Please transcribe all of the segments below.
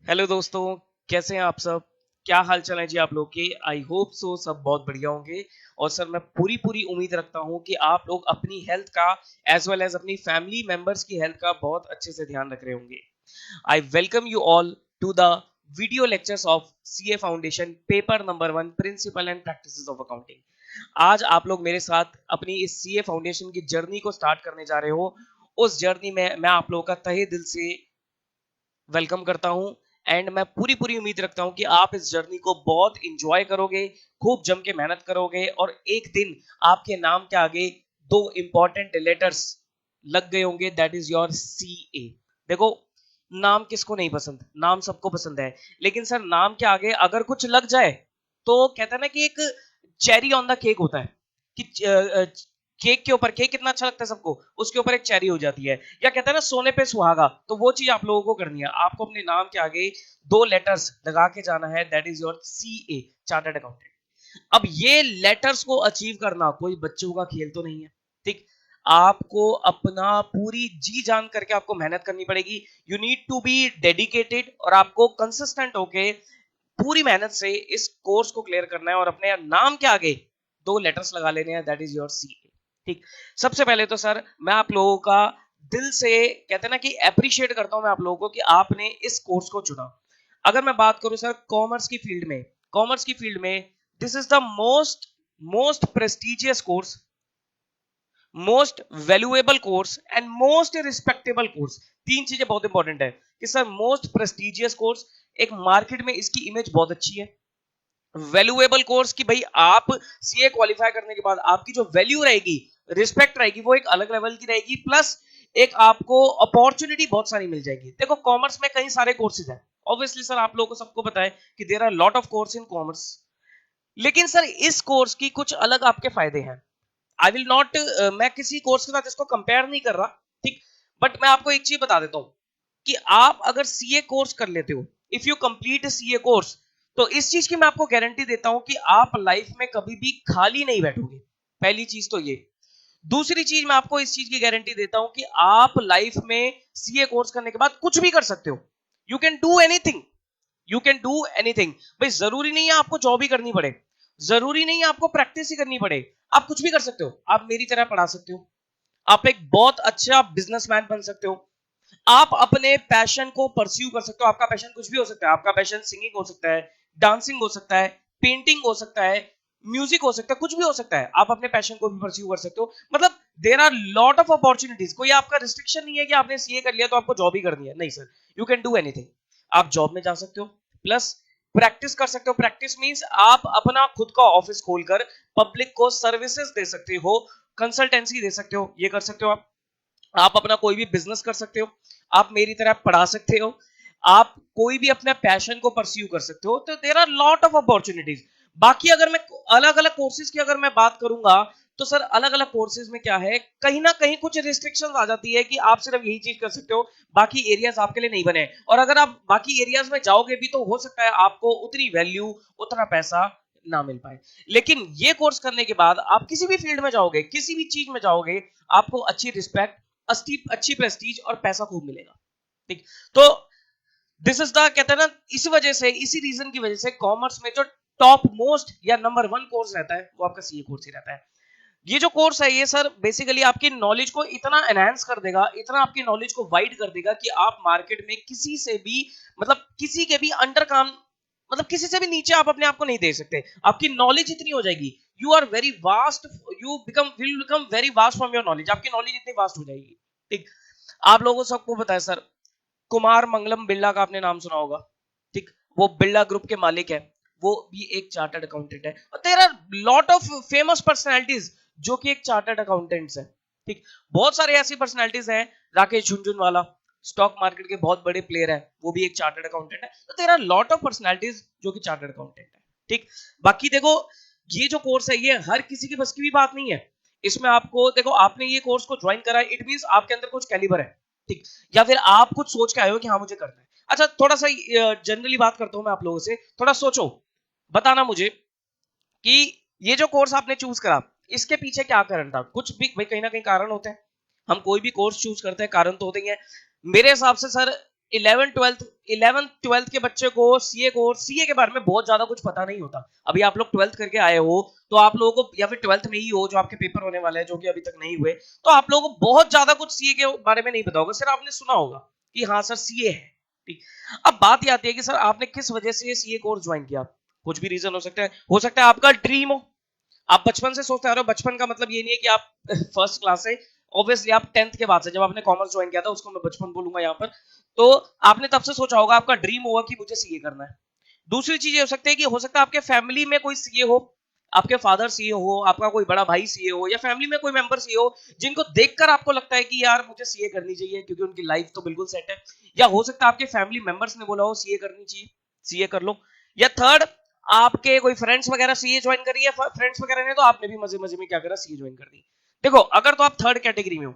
Hello दोस्तों, कैसे हैं आप सब? क्या हाल चाल है जी आप लोग के? आई होप सो सब बहुत बढ़िया होंगे। और सर मैं पूरी पूरी उम्मीद रखता हूँ कि आप लोग अपनी हेल्थ का एज वेल एज अपनी फैमिली मेंबर्स की हेल्थ का बहुत अच्छे से ध्यान रख रहे होंगे। I welcome you all to the video lectures of CA foundation paper number 1 principle and practices of accounting. आज आप लोग मेरे साथ अपनी इस सीए फाउंडेशन की जर्नी को स्टार्ट करने जा रहे हो। उस जर्नी में मैं आप लोगों का तहे दिल से वेलकम करता हूं। एंड मैं पूरी पूरी उम्मीद रखता हूं कि आप इस जर्नी को बहुत इंजॉय करोगे, खूब जम के मेहनत करोगे और एक दिन आपके नाम के आगे दो इंपॉर्टेंट लेटर्स लग गए होंगे, दैट इज योर सी ए। देखो, नाम किसको नहीं पसंद, नाम सबको पसंद है। लेकिन सर नाम के आगे अगर कुछ लग जाए तो कहता है ना कि एक चेरी ऑन द केक होता है कि केक के ऊपर, केक कितना अच्छा लगता है सबको, उसके ऊपर एक चेरी हो जाती है। या कहते हैं ना सोने पे सुहागा, तो वो चीज आप लोगों को करनी है। आपको अपने नाम के आगे दो लेटर्स लगा के जाना है, that is your C A, chartered accountant. अब ये लेटर्स को अचीव करना कोई बच्चों का खेल तो नहीं है, ठीक। आपको अपना पूरी जी जान करके आपको मेहनत करनी पड़ेगी। You need to be dedicated और आपको कंसिस्टेंट होके पूरी मेहनत से इस कोर्स को क्लियर करना है और अपने नाम के आगे दो लेटर्स लगा लेने हैं, दैट इज योर सी। ठीक। सबसे पहले तो सर मैं आप लोगों का दिल से कहते हैं ना कि अप्रिशिएट करता हूं मैं आप लोगों को कि आपने इस कोर्स को चुना। अगर मैं बात करूं सर कॉमर्स की फील्ड में this is the most most prestigious course, most valuable course and most respectable course. तीन चीजें बहुत इंपॉर्टेंट है कि सर मोस्ट प्रेस्टिजियस कोर्स, एक मार्केट में इसकी इमेज बहुत अच्छी है। वैल्यूएबल कोर्स कि भाई आप सीए क्वालिफाई करने के बाद आपकी जो वैल्यू रहेगी, रिस्पेक्ट रहेगी, वो एक अलग लेवल की रहेगी। प्लस एक आपको अपॉर्चुनिटी बहुत सारी मिल जाएगी। देखो कॉमर्स में कई सारे कोर्सेज हैं, ऑब्वियसली सर आप लोगों को सबको पता है कि there are lot of course in commerce. लेकिन सर इस कोर्स की कुछ अलग आपके फायदे हैं। आई विल नॉट, मैं किसी कोर्स के साथ इसको कंपेयर नहीं कर रहा, ठीक। बट मैं आपको एक चीज बता देता हूं कि आप अगर सीए कोर्स कर लेते हो, if you complete CA course, तो इस चीज की मैं आपको गारंटी देता हूं कि आप लाइफ में कभी भी खाली नहीं बैठोगे। पहली चीज तो ये। दूसरी चीज मैं आपको इस चीज की गारंटी देता हूं कि आप लाइफ में सीए कोर्स करने के बाद कुछ भी कर सकते हो। You can do anything, you can do anything. भाई जरूरी नहीं है आपको जॉब ही करनी पड़े, जरूरी नहीं है आपको प्रैक्टिस ही करनी पड़े। आप कुछ भी कर सकते हो, आप मेरी तरह पढ़ा सकते हो, आप एक बहुत अच्छा बिजनेसमैन बन सकते हो, आप अपने पैशन को परस्यू कर सकते हो। आपका पैशन कुछ भी हो सकता है, आपका पैशन सिंगिंग हो सकता है, डांसिंग हो सकता है, पेंटिंग हो सकता है, म्यूजिक हो सकता है, कुछ भी हो सकता है। आप अपने पैशन को भी परस्यू कर सकते हो। मतलब there are lot of opportunities. कोई आपका रिस्ट्रिक्शन नहीं है कि आपने सीए कर लिया तो आपको जॉब ही करनी है, नहीं sir. You can do anything. आप जॉब में जा सकते हो, प्लस प्रैक्टिस कर सकते हो। प्रैक्टिस मींस आप अपना खुद का ऑफिस खोलकर पब्लिक को सर्विसेज दे सकते हो, कंसल्टेंसी दे सकते हो, ये कर सकते हो आप अपना कोई भी बिजनेस कर सकते हो, आप मेरी तरह पढ़ा सकते हो, आप कोई भी अपने पैशन को परस्यू कर सकते हो। तो there are lot of opportunities. बाकी अगर मैं अलग अलग कोर्सेज की अगर मैं बात करूंगा, तो सर अलग अलग कोर्सेज में क्या है, कहीं ना कहीं कुछ रिस्ट्रिक्शंस आ जाती है कि आप सिर्फ यही चीज कर सकते हो, बाकी एरियाज आपके लिए नहीं बने। और अगर आप बाकी एरियाज में जाओगे भी तो हो सकता है आपको उतनी वैल्यू, उतना पैसा ना मिल पाए। लेकिन ये कोर्स करने के बाद आप किसी भी फील्ड में जाओगे, किसी भी चीज में जाओगे, आपको अच्छी रिस्पेक्ट, अच्छी अच्छी प्रेस्टीज और पैसा खूब मिलेगा, ठीक। तो दिस इज द, कहते हैं ना, इसी वजह से, इसी रीजन की वजह से कॉमर्स में जो टॉप मोस्ट या नंबर 1 कोर्स रहता है वो आपका सीए कोर्स ही रहता है। ये जो कोर्स है ये सर बेसिकली आपकी नॉलेज को इतना एनहांस कर देगा, इतना आपकी नॉलेज को वाइड कर देगा कि आप मार्केट में किसी से भी, मतलब किसी के भी अंडर काम, मतलब किसी से भी नीचे आप अपने आप को नहीं दे सकते। आपकी नॉलेज इतनी हो जाएगी, you are very vast, you become will become very vast from your knowledge. आपकी नॉलेज इतनी वास्ट हो जाएगी, ठीक। आप लोगों को सबको पता है सर, कुमार मंगलम बिरला का आपने नाम सुना होगा, ठीक। वो बिरला ग्रुप के मालिक है, वो भी एक चार्टर्ड अकाउंटेंट है। और there are lot of famous personalities जो कि एक चार्टर्ड अकाउंटेंट्स है, ठीक। बहुत सारे ऐसी पर्सनालिटीज हैं, राकेश झुनझुनवाला स्टॉक मार्केट के बहुत बड़े प्लेयर है, वो भी एक चार्टर्ड अकाउंटेंट है। तो there are lot of personalities जो कि चार्टर्ड अकाउंटेंट है, ठीक। बाकी देखो, ये जो कोर्स है ये हर किसी की बस की भी बात नहीं है। इसमें आपको देखो, आपने ये कोर्स को ज्वाइन करा, इट मींस आपके अंदर कुछ कैलिबर है, ठीक। या फिर आप कुछ सोच के आए हो कि हाँ मुझे करना है। अच्छा, थोड़ा सा जनरली बात करता हूं मैं आप लोगों से, थोड़ा सोचो, बताना मुझे कि ये जो कोर्स आपने चूज करा, इसके पीछे क्या कारण था? कुछ भी भाई, कहीं ना कहीं कारण होते हैं। हम कोई भी कोर्स चूज करते हैं, कारण तो होते ही हैं। मेरे हिसाब से सर 11 12 11th 12th के बच्चे को सीए के बारे में बहुत ज्यादा कुछ पता नहीं होता। अभी आप लोग 12th करके आए हो तो आप लोगों को, या फिर 12th में ही हो जो आपके पेपर होने वाले हैं जो कि अभी तक नहीं हुए, तो आप लोगों को बहुत ज्यादा कुछ सीए के बारे में नहीं पता होगा। सिर्फ आपने सुना होगा कि हाँ सर सीए है। ठीक, अब बात ये आती है कि सर आपने किस वजह से सीए कोर्स ज्वाइन किया। कुछ भी रीजन हो सकता है आपका ड्रीम हो, आप बचपन से सोचते आ रहे हो। बचपन का मतलब ये नहीं है कि आप फर्स्ट क्लास से, ऑब्वियसली आप 10th के बाद से, जब आपने कॉमर्स ज्वाइन किया था उसको मैं बचपन बोलूंगा यहाँ पर, तो आपने तब से सोचा होगा, आपका ड्रीम होगा कि मुझे सीए करना है। दूसरी चीज ये हो सकती है कि हो सकता है आपके फैमिली में कोई सीए हो, आपके फादर सीए हो, आपका कोई बड़ा भाई सीए हो, या फैमिली में कोई मेंबर सीए हो जिनको देखकर आपको लगता है कि यार मुझे सीए करनी चाहिए क्योंकि उनकी लाइफ तो बिल्कुल सेट है। या हो सकता है आपके फैमिली मेंबर्स ने बोला हो सीए करनी चाहिए, सीए कर लो। या थर्ड, आपके कोई फ्रेंड्स वगैरह सीए ज्वाइन करी है, फ्रेंड्स वगैरह ने, तो आपने भी मजे मजे में क्या करा, सीए ज्वाइन कर दी। देखो अगर तो आप थर्ड कैटेगरी में हो,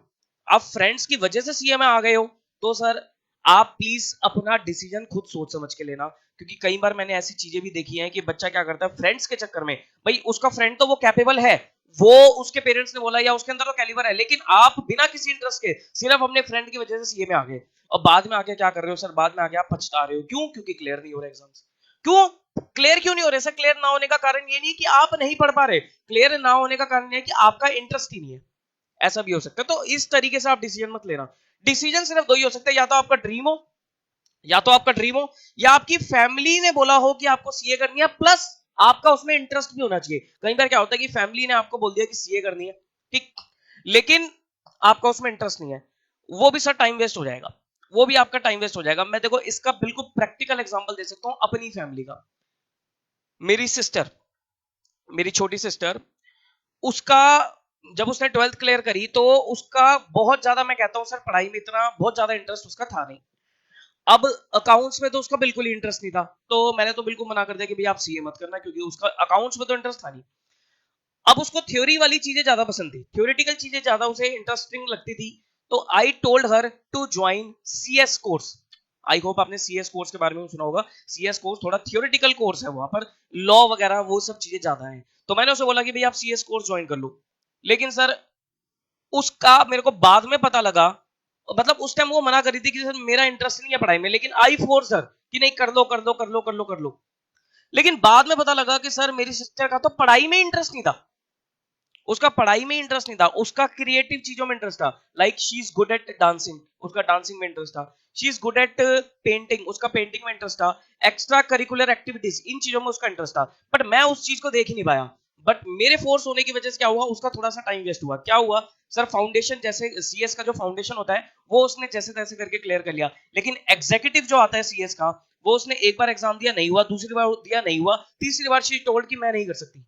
आप फ्रेंड्स की वजह से सीए में आ गए हो, तो सर आप प्लीज अपना डिसीजन खुद सोच समझ के लेना। क्योंकि कई बार मैंने ऐसी चीजें भी देखी हैं कि बच्चा क्या करता है फ्रेंड्स के चक्कर में, भाई उसका फ्रेंड तो वो कैपेबल है, वो उसके पेरेंट्स ने बोला या उसके अंदर तो कैलिबर है, लेकिन आप बिना किसी इंटरेस्ट के सिर्फ अपने फ्रेंड की वजह से सीए में आ गए, और बाद में आके क्या कर रहे हो सर, बाद में आके आप पछता रहे हो। क्यों? क्योंकि क्लियर नहीं हो रहे एग्जाम्स। क्यों क्लियर क्यों नहीं हो रहे सर? क्लियर ना होने का कारण ये नहीं कि आप नहीं पढ़ पा रहे, क्लियर ना होने का कारण ये है कि आपका इंटरेस्ट ही नहीं है। ऐसा भी हो सकता है। तो इस तरीके से आप डिसीजन मत लेना। डिसीजन सिर्फ दो ही हो सकते हैं, या तो आपका ड्रीम हो, या तो आपका ड्रीम हो, या आपकी फैमिली ने बोला हो कि आपको सीए करनी है, प्लस आपका उसमें इंटरेस्ट भी होना चाहिए। कई बार क्या होता है कि फैमिली ने आपको बोल दिया कि सीए करनी है, ठीक, लेकिन आपका उसमें इंटरेस्ट नहीं है, वो भी सर टाइम वेस्ट हो जाएगा, वो भी आपका टाइम वेस्ट हो जाएगा। मैं देखो इसका बिल्कुल प्रैक्टिकल एग्जांपल दे सकता हूं अपनी फैमिली का। मेरी सिस्टर, मेरी छोटी सिस्टर, उसका जब उसने 12th क्लियर करी तो उसका बहुत ज्यादा, मैं कहता हूं सर, पढ़ाई में इतना बहुत ज्यादा इंटरेस्ट उसका था नहीं। अब अकाउंट्स में तो उसका बिल्कुल ही इंटरेस्ट नहीं था, तो मैंने तो बिल्कुल मना कर दिया कि भाई आप सीए मत करना, क्योंकि उसका अकाउंट्स में तो इंटरेस्ट था नहीं। अब उसको थ्योरी वाली चीजें ज्यादा पसंद थी, थ्योरेटिकल चीजें ज्यादा उसे इंटरेस्टिंग लगती थी। तो I told her to join CS course. I hope आपने सीएस कोर्स के बारे में सुना होगा। सीएस कोर्स थोड़ा थ्योरेटिकल कोर्स है, वहां पर लॉ वगैरह वो सब चीजें ज्यादा हैं। तो मैंने उसे बोला कि भाई आप सीएस कोर्स ज्वाइन कर लो। लेकिन सर उसका मेरे को बाद में पता लगा, मतलब उस टाइम वो मना कर रही थी कि सर मेरा इंटरेस्ट नहीं है पढ़ाई में, लेकिन आई फोर्स सर कि नहीं कर लो कर लो कर लो कर लो कर लो। लेकिन बाद में पता लगा कि सर मेरी सिस्टर का तो पढ़ाई में इंटरेस्ट नहीं था, उसका पढ़ाई में इंटरेस्ट नहीं था, उसका क्रिएटिव चीजों में इंटरेस्ट था। Like she is good at dancing, उसका डांसिंग में इंटरेस्ट था। She is good at painting, उसका पेंटिंग में इंटरेस्ट था। एक्स्ट्रा करिकुलर एक्टिविटीज, इन चीजों में उसका इंटरेस्ट था। बट मैं उस चीज को देख ही नहीं पाया। बट मेरे फोर्स होने की वजह से क्या हुआ, उसका थोड़ा सा टाइम वेस्ट हुआ। क्या हुआ सर, फाउंडेशन जैसे सीएस का जो फाउंडेशन होता है वो उसने जैसे तैसे करके क्लियर कर लिया, लेकिन एग्जीक्यूटिव जो आता है सीएस का, वो उसने एक बार एग्जाम दिया नहीं हुआ, दूसरी बार दिया नहीं हुआ, तीसरी बार शी टोल्ड कि मैं नहीं कर सकती,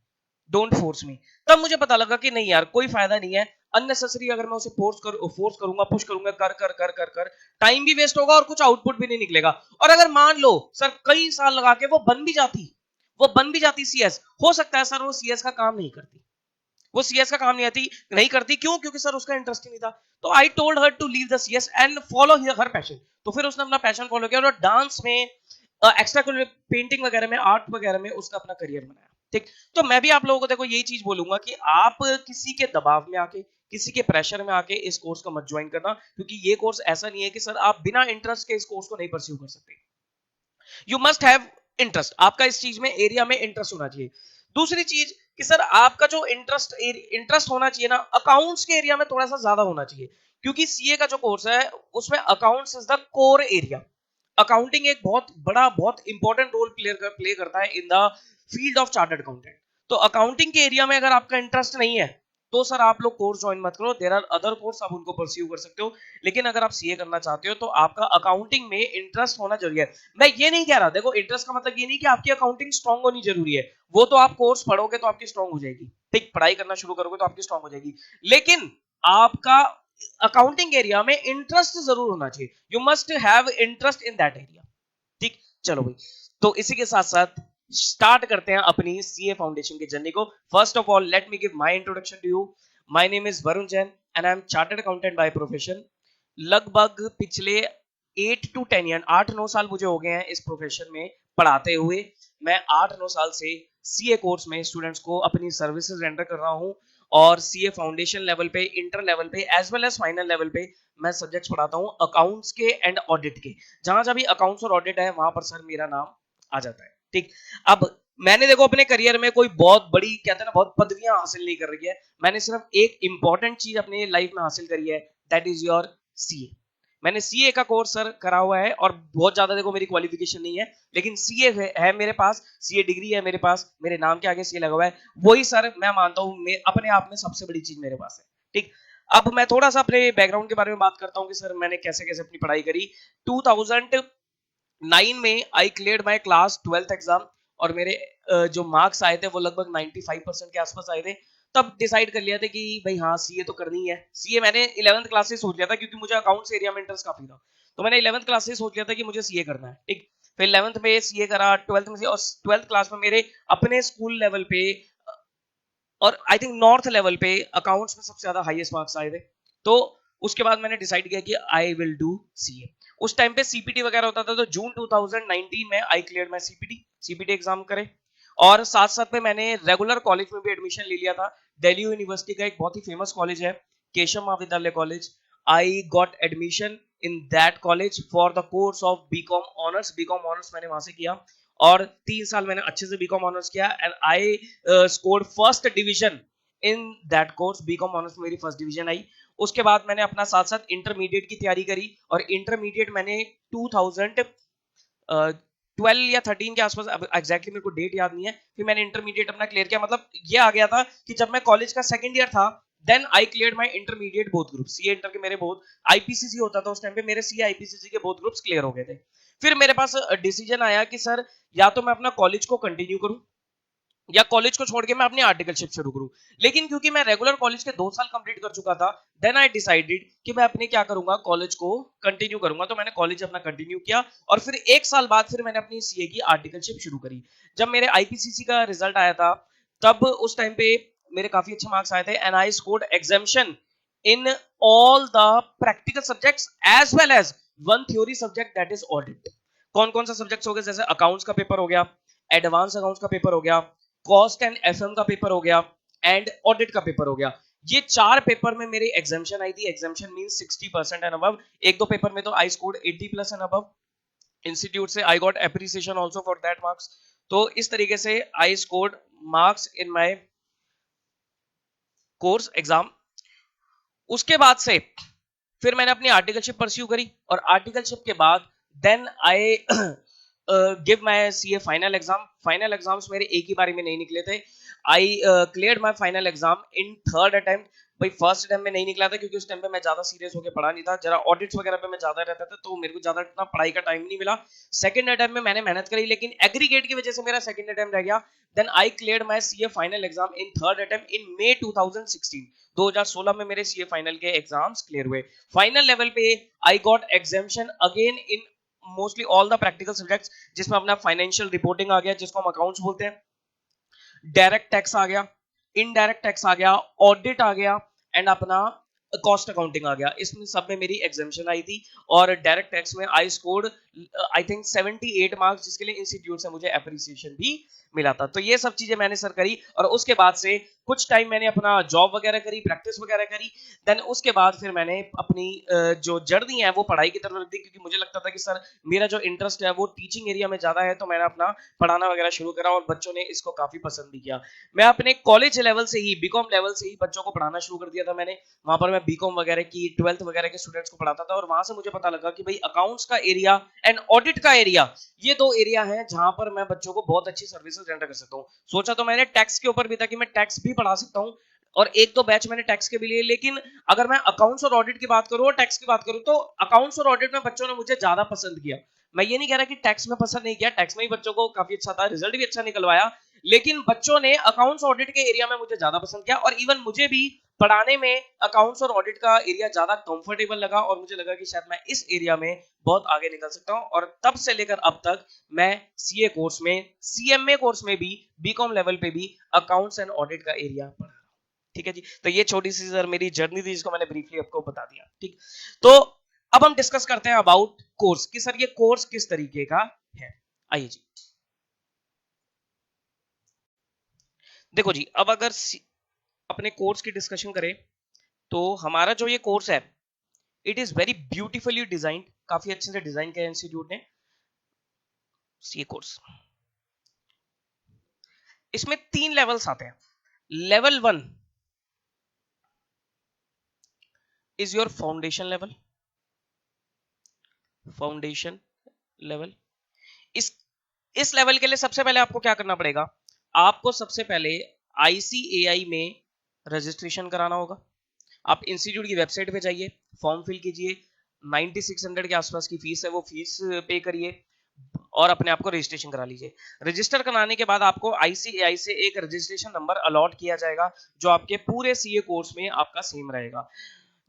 डोंट फोर्स मी। तब मुझे पता लगा कि नहीं यार कोई फायदा नहीं है, अननेसेसरी अगर मैं उसे फोर्स करूंगा, पुश करूंगा, कर कर कर कर कर टाइम भी वेस्ट होगा और कुछ आउटपुट भी नहीं निकलेगा। और अगर मान लो सर कई साल लगा के वो बन भी जाती, वो बन भी जाती सीएस, हो सकता है सर वो सीएस का काम नहीं करती, वो सीएस का काम नहीं आती, नहीं करती। क्यों? क्योंकि सर उसका इंटरेस्ट ही नहीं था। तो I told her to leave the CS and follow her passion. तो फिर उसने अपना पैशन फॉलो किया और डांस में, एक्स्ट्रा पेंटिंग वगैरह में, आर्ट वगैरह में उसका अपना करियर बनाया। ठीक, तो मैं भी आप लोगों को देखो यही चीज बोलूंगा कि आप किसी के दबाव में आके, किसी के प्रेशर में आके इस कोर्स को मत ज्वाइन करना, क्योंकि ये कोर्स ऐसा नहीं है कि सर आप बिना इंटरेस्ट के इस कोर्स को नहीं परस्यू कर सकते। यू मस्ट हैव इंटरेस्ट, आपका इस चीज में, एरिया में इंटरेस्ट होना चाहिए। दूसरी चीज कि सर आपका जो इंटरेस्ट होना चाहिए ना, अकाउंट्स के एरिया में थोड़ा सा ज्यादा होना चाहिए, क्योंकि सीए का जो कोर्स है उसमें accounts is the core area. Accounting एक बहुत बड़ा, बहुत इंपॉर्टेंट रोल प्ले करता है in the field of chartered accountant. तो अकाउंटिंग के एरिया में अगर आपका इंटरेस्ट नहीं है तो सर आप लोग कोर्स ज्वाइन मत करो। देयर आर अदर कोर्स, आप उनको परस्यू कर सकते हो। लेकिन अगर आप सीए करना चाहते हो तो आपका अकाउंटिंग में इंटरेस्ट होना जरूरी है। मैं ये नहीं कह रहा, देखो इंटरेस्ट का मतलब ये नहीं कि आपकी अकाउंटिंग स्ट्रांग होनी जरूरी है, वो तो आप कोर्स पढ़ोगे तो आपकी स्ट्रांग हो जाएगी, ठीक, पढ़ाई करना शुरू करोगे तो आपकी स्ट्रांग हो जाएगी। लेकिन आपका अकाउंटिंग एरिया में इंटरेस्ट जरूर होना चाहिए। You must have interest in that area. ठीक, चलो भाई, तो इसी के साथ साथ स्टार्ट करते हैं अपनी सीए फाउंडेशन की जर्नी को। First of all let me give my introduction to you. My name is Varun Jain and I am chartered accountant by profession. लगभग पिछले 8 to 10 ईयर, 8-9 साल मुझे हो गए हैं इस प्रोफेशन में पढ़ाते हुए। मैं 8-9 साल से सीए कोर्स में स्टूडेंट्स को अपनी सर्विसेज रेंडर कर रहा हूं। और सीए फाउंडेशन लेवल पे, इंटर लेवल पे, as well as final level पे मैं सब्जेक्ट्स पढ़ाता हूँ अकाउंट्स के एंड ऑडिट के। जहां जहां भी अकाउंट्स और ऑडिट है वहां पर सर मेरा नाम आ जाता है। ठीक, अब मैंने देखो अपने करियर में कोई बहुत बड़ी कहते हैं ना बहुत पदवियां हासिल नहीं कर रही है, मैंने सिर्फ एक इंपॉर्टेंट चीज अपने लाइफ में हासिल करी है, दैट इज योर सीए। मैंने सीए का कोर्स सर करा हुआ है और बहुत ज्यादा देखो मेरी क्वालिफिकेशन नहीं है, लेकिन सीए है मेरे पास, सीए डिग्री है मेरे पास, मेरे नाम के आगे सीए लगा हुआ है, वही सर मैं मानता हूं अपने आप में सबसे बड़ी चीज मेरे पास है। ठीक, अब मैं थोड़ा सा अपने बैकग्राउंड के बारे में बात करता हूं कि सर मैंने कैसे कैसे अपनी पढ़ाई करी। 2009 में आई cleared my class 12th exam और मेरे जो मार्क्स आए थे वो लगभग 95% के आसपास आए थे। तब डिसाइड कर लिया था कि भाई हाँ सीए तो करनी है। सीए मैंने 11th क्लास से सोच लिया था क्योंकि मुझे अकाउंट्स एरिया में इंटरेस्ट काफी था, तो मैंने 11th क्लास से सोच लिया था कि मुझे सीए करना है। ठीक, फिर 11th में सीए करा, 12th में और 12th क्लास में मेरे अपने स्कूल लेवल पे और आई थिंक नॉर्थ लेवल पे अकाउंट्स में सबसे ज्यादा हाईएस्ट मार्क्स आए थे। तो उसके बाद मैंने डिसाइड किया कि आई विल डू सीए। उस टाइम पे सीपीटी वगैरह होता था, तो जून 2019 में I clear my CPT exam करे और साथ साथ में मैंने रेगुलर कॉलेज में भी एडमिशन ले लिया था। दिल्ली यूनिवर्सिटी का एक बहुत ही फेमस कॉलेज है, Keshav Mahavidyalaya college. I got admission in that college for the course of BCom honours. BCom honours मैंने वहां से किया और 3 साल मैंने अच्छे से बीकॉम ऑनर्स किया and I scored first division in that course. BCom honours में मेरी फर्स्ट डिवीजन आई। उसके बाद मैंने अपना साथ साथ इंटरमीडिएट की तैयारी करी और इंटरमीडिएट मैंने 2012 या 13 के आसपास, अब एग्जैक्टली मेरे को डेट याद नहीं है, फिर मैंने इंटरमीडिएट अपना क्लियर किया। मतलब ये आ गया था कि जब मैं कॉलेज का सेकंड ईयर था then I cleared my intermediate both group. CA inter के मेरे बोथ, आईपीसीसी होता था उस टाइम पे, मेरे सीए आईपीसीसी के बोथ ग्रुप्स क्लियर हो गए थे। फिर मेरे पास डिसीजन आया कि सर या तो मैं अपना कॉलेज को कंटिन्यू करूं या कॉलेज को छोड़ के मैं अपनी आर्टिकलशिप शुरू करूं। लेकिन क्योंकि मैं रेगुलर कॉलेज के 2 साल कंप्लीट कर चुका था, देन आई डिसाइडेड कि मैं अपने क्या करूंगा, कॉलेज को कंटिन्यू करूंगा। तो मैंने कॉलेज अपना कंटिन्यू किया और फिर 1 साल बाद फिर मैंने अपनी सीए की आर्टिकलशिप शुरू करी। जब मेरे आईपीसीसी का रिजल्ट आया था तब उस टाइम पे मेरे काफी अच्छे मार्क्स आए थे and I scored exemption in all the practical subjects as well as one theory subject that is audit. कौन कौन सा सब्जेक्ट्स हो गए, जैसे अकाउंट्स का पेपर हो गया, एडवांस अकाउंट्स का पेपर हो गया, कॉस्ट एंड एफएम का पेपर हो गया एंड ऑडिट का पेपर हो गया। ये 4 पेपर में मेरी एग्जामिशन आई थी। Exemption means 60% and above. एक दो पेपर में तो I scored 80 plus and above. Institute से I got appreciation also for that marks. तो इस तरीके से I scored marks in my course exam. उसके बाद से फिर मैंने अपनी आर्टिकलशिप परस्यू करी और आर्टिकलशिप के बाद then I give my CA final exam. Final exams मेरे एक ही बारी में नहीं निकले थे। I cleared my final exam in third attempt. भाई फर्स्ट अटेम्प्ट में नहीं निकला था क्योंकि उस टाइम पे मैं ज्यादा सीरियस होकर पढ़ा नहीं था, जरा ऑडिट्स वगैरह पे मैं ज्यादा रहता था तो मेरे को ज्यादा इतना पढ़ाई का टाइम नहीं मिला। सेकंड अटेम्प्ट में मैंने मेहनत करी लेकिन एग्रीगेट की वजह से मेरा सेकंड अटेम्प्ट रह गया। Then I cleared my CA final exam in third attempt in May 2016। 2016 में मेरे सीए फाइनल के एग्जाम्स क्लियर हुए। फाइनल लेवल पे I got exemption again in mostly all the practical subjects, जिसमें अपना फाइनेंशियल रिपोर्टिंग आ गया जिसको हम अकाउंट्स बोलते हैं, डायरेक्ट टैक्स आ गया, इनडायरेक्ट टैक्स आ गया, ऑडिट आ गया एंड अपना कॉस्ट अकाउंटिंग आ गया। इसमें सब में मेरी एग्जामिशन आई थी और डायरेक्ट टैक्स में I scored I think 78 marks, जिसके लिए इंस्टीट्यूट से मुझे एप्रिसिएशन भी मिला था। तो ये सब चीजें मैंने सर करी और उसके बाद से कुछ टाइम मैंने अपना जॉब वगैरह करी, प्रैक्टिस वगैरह करी। देन उसके बाद फिर मैंने अपनी जो जर्नी है वो पढ़ाई की तरफ रख दी क्योंकि मुझे लगता था कि सर मेरा जो इंटरेस्ट है वो टीचिंग एरिया में ज्यादा है। तो मैंने अपना पढ़ाना वगैरह शुरू करा और बच्चों ने इसको काफी पसंद भी किया। मैं अपने कॉलेज लेवल से ही, बीकॉम लेवल से ही बच्चों को पढ़ाना शुरू कर दिया था मैंने। वहां पर मैं बीकॉम वगैरह की 12th वगैरह के स्टूडेंट्स को पढ़ाता था और वहां से मुझे पता लगा कि भाई अकाउंट्स का एरिया एंड ऑडिट का एरिया, ये दो एरिया हैं जहां पर मैं बच्चों को बहुत अच्छी सर्विसेज रेंडर कर सकता हूँ। सोचा तो मैंने टैक्स के ऊपर भी था कि मैं टैक्स भी पढ़ा सकता हूँ और एक दो बैच मैंने टैक्स के भी लिए। लेकिन अगर मैं अकाउंट्स और ऑडिट की बात करूं और टैक्स की बात करूं तो अकाउंट्स और ऑडिट में बच्चों ने मुझे ज्यादा पसंद किया। मैं ये नहीं कह रहा कि टैक्स में पसंद नहीं किया, टैक्स में ही बच्चों को काफी अच्छा था, रिजल्ट भी अच्छा निकलवाया, लेकिन बच्चों ने अकाउंट्स ऑडिट के एरिया में मुझे ज्यादा पसंद किया और इवन मुझे भी पढ़ाने में अकाउंट्स और ऑडिट का एरिया ज्यादा कंफर्टेबल लगा और मुझे लगा कि शायद मैं इस एरिया में बहुत आगे निकल सकता हूं। और तब से लेकर अब तक मैं सीए कोर्स में, सीएमए कोर्स में भी, बीकॉम लेवल पे भी अकाउंट्स एंड ऑडिट का एरिया पढ़ा। ठीक है जी, तो ये छोटी सी सर मेरी जर्नी थी जिसको मैंने ब्रीफली आपको बता दिया। ठीक, तो अब हम डिस्कस करते हैं अबाउट कोर्स कि सर ये कोर्स किस तरीके का है। आइए जी, देखो जी, अब अगर अपने कोर्स की डिस्कशन करें तो हमारा जो ये कोर्स है it is very beautifully designed, काफी अच्छे से डिजाइन किया इंस्टीट्यूट ने ये कोर्स। इसमें 3 लेवल्स आते हैं। Level 1 is your foundation level. Foundation level, इस लेवल के लिए सबसे पहले आपको क्या करना पड़ेगा, आपको सबसे पहले ICAI में रजिस्ट्रेशन कराना होगा। आप इंस्टीट्यूट की वेबसाइट पे जाइए, फॉर्म फिल कीजिए, 9600 के आसपास की फीस है, वो फीस पे करिए और अपने आप को रजिस्ट्रेशन करा लीजिए। रजिस्टर कराने के बाद आपको ICAI से एक रजिस्ट्रेशन नंबर अलॉट किया जाएगा जो आपके पूरे CA कोर्स में आपका सेम रहेगा,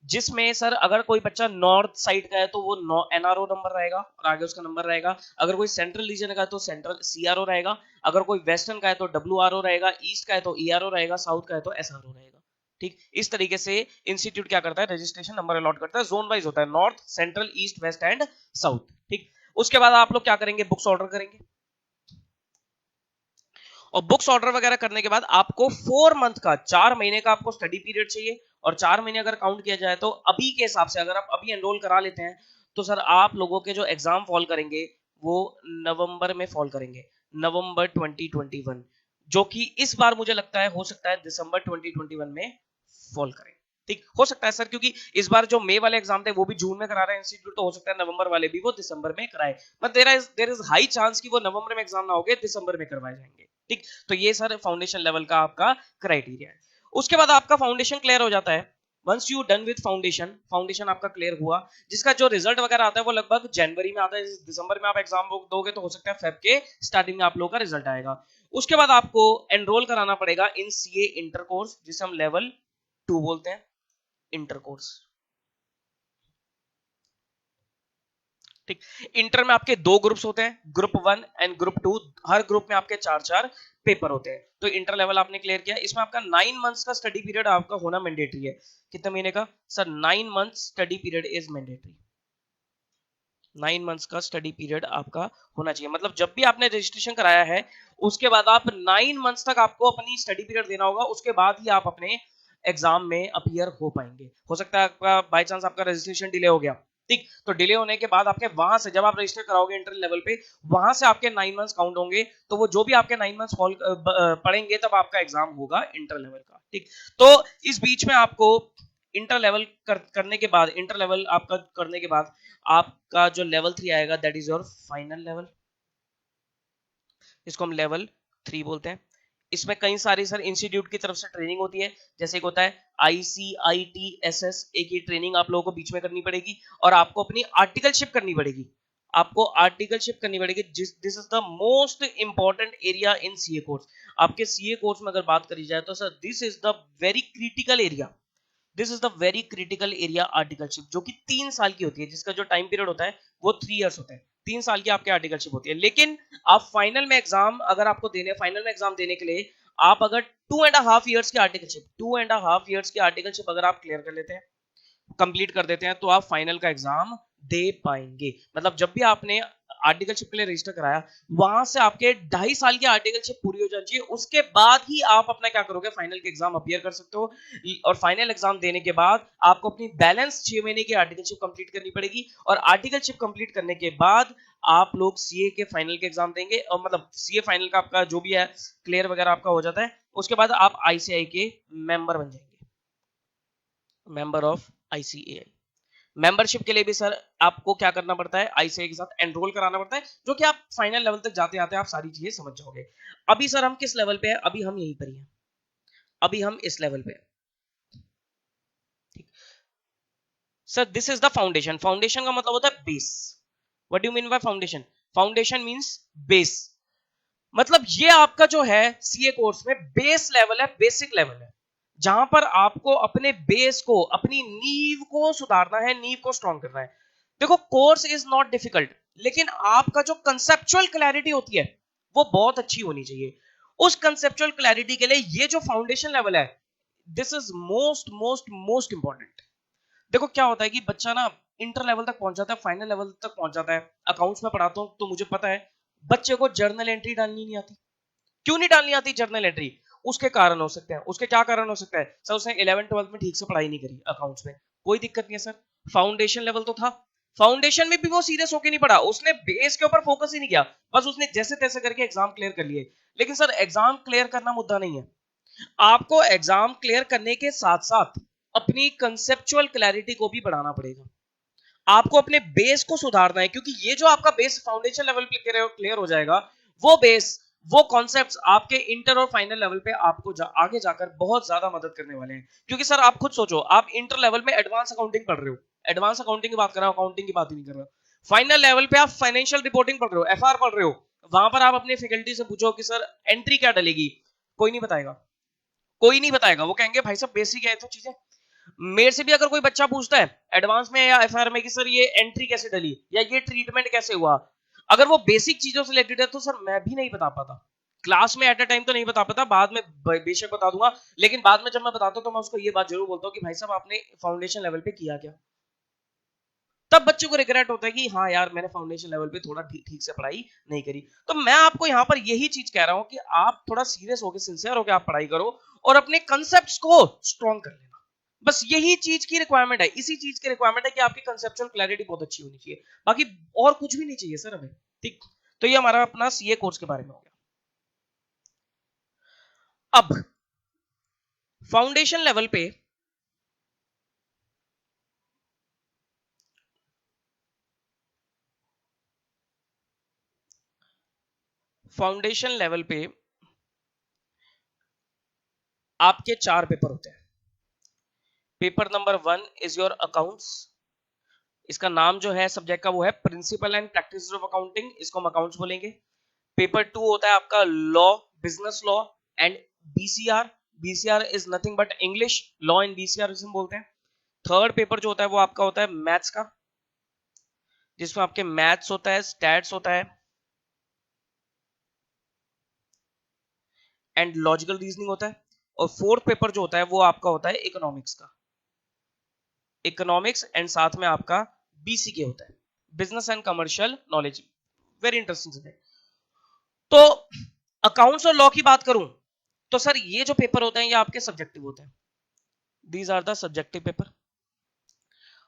जिसमें सर अगर कोई बच्चा नॉर्थ साइड का है तो वो NRO नंबर रहेगा और आगे उसका नंबर रहेगा। अगर कोई सेंट्रल रीजन का है तो सेंट्रल CRO रहेगा। अगर कोई वेस्टर्न का है तो WRO रहेगा, ईस्ट का है तो ERO रहेगा, साउथ का है तो SRO रहेगा। ठीक, इस तरीके से इंस्टीट्यूट क्या करता है, रजिस्ट्रेशन नंबर अलॉट करता है, जोन वाइज होता है, north, central, east, west and south. ठीक, उसके बाद आप लोग क्या करेंगे, बुक्स ऑर्डर करेंगे और बुक्स ऑर्डर वगैरह करने के बाद आपको 4 मंथ का, 4 महीने का आपको स्टडी पीरियड चाहिए। और 4 महीने अगर काउंट किया जाए तो अभी के हिसाब से अगर आप अभी एनरोल करा लेते हैं तो सर आप लोगों के जो एग्जाम फॉल करेंगे वो नवंबर में फॉल करेंगे, नवंबर 2021, जो कि इस बार मुझे लगता है हो सकता है दिसंबर 2021 में फॉल करें। ठीक, हो सकता है सर, क्योंकि इस बार जो मई वाले एग्जाम थे वो भी जून में करा रहे हैं इंस्टीट्यूट, तो हो सकता है नवंबर वाले भी वो दिसंबर में कराए, but there is high chance कि वो नवंबर में एग्जाम ना होगे, दिसंबर में करवाए जाएंगे। ठीक, तो ये सर फाउंडेशन लेवल का आपका क्राइटेरिया है। उसके बाद आपका फाउंडेशन क्लियर हो जाता है। Once you done with foundation, foundation आपका क्लियर हुआ, जिसका जो रिजल्ट वगैरह आता है वो लगभग जनवरी में आता है। दिसंबर में आप एग्जाम दोगे तो हो सकता है फेब के स्टार्टिंग में आप लोगों का रिजल्ट आएगा। उसके बाद आपको एनरोल कराना पड़ेगा इन CA इंटर कोर्स, जिसे हम लेवल 2 बोलते हैं, इंटर कोर्स। ठीक, इंटर में आपके 2 ग्रुप्स होते हैं, group 1 and group 2। Her group में आपके 4-4 पेपर होते हैं। तो इंटर लेवल आपने क्लियर किया, इसमें आपका 9 मंथ्स का स्टडी पीरियड आपका होना मैंडेटरी है। कितने महीने का sir, 9 months study period is mandatory. 9 months का स्टडी पीरियड आपका होना चाहिए, मतलब जब भी आपने रजिस्ट्रेशन कराया है उसके बाद आप 9 मंथ्स तक आपको अपनी स्टडी पीरियड देना होगा, उसके बाद ही आप अपने एग्जाम में अपीयर हो पाएंगे। हो सकता है आपका बाय चांस आपका रजिस्ट्रेशन डिले हो गया, ठीक, तो डिले होने के बाद आपके वहां से जब आप रजिस्टर कराओगे इंटर लेवल पे, वहां से आपके 9 मंथ्स काउंट होंगे, तो वो जो भी आपके 9 मंथ्स पढ़ेंगे तब आपका एग्जाम होगा इंटर लेवल का। ठीक, तो इस बीच में आपको इंटर लेवल करने के बाद, इंटर लेवल आपका करने के बाद आपका जो लेवल 3 आएगा, that is your final level, इसको हम लेवल 3 बोलते हैं। इसमें कई सारी सर इंस्टीट्यूट की तरफ से ट्रेनिंग होती है, जैसे एक होता है ICITSS, एक ही ट्रेनिंग आप लोगों को बीच में करनी पड़ेगी और आपको अपनी आर्टिकलशिप करनी पड़ेगी। आपको आर्टिकलशिप करनी पड़ेगी, this is the most important area in CA course. आपके CA कोर्स में अगर बात करी जाए तो sir this is the very critical area, this is the very critical area articleship, जो कि 3 साल की होती है, जिसका जो टाइम पीरियड होता है वो 3 इयर्स होता है। 3 साल की आपकी आर्टिकलशिप होती है, लेकिन आप फाइनल में एग्जाम अगर आपको देने, फाइनल में एग्जाम देने के लिए आप अगर 2.5 इयर्स की आर्टिकलशिप, 2.5 इयर्स की आर्टिकलशिप अगर आप क्लियर कर लेते हैं, कंप्लीट कर देते हैं, तो आप फाइनल का एग्जाम दे पाएंगे। मतलब जब भी आपने आर्टिकलशिप के लिए रजिस्टर कराया, वहां से आपके 2.5 साल की आर्टिकलशिप पूरी हो जानी चाहिए, उसके बाद ही आप अपना क्या करोगे, फाइनल के एग्जाम अपीयर कर सकते हो। और फाइनल एग्जाम देने के बाद आपको अपनी बैलेंस 6 महीने की आर्टिकलशिप कंप्लीट करनी पड़ेगी, और आर्टिकलशिप कंप्लीट करने के बाद आप लोग CA के फाइनल के एग्जाम देंगे, और मतलब CA फाइनल का आपका जो भी है क्लियर वगैरह आपका हो जाता है, उसके बाद आप ICAI के मेंबर बन जाएंगे, मेंबर ऑफ ICAI। मेंबरशिप के लिए भी सर आपको क्या करना पड़ता है, ICAI के साथ एनरोल कराना पड़ता है, जो कि आप फाइनल लेवल तक जाते आते आप सारी चीजें समझ जाओगे। अभी सर हम किस लेवल पे हैं, अभी हम यहीं पर ही हैं, अभी हम इस लेवल पे हैं। ठीक, sir this is the foundation. Foundation का मतलब होता है base. What do you mean by foundation? Foundation means base, मतलब ये आपका जो है CA कोर्स में बेस लेवल है, बेसिक लेवल है, जहां पर आपको अपने बेस को, अपनी नींव को सुधारना है, नींव को स्ट्रॉन्ग करना है। देखो, कोर्स इज नॉट डिफिकल्ट, लेकिन आपका जो कंसेप्चुअल क्लैरिटी होती है वो बहुत अच्छी होनी चाहिए। उस कंसेप्चुअल क्लैरिटी के लिए ये जो फाउंडेशन लेवल है, this is most most most important. देखो क्या होता है कि बच्चा ना इंटर लेवल तक पहुंच जाता है, फाइनल लेवल तक पहुंच जाता है, अकाउंट्स में पढ़ाता हूं तो मुझे पता है बच्चे को जर्नल एंट्री डालनी नहीं आती। क्यों नहीं डालनी आती जर्नल एंट्री? उसके कारण हो सकते हैं। उसके क्या कारण हो सकता है? सर उसने 11th-12th में ठीक से पढ़ाई नहीं करी अकाउंट्स में, कोई दिक्कत नहीं है सर, फाउंडेशन लेवल तो था, फाउंडेशन में भी वो सीरियस होके नहीं पढ़ा, उसने बेस के ऊपर फोकस ही नहीं किया, बस उसने जैसे तैसे करके एग्जाम क्लियर कर लिए। लेकिन सर एग्जाम क्लियर करना मुद्दा नहीं है, आपको एग्जाम क्लियर करने के साथ साथ अपनी कंसेप्चुअल क्लैरिटी को भी बढ़ाना पड़ेगा, आपको अपने बेस को सुधारना है, क्योंकि ये जो आपका बेस फाउंडेशन लेवल पे क्लियर हो जाएगा, वो बेस, वो कॉन्सेप्ट्स आपके इंटर और फाइनल लेवल पे आपको आगे जाकर बहुत ज्यादा मदद करने वाले हैं। क्योंकि सर आप खुद सोचो, आप इंटर लेवल में एडवांस अकाउंटिंग पढ़ रहे हो, एडवांस अकाउंटिंग की बात कर रहा हूं, अकाउंटिंग की बात ही नहीं कर रहा, फाइनल लेवल पे आप फाइनेंशियल रिपोर्टिंग पढ़ रहे हो, एफआर पढ़ रहे हो, वहां पर आप अपने फैकल्टी से पूछो कि सर एंट्री क्या डलेगी, कोई नहीं बताएगा, कोई नहीं बताएगा, वो कहेंगे भाई साहब बेसिक है तो चीजें। मेरे से भी अगर कोई बच्चा पूछता है एडवांस में या एफआर में कि सर ये एंट्री कैसे डली या ये ट्रीटमेंट कैसे हुआ, अगर वो बेसिक चीजों से रिलेटेड है तो सर मैं भी नहीं बता पाता, क्लास में एट अ टाइम तो नहीं बता पाता, बाद में बेशक बता दूंगा, लेकिन बाद में जब मैं बताता हूं तो मैं उसको ये बात जरूर बोलता हूँ कि भाई साहब आपने फाउंडेशन लेवल पे किया क्या, तब बच्चे को रिग्रेट होता है कि हाँ यार मैंने फाउंडेशन लेवल पे थोड़ा ठीक से पढ़ाई नहीं करी। तो मैं आपको यहाँ पर यही चीज कह रहा हूँ कि आप थोड़ा सीरियस होकर सिंसियर होकर आप पढ़ाई करो और अपने कंसेप्ट को स्ट्रॉन्ग कर लेना, बस यही चीज की रिक्वायरमेंट है, इसी चीज की रिक्वायरमेंट है कि आपकी कंसेप्चुअल क्लैरिटी बहुत अच्छी होनी चाहिए, बाकी और कुछ भी नहीं चाहिए सर हमें। ठीक, तो ये हमारा अपना सीए कोर्स के बारे में हो गया। अब फाउंडेशन लेवल पे फाउंडेशन लेवल पे आपके 4 पेपर होते हैं। Paper number 1 is your accounts, इसका नाम जो है सब्जेक्ट का वो है principle and practice of accounting, इसको हम अकाउंट्स बोलेंगे। पेपर 2 होता है आपका law, business law and BCR, BCR is nothing but English law and BCR इसमें बोलते हैं। थर्ड पेपर जो होता है वो आपका होता है मैथ्स का, जिसमें आपके मैथ्स होता है, स्टैट्स होता है एंड लॉजिकल रीजनिंग होता है। और फोर्थ पेपर जो होता है वो आपका होता है इकोनॉमिक्स का, इकोनॉमिक्स एंड साथ में आपका बीसीके होता है, business and commercial knowledge, very interesting subject. तो अकाउंट्स और लॉ की बात करूं तो सर ये जो पेपर होते हैं ये आपके सब्जेक्टिव होते हैं, these are the subjective paper,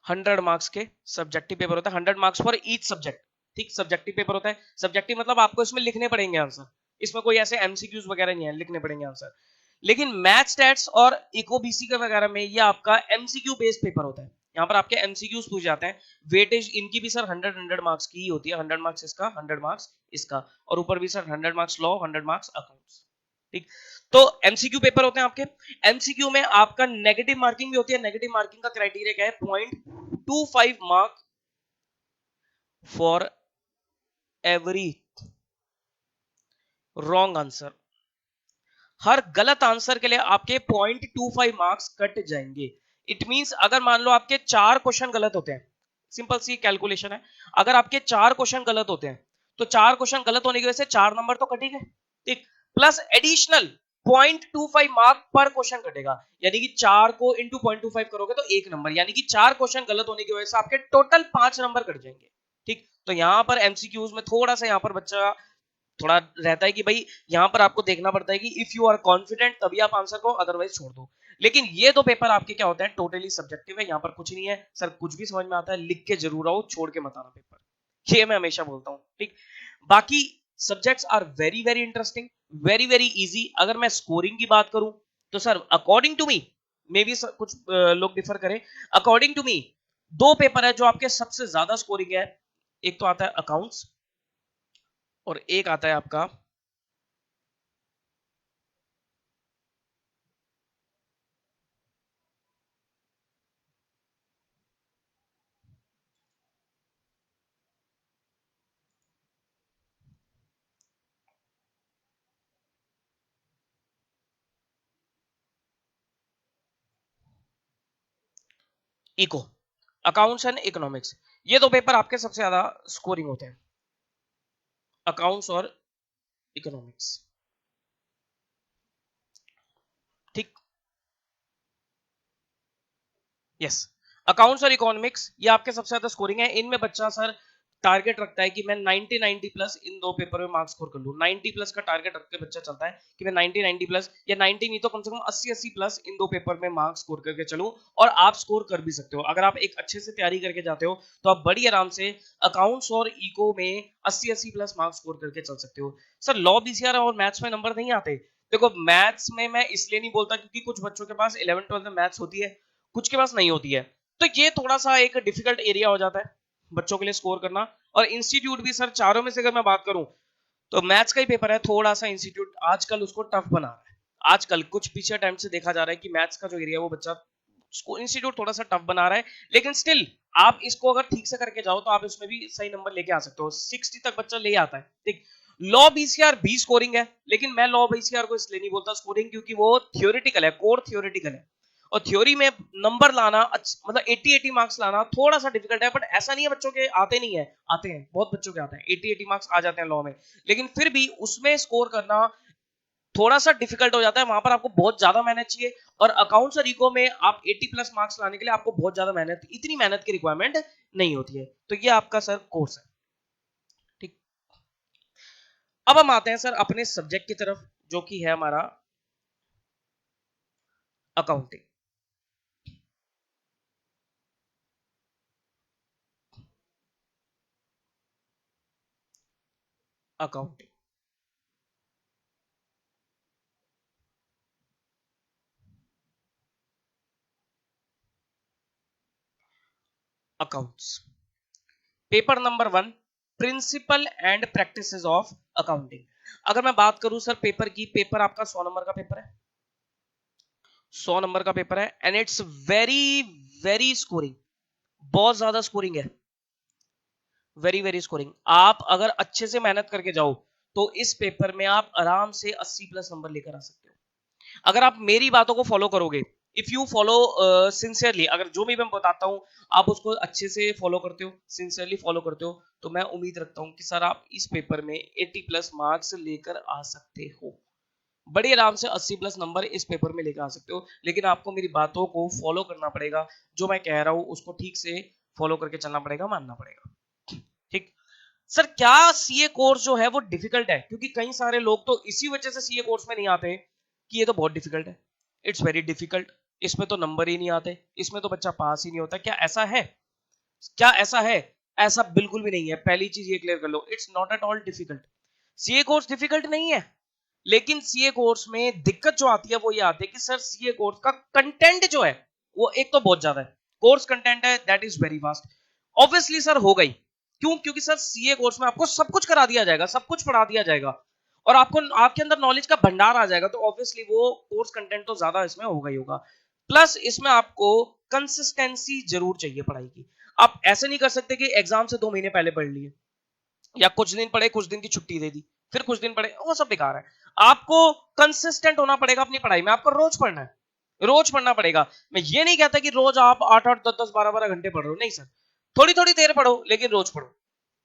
100 marks के सब्जेक्टिव पेपर होता है, 100 मार्क्स फॉर ईच सब्जेक्ट। ठीक, सब्जेक्टिव पेपर होता है, सब्जेक्टिव मतलब आपको इसमें लिखने पड़ेंगे आंसर, इसमें कोई ऐसे एमसीक्यूज वगैरह नहीं है, लिखने पड़ेंगे आंसर। लेकिन मैथ स्टैट्स और इकोबीसी का वगैरह में ये आपका एमसीक्यू बेस्ड पेपर होता है, यहाँ पर आपके एमसीक्यूज पूछ जाते हैं, वेटेज इनकी भी सर 100 मार्क्स की ही होती है, 100 मार्क्स इसका, 100 मार्क्स इसका, और ऊपर भी sir 100 marks law, 100 marks accounts. ठीक, तो एमसीक्यू पेपर होते हैं आपके। एमसीक्यू में आपका नेगेटिव मार्किंग भी होती है, नेगेटिव मार्किंग का क्राइटेरिया क्या है, 0.25 mark for every wrong answer, हर गलत आंसर के लिए आपके 0.25 मार्क्स कट जाएंगे। इट मींस अगर मान लो आपके 4 क्वेश्चन गलत होते हैं, सिंपल सी कैलकुलेशन है, अगर आपके 4 क्वेश्चन गलत होते हैं तो 4 क्वेश्चन गलत होने की वजह से 4 नंबर तो कट ही गए, ठीक, प्लस एडिशनल 0.25 मार्क पर क्वेश्चन कटेगा, यानी कि 4 को इंटू 0.25 करोगे तो 1 नंबर, यानी कि 4 क्वेश्चन गलत होने की वजह से आपके टोटल 5 नंबर कट जाएंगे। ठीक, तो यहां पर एमसीक्यूज में थोड़ा सा यहाँ पर बच्चा थोड़ा रहता है कि भाई यहाँ पर आपको देखना पड़ता है कि इफ यू आर कॉन्फिडेंट तभी आप आंसर को, अदरवाइज छोड़ दो। लेकिन ये दो पेपर आपके क्या होते हैं, टोटली सब्जेक्टिव है, यहाँ पर कुछ नहीं है सर, कुछ भी समझ में आता है लिख के जरूर आओ, छोड़ के मत आना पेपर, ये मैं हमेशा बोलता हूँ। ठीक, बाकी subjects are very very interesting, very very easy. अगर मैं स्कोरिंग की बात करूं तो sir according to me, maybe कुछ लोग डिफर करें, अकॉर्डिंग टू मी 2 पेपर है जो आपके सबसे ज्यादा स्कोरिंग है, एक तो आता है अकाउंट्स और एक आता है आपका इको, अकाउंट्स एंड इकोनॉमिक्स, ये 2 पेपर आपके सबसे ज्यादा स्कोरिंग होते हैं, अकाउंट्स और इकोनॉमिक्स। ठीक, यस, अकाउंट्स और इकोनॉमिक्स ये आपके सबसे ज्यादा स्कोरिंग है, इनमें बच्चा सर टारगेट रखता है कि मैं 90 90 प्लस इन दो पेपर में मार्क्स स्कोर कर लूं, 90 प्लस का टारगेट रख के बच्चा चलता है कि मैं 90 90 प्लस या 90 नहीं तो कम से कम 80 80 प्लस इन दो पेपर में मार्क्स स्कोर करके चलूं। और आप स्कोर कर भी सकते हो अगर आप एक अच्छे से तैयारी करके जाते हो, तो आप बड़ी आराम से अकाउंट्स और इको में 80 80 प्लस मार्क्स स्कोर करके चल सकते हो। सर लॉ बीसीआर और मैथ्स में नंबर नहीं आते, देखो मैथ्स में मैं इसलिए नहीं बोलता क्योंकि कुछ बच्चों के पास 11 12 में मैथ्स होती है, कुछ के पास नहीं होती है, तो ये थोड़ा सा एक डिफिकल्ट एरिया हो जाता है बच्चों के लिए स्कोर करना। और इंस्टीट्यूट भी सर चारों में से अगर मैं बात करूं तो मैथ्स का ही पेपर है, थोड़ा सा इंस्टीट्यूट आजकल उसको टफ बना रहा है। आजकल कुछ पीछे टाइम से देखा जा रहा है कि मैथ्स का जो एरिया है वो बच्चा इंस्टीट्यूट थोड़ा सा टफ बना रहा है, लेकिन स्टिल आप इसको अगर ठीक से करके जाओ तो आप इसमें भी सही नंबर लेके आ सकते हो, 60 तक बच्चा ले आता है। ठीक, लॉ बीसीआर भी स्कोरिंग है, लेकिन मैं लॉ बीसीआर को इसलिए नहीं बोलता स्कोरिंग क्योंकि वो थियोरेटिकल है, कोर थियोरेटिकल है, और थ्योरी में नंबर लाना मतलब 80 80 मार्क्स लाना थोड़ा सा डिफिकल्ट है। बट ऐसा नहीं है बच्चों के आते नहीं है, आते हैं, बहुत बच्चों के आते हैं, 80 80 मार्क्स आ जाते हैं लॉ में, लेकिन फिर भी उसमें स्कोर करना थोड़ा सा डिफिकल्ट हो जाता है, वहां पर आपको बहुत ज्यादा मेहनत चाहिए। और अकाउंट्स और इको में आप 80 प्लस मार्क्स लाने के लिए आपको बहुत ज्यादा मेहनत, इतनी मेहनत की रिक्वायरमेंट नहीं होती है। तो ये आपका सर कोर्स है। ठीक, अब हम आते हैं सर अपने सब्जेक्ट की तरफ जो कि है हमारा accounting. Accounting accounts paper number 1, principle and practices of accounting. अगर मैं बात करूं सर पेपर की, पेपर आपका 100 नंबर का पेपर है, 100 नंबर का पेपर है, and it's very very scoring, बहुत ज्यादा स्कोरिंग है, वेरी वेरी स्कोरिंग। आप अगर अच्छे से मेहनत करके जाओ तो इस पेपर में आप आराम से 80 प्लस नंबर लेकर आ सकते हो अगर आप मेरी बातों को फॉलो करोगे। इफ यू फॉलो सिंसियरली, अगर जो भी मैं बताता हूं आप उसको अच्छे से फॉलो करते हो, सिंसियरली फॉलो करते हो, तो मैं उम्मीद रखता हूं कि सर आप इस पेपर में 80 प्लस मार्क्स लेकर आ सकते हो, बड़ी आराम से 80 प्लस नंबर इस पेपर में लेकर आ सकते हो। लेकिन आपको मेरी बातों को फॉलो करना पड़ेगा, जो मैं कह रहा हूं उसको ठीक से फॉलो करके चलना पड़ेगा, मानना पड़ेगा। ठीक, सर क्या सीए कोर्स जो है वो डिफिकल्ट है? क्योंकि कई सारे लोग तो इसी वजह से सीए कोर्स में नहीं आते कि ये तो बहुत डिफिकल्ट है, इट्स वेरी डिफिकल्ट, इसमें तो नंबर ही नहीं आते, इसमें तो बच्चा पास ही नहीं होता। क्या ऐसा है? क्या ऐसा है? ऐसा बिल्कुल भी नहीं है, पहली चीज ये क्लियर कर लो, it's not at all difficult. CA course difficult नहीं है, लेकिन सीए कोर्स में दिक्कत जो आती है वो ये आती है कि सर सीए कोर्स का कंटेंट जो है वो एक तो बहुत ज्यादा है, कोर्स कंटेंट है that is very vast. Obviously sir हो गई, क्यों? क्योंकि सर सीए कोर्स में आपको सब कुछ करा दिया जाएगा, सब कुछ पढ़ा दिया जाएगा, और आपको आपके अंदर नॉलेज का भंडार आ जाएगा, तो ऑब्वियसली वो कोर्स कंटेंट तो ज्यादा इसमें होगा ही होगा। प्लस इसमें आपको कंसिस्टेंसी जरूर चाहिए पढ़ाई की। आप ऐसे नहीं कर सकते कि एग्जाम से 2 महीने पहले पढ़ लिए, या कुछ दिन पढ़े कुछ दिन की छुट्टी दे दी, फिर कुछ दिन पढ़े, वो सब बेकार है। आपको कंसिस्टेंट होना पड़ेगा अपनी पढ़ाई में, आपको रोज पढ़ना है, रोज पढ़ना पड़ेगा। मैं ये नहीं कहता कि रोज आप 8 8 10 10 12 12 घंटे पढ़ रहे हो, नहीं सर, थोड़ी थोड़ी देर पढ़ो लेकिन रोज पढ़ो,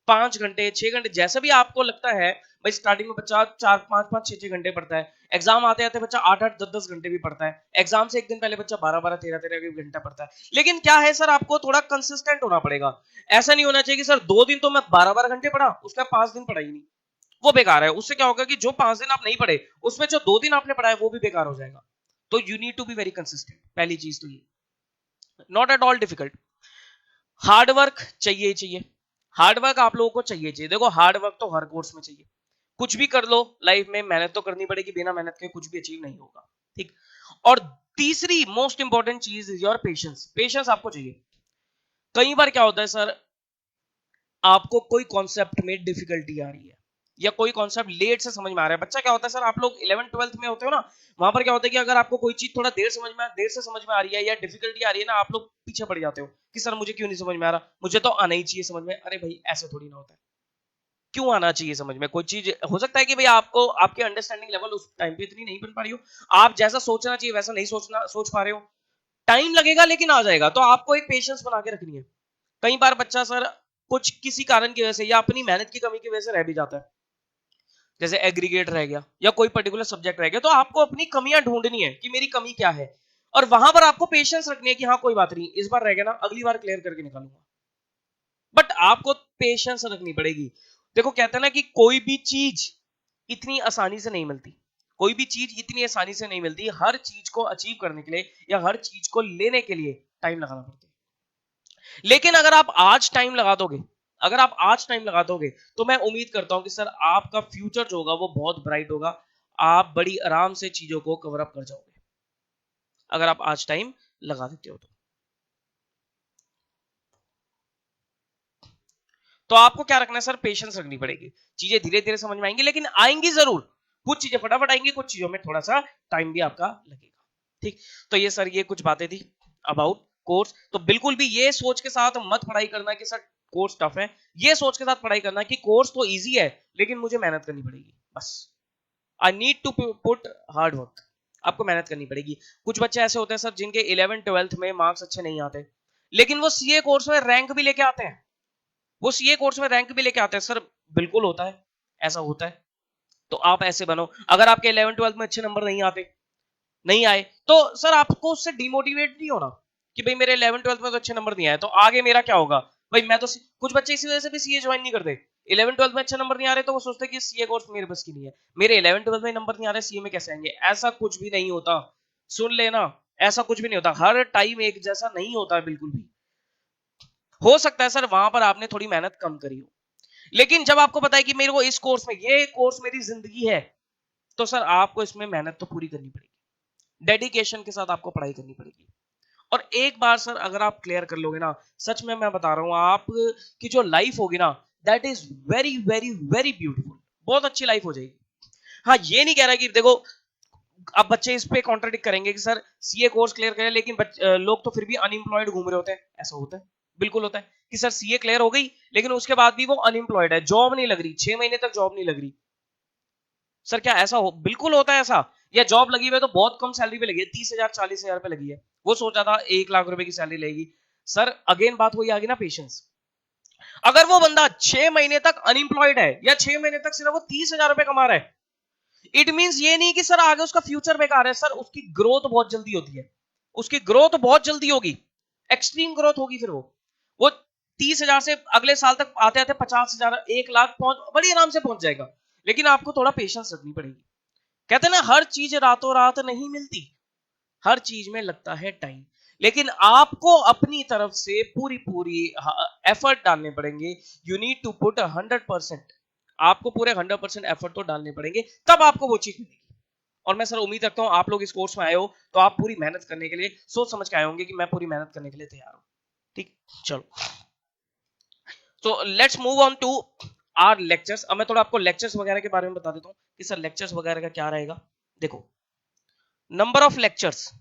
5 घंटे 6 घंटे जैसा भी आपको लगता है। भाई स्टार्टिंग में बच्चा 4 5 5 6 6 घंटे पढ़ता है, एग्जाम आते आते बच्चा 8 8 10 10 घंटे भी पढ़ता है, एग्जाम से एक दिन पहले बच्चा 12 12 13 13 घंटा पढ़ता है। लेकिन क्या है सर, आपको थोड़ा कंसिस्टेंट होना पड़ेगा। ऐसा नहीं होना चाहिए कि सर 2 दिन तो मैं 12 12 घंटे पढ़ा, उसका 5 दिन पढ़ा ही नहीं, वो बेकार है। उससे क्या होगा कि जो 5 दिन आप नहीं पढ़े उसमें जो 2 दिन आपने पढ़ा है वो भी बेकार हो जाएगा। तो you need to be very consistent, पहली चीज तो ये, not at all difficult. Hard work चाहिए ही चाहिए, हार्ड वर्क आप लोगों को चाहिए चाहिए। देखो हार्ड वर्क तो हर कोर्स में चाहिए, कुछ भी कर लो लाइफ में मेहनत तो करनी पड़ेगी, बिना मेहनत के कुछ भी अचीव नहीं होगा। ठीक, और तीसरी मोस्ट इंपॉर्टेंट चीज इज योर पेशेंस, पेशेंस आपको चाहिए। कई बार क्या होता है सर, आपको कोई कॉन्सेप्ट में डिफिकल्टी आ रही है या कोई कॉन्सेप्ट लेट से समझ में आ रहा है। बच्चा क्या होता है सर, आप लोग 11 12th में होते हो ना, वहां पर क्या होता है कि अगर आपको कोई चीज थोड़ा देर से समझ में आ रही है या डिफिकल्टी आ रही है ना, आप लोग पीछे पड़ जाते हो कि सर मुझे क्यों नहीं समझ में आ रहा, मुझे तो आना ही चाहिए समझ में। अरे भाई ऐसे थोड़ी ना होता है, क्यों आना चाहिए समझ में? कोई चीज हो सकता है कि भाई आपको आपके अंडरस्टैंडिंग लेवल उस टाइम पे इतनी नहीं बन पा रही हो, आप जैसा सोचना चाहिए वैसा नहीं सोच पा रहे हो, टाइम लगेगा लेकिन आ जाएगा। तो आपको एक पेशेंस बना के रखनी है। कई बार बच्चा सर कुछ किसी कारण की वजह से या अपनी मेहनत की कमी की वजह से रह भी जाता है, जैसे एग्रीगेट रह गया या कोई पर्टिकुलर सब्जेक्ट रह गया, तो आपको अपनी कमियां ढूंढनी है कि मेरी कमी क्या है, और वहां पर आपको पेशेंस रखनी है कि हाँ कोई बात नहीं, इस बार रह गया ना, अगली बार क्लियर करके निकालूंगा। बट आपको पेशेंस रखनी पड़ेगी। देखो कहते हैं ना कि कोई भी चीज इतनी आसानी से नहीं मिलती, कोई भी चीज इतनी आसानी से नहीं मिलती। हर चीज को अचीव करने के लिए या हर चीज को लेने के लिए टाइम लगाना पड़ता है। लेकिन अगर आप आज टाइम लगा दोगे, अगर आप आज टाइम लगा दोगे, तो मैं उम्मीद करता हूं कि सर आपका फ्यूचर जो होगा वो बहुत ब्राइट होगा। आप बड़ी आराम से चीजों को कवर अप कर जाओगे अगर आप आज टाइम लगा देते हो तो आपको क्या रखना है सर, पेशेंस रखनी पड़ेगी। चीजें धीरे धीरे समझ में आएंगी, लेकिन आएंगी जरूर। कुछ चीजें फटाफट आएंगी, कुछ चीजों में थोड़ा सा टाइम भी आपका लगेगा। ठीक, तो ये सर ये कुछ बातें थी अबाउट कोर्स। तो बिल्कुल भी ये सोच के साथ मत पढ़ाई करना कि सर कोर्स टफ है। ये सोच के साथ पढ़ाई करना कि कोर्स तो इजी है लेकिन मुझे मेहनत करनी पड़ेगी बस। I need to put hard work. आपको मेहनत करनी पड़ेगी। कुछ बच्चे ऐसे होते हैं सर जिनके 11th-12th में मार्क्स अच्छे नहीं आते, लेकिन वो सीए कोर्स में रैंक भी लेके आते हैं। वो सीए कोर्स में रैंक भी लेके आते हैं सर। बिल्कुल होता है, ऐसा होता है। तो आप ऐसे बनो। अगर आपके 11th-12th में अच्छे नंबर नहीं आते, नहीं आए, तो सर आपको उससे डिमोटिवेट नहीं होना कि भाई मेरे 11th-12th में तो अच्छे नंबर नहीं आए तो आगे मेरा क्या होगा। भाई मैं तो कुछ बच्चे इसी वजह से भी सीए ज्वाइन नहीं करते। 11th-12th में अच्छे नंबर नहीं आ रहे तो वो सोचते कि सीए कोर्स मेरे बस की नहीं है, मेरे 11th-12th में नंबर नहीं आ रहे, सीए में कैसे आएंगे। ऐसा कुछ भी नहीं होता, सुन लेना। ऐसा कुछ भी नहीं होता, हर टाइम एक जैसा नहीं होता है बिल्कुल भी। हो सकता है सर वहां पर आपने थोड़ी मेहनत कम करी हो, लेकिन जब आपको पता है कि मेरे को इस कोर्स में, ये कोर्स मेरी जिंदगी है, तो सर आपको इसमें मेहनत तो पूरी करनी पड़ेगी। डेडिकेशन के साथ आपको पढ़ाई करनी पड़ेगी। और एक बार सर अगर आप क्लियर कर लोगे ना, सच में मैं बता रहा हूं, आप की जो लाइफ होगी ना, that is very very very beautiful. बहुत अच्छी लाइफ हो जाएगी। हाँ, ये नहीं कह रहा कि देखो अब बच्चे इस पे कॉन्ट्रडिक्ट करेंगे कि सर सीए कोर्स क्लियर करें लेकिन लोग तो फिर भी अनएम्प्लॉयड घूम रहे होते हैं। ऐसा होता है, बिल्कुल होता है कि सर सीए क्लियर हो गई लेकिन उसके बाद भी वो अनएम्प्लॉयड है, जॉब नहीं लग रही, 6 महीने तक जॉब नहीं लग रही। सर क्या ऐसा हो, बिल्कुल होता है ऐसा। या जॉब लगी हुई है तो बहुत कम सैलरी पे लगी है, 30,000 40,000 पे लगी है, वो सोचा था 1 लाख रुपए की सैलरी लेगी। सर अगेन बात वही आ गई ना, पेशेंस। अगर वो बंदा 6 महीने तक अनएम्प्लॉयड है या 6 महीने तक सिर्फ वो 30,000 रुपए कमा रहा है, इट मींस ये नहीं कि सर आगे उसका फ्यूचर बेकार है। सर उसकी ग्रोथ बहुत जल्दी होती है, उसकी ग्रोथ बहुत जल्दी होगी, एक्सट्रीम ग्रोथ होगी। फिर वो 30,000 से अगले साल तक आते आते 50,000 1 लाख पहुंच बड़ी आराम से पहुंच जाएगा। लेकिन आपको थोड़ा पेशेंस रखनी पड़ेगी। कहते हैं ना हर चीज रातों रात नहीं मिलती, हर चीज में लगता है टाइम। लेकिन आपको अपनी तरफ से पूरी पूरी एफर्ट डालने पड़ेंगे। You need to put 100%। आपको पूरे 100% एफर्ट तो डालने पड़ेंगे, तब आपको वो चीज मिलेगी। और मैं सर उम्मीद रखता हूं आप लोग इस कोर्स में आए हो तो आप पूरी मेहनत करने के लिए सोच समझ के आए होंगे कि मैं पूरी मेहनत करने के लिए तैयार हूं। ठीक, चलो। तो let's move on to our lectures. अब मैं थोड़ा आपको लेक्चर्स वगैरह के बारे में बता देता हूँ कि सर लेक्चर्स वगैरह का क्या रहेगा। देखो, नंबर ऑफ लेक्चर्स,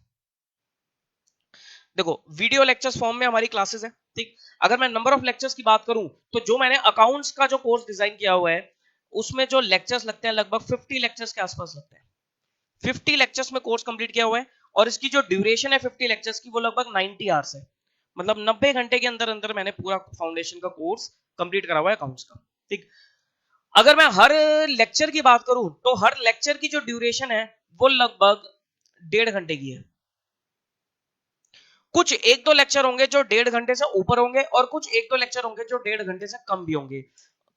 देखो वीडियो लेक्चर्स फॉर्म में हमारी क्लासेस है। ठीक, अगर मैं नंबर ऑफ लेक्चर्स की बात करूं तो जो मैंने अकाउंट्स का जो कोर्स डिजाइन किया हुआ है उसमें जो लेक्चर्स लगते हैं लगभग 50 लेक्चर्स के आसपास लगते हैं। 50 लेक्चर्स में कोर्स कंप्लीट किया हुआ है और इसकी जो ड्यूरेशन है 50 लेक्चर्स की वो लगभग 90 आवर्स है। मतलब 90 घंटे के अंदर अंदर मैंने पूरा फाउंडेशन का कोर्स कंप्लीट करा हुआ है अकाउंट्स का। ठीक, अगर मैं हर लेक्चर की बात करूं तो हर लेक्चर की जो ड्यूरेशन है वो लगभग 1.5 घंटे की है। कुछ एक दो लेक्चर होंगे जो 1.5 घंटे से ऊपर होंगे और कुछ एक दो लेक्चर होंगे जो 1.5 घंटे से कम भी होंगे।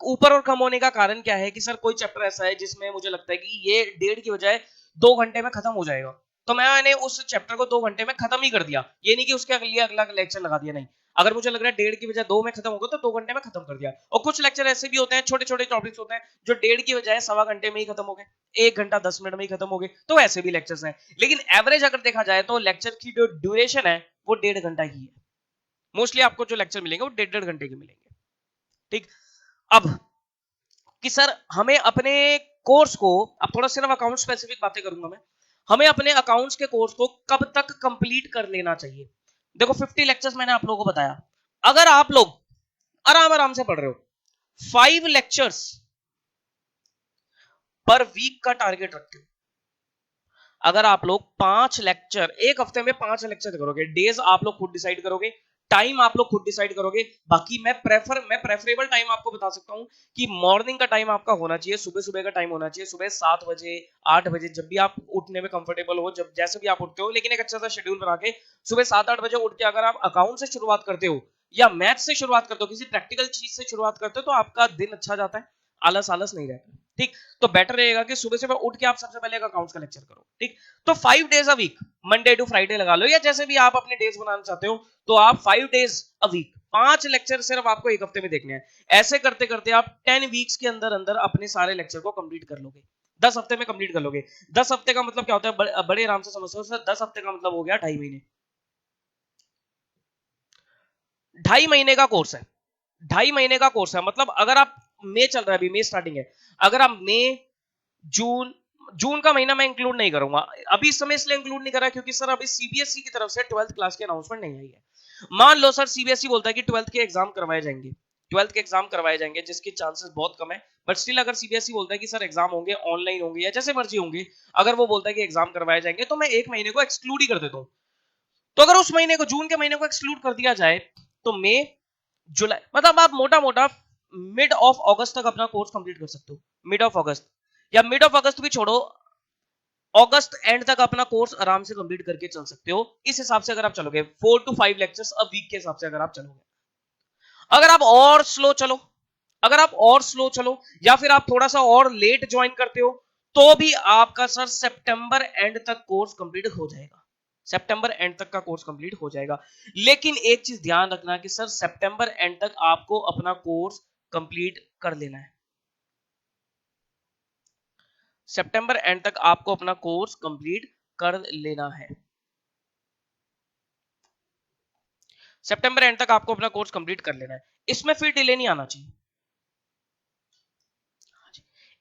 ऊपर और कम होने का कारण क्या है कि सर कोई चैप्टर ऐसा है जिसमें मुझे लगता है कि ये 1.5 की बजाय 2 घंटे में खत्म हो जाएगा, तो मैंने उस चैप्टर को 2 घंटे में खत्म ही कर दिया। ये नहीं कि उसके लिए अगला लेक्चर लगा दिया, नहीं। अगर मुझे लग रहा है 1.5 की बजाय 2 में खत्म होगा तो 2 घंटे में खत्म कर दिया। और कुछ लेक्चर ऐसे भी होते हैं, छोटे छोटे टॉपिक्स होते हैं जो 1.5 की बजाय 1.25 घंटे में ही खत्म हो गए, 1 घंटा 10 मिनट में ही खत्म हो गए, तो ऐसे भी लेक्चर्स हैं। लेकिन एवरेज अगर देखा जाए तो लेक्चर की जो ड्यूरेशन है वो 1.5 घंटा की है। मोस्टली आपको जो लेक्चर मिलेंगे वो 1.5 घंटे के मिलेंगे। ठीक, अब कि सर हमें अपने कोर्स को, अब थोड़ा सिर्फ अकाउंट स्पेसिफिक बातें करूंगा मैं, हमें अपने अकाउंट्स के कोर्स को कब तक कंप्लीट कर लेना चाहिए। देखो 50 लेक्चर्स मैंने आप लोगों को बताया। अगर आप लोग आराम आराम से पढ़ रहे हो, 5 लेक्चर्स पर वीक का टारगेट रखते हो, अगर आप लोग 5 लेक्चर एक हफ्ते में 5 लेक्चर करोगे, डेज आप लोग खुद डिसाइड करोगे, टाइम आप लोग खुद डिसाइड करोगे। बाकी मैं प्रेफरेबल टाइम आपको बता सकता हूं कि मॉर्निंग का टाइम आपका होना चाहिए, सुबह सुबह का टाइम होना चाहिए, सुबह 7 बजे 8 बजे, जब भी आप उठने में कंफर्टेबल हो, जब जैसे भी आप उठते हो, लेकिन एक अच्छा सा शेड्यूल बना के सुबह 7-8 बजे उठ के अगर आप अकाउंट से शुरुआत करते हो या मैथ से शुरुआत करते हो, किसी प्रैक्टिकल चीज से शुरुआत करते हो, तो आपका दिन अच्छा जाता है, आलस आलस नहीं रहता। ठीक, तो बेटर रहेगा कि सुबह सुबह उठ के आप सबसे पहले एक अकाउंट्स का लेक्चर करो। ठीक, तो 5 days a week, Monday to Friday लगा लो, या जैसे भी आप अपने डेज बनाना चाहते हो, तो आप 5 डेज अ वीक, 5 लेक्चर सिर्फ आपको एक हफ्ते में देखने हैं। ऐसे करते करते आप 10 वीक्स के अंदर अंदर अपने सारे लेक्चर को कंप्लीट कर लोगे, 10 हफ्ते में कंप्लीट कर लोगे। 10 हफ्ते का मतलब क्या होता है, बड़े आराम से समझो सर, 10 हफ्ते का मतलब हो गया 2.5 महीने। 2.5 महीने का कोर्स है, 2.5 महीने का कोर्स है, मतलब अगर आप, मई चल रहा है, अभी मई स्टार्टिंग है, अगर आप मई जून, जून का महीना मैं इंक्लूड नहीं करूंगा अभी, इस समय इसलिए इंक्लूड नहीं कर रहा क्योंकि सर अभी सीबीएसई की तरफ से 12th क्लास की अनाउंसमेंट नहीं आई है। मान लो सर सीबीएसई बोलता है कि 12th के एग्जाम करवाए जाएंगे, 12th के एग्जाम करवाए जाएंगे, जिसके चांसेस बहुत कम है, बट स्टिल अगर सीबीएसई बोलता है कि सर एग्जाम होंगे, ऑनलाइन होंगे या जैसे मर्जी होंगे, अगर वो बोलता है कि एग्जाम करवाए जाएंगे, तो मैं एक महीने को एक्सक्लूड ही कर देता हूँ। तो अगर उस महीने को, जून के महीने को एक्सक्लूड कर दिया जाए, तो मई जुलाई, मतलब आप मोटा मोटा मिड ऑफ अगस्त तक अपना कोर्स कंप्लीट कर सकते हो, मिड ऑफ अगस्त, या मिड ऑफ अगस्त भी छोड़ो, अगस्त एंड तक अपना कोर्स आराम से कंप्लीट करके चल सकते हो। इस हिसाब से अगर आप चलोगे 4 to 5 लेक्चर्स अ वीक के हिसाब से अगर आप चलोगे, अगर आप और स्लो चलो, अगर आप और स्लो चलो, या फिर आप थोड़ा सा और लेट ज्वाइन करते हो, तो भी आपका सर सितंबर एंड तक कोर्स कंप्लीट हो जाएगा, सितंबर एंड तक का कोर्स कंप्लीट हो जाएगा। लेकिन एक चीज ध्यान रखना कि सर सितंबर एंड तक आपको अपना कोर्स कंप्लीट कर लेना है, सितंबर एंड तक आपको अपना कोर्स कंप्लीट कर लेना है, सितंबर एंड तक आपको अपना कोर्स कंप्लीट कर लेना है। इसमें फिर डिले नहीं आना चाहिए,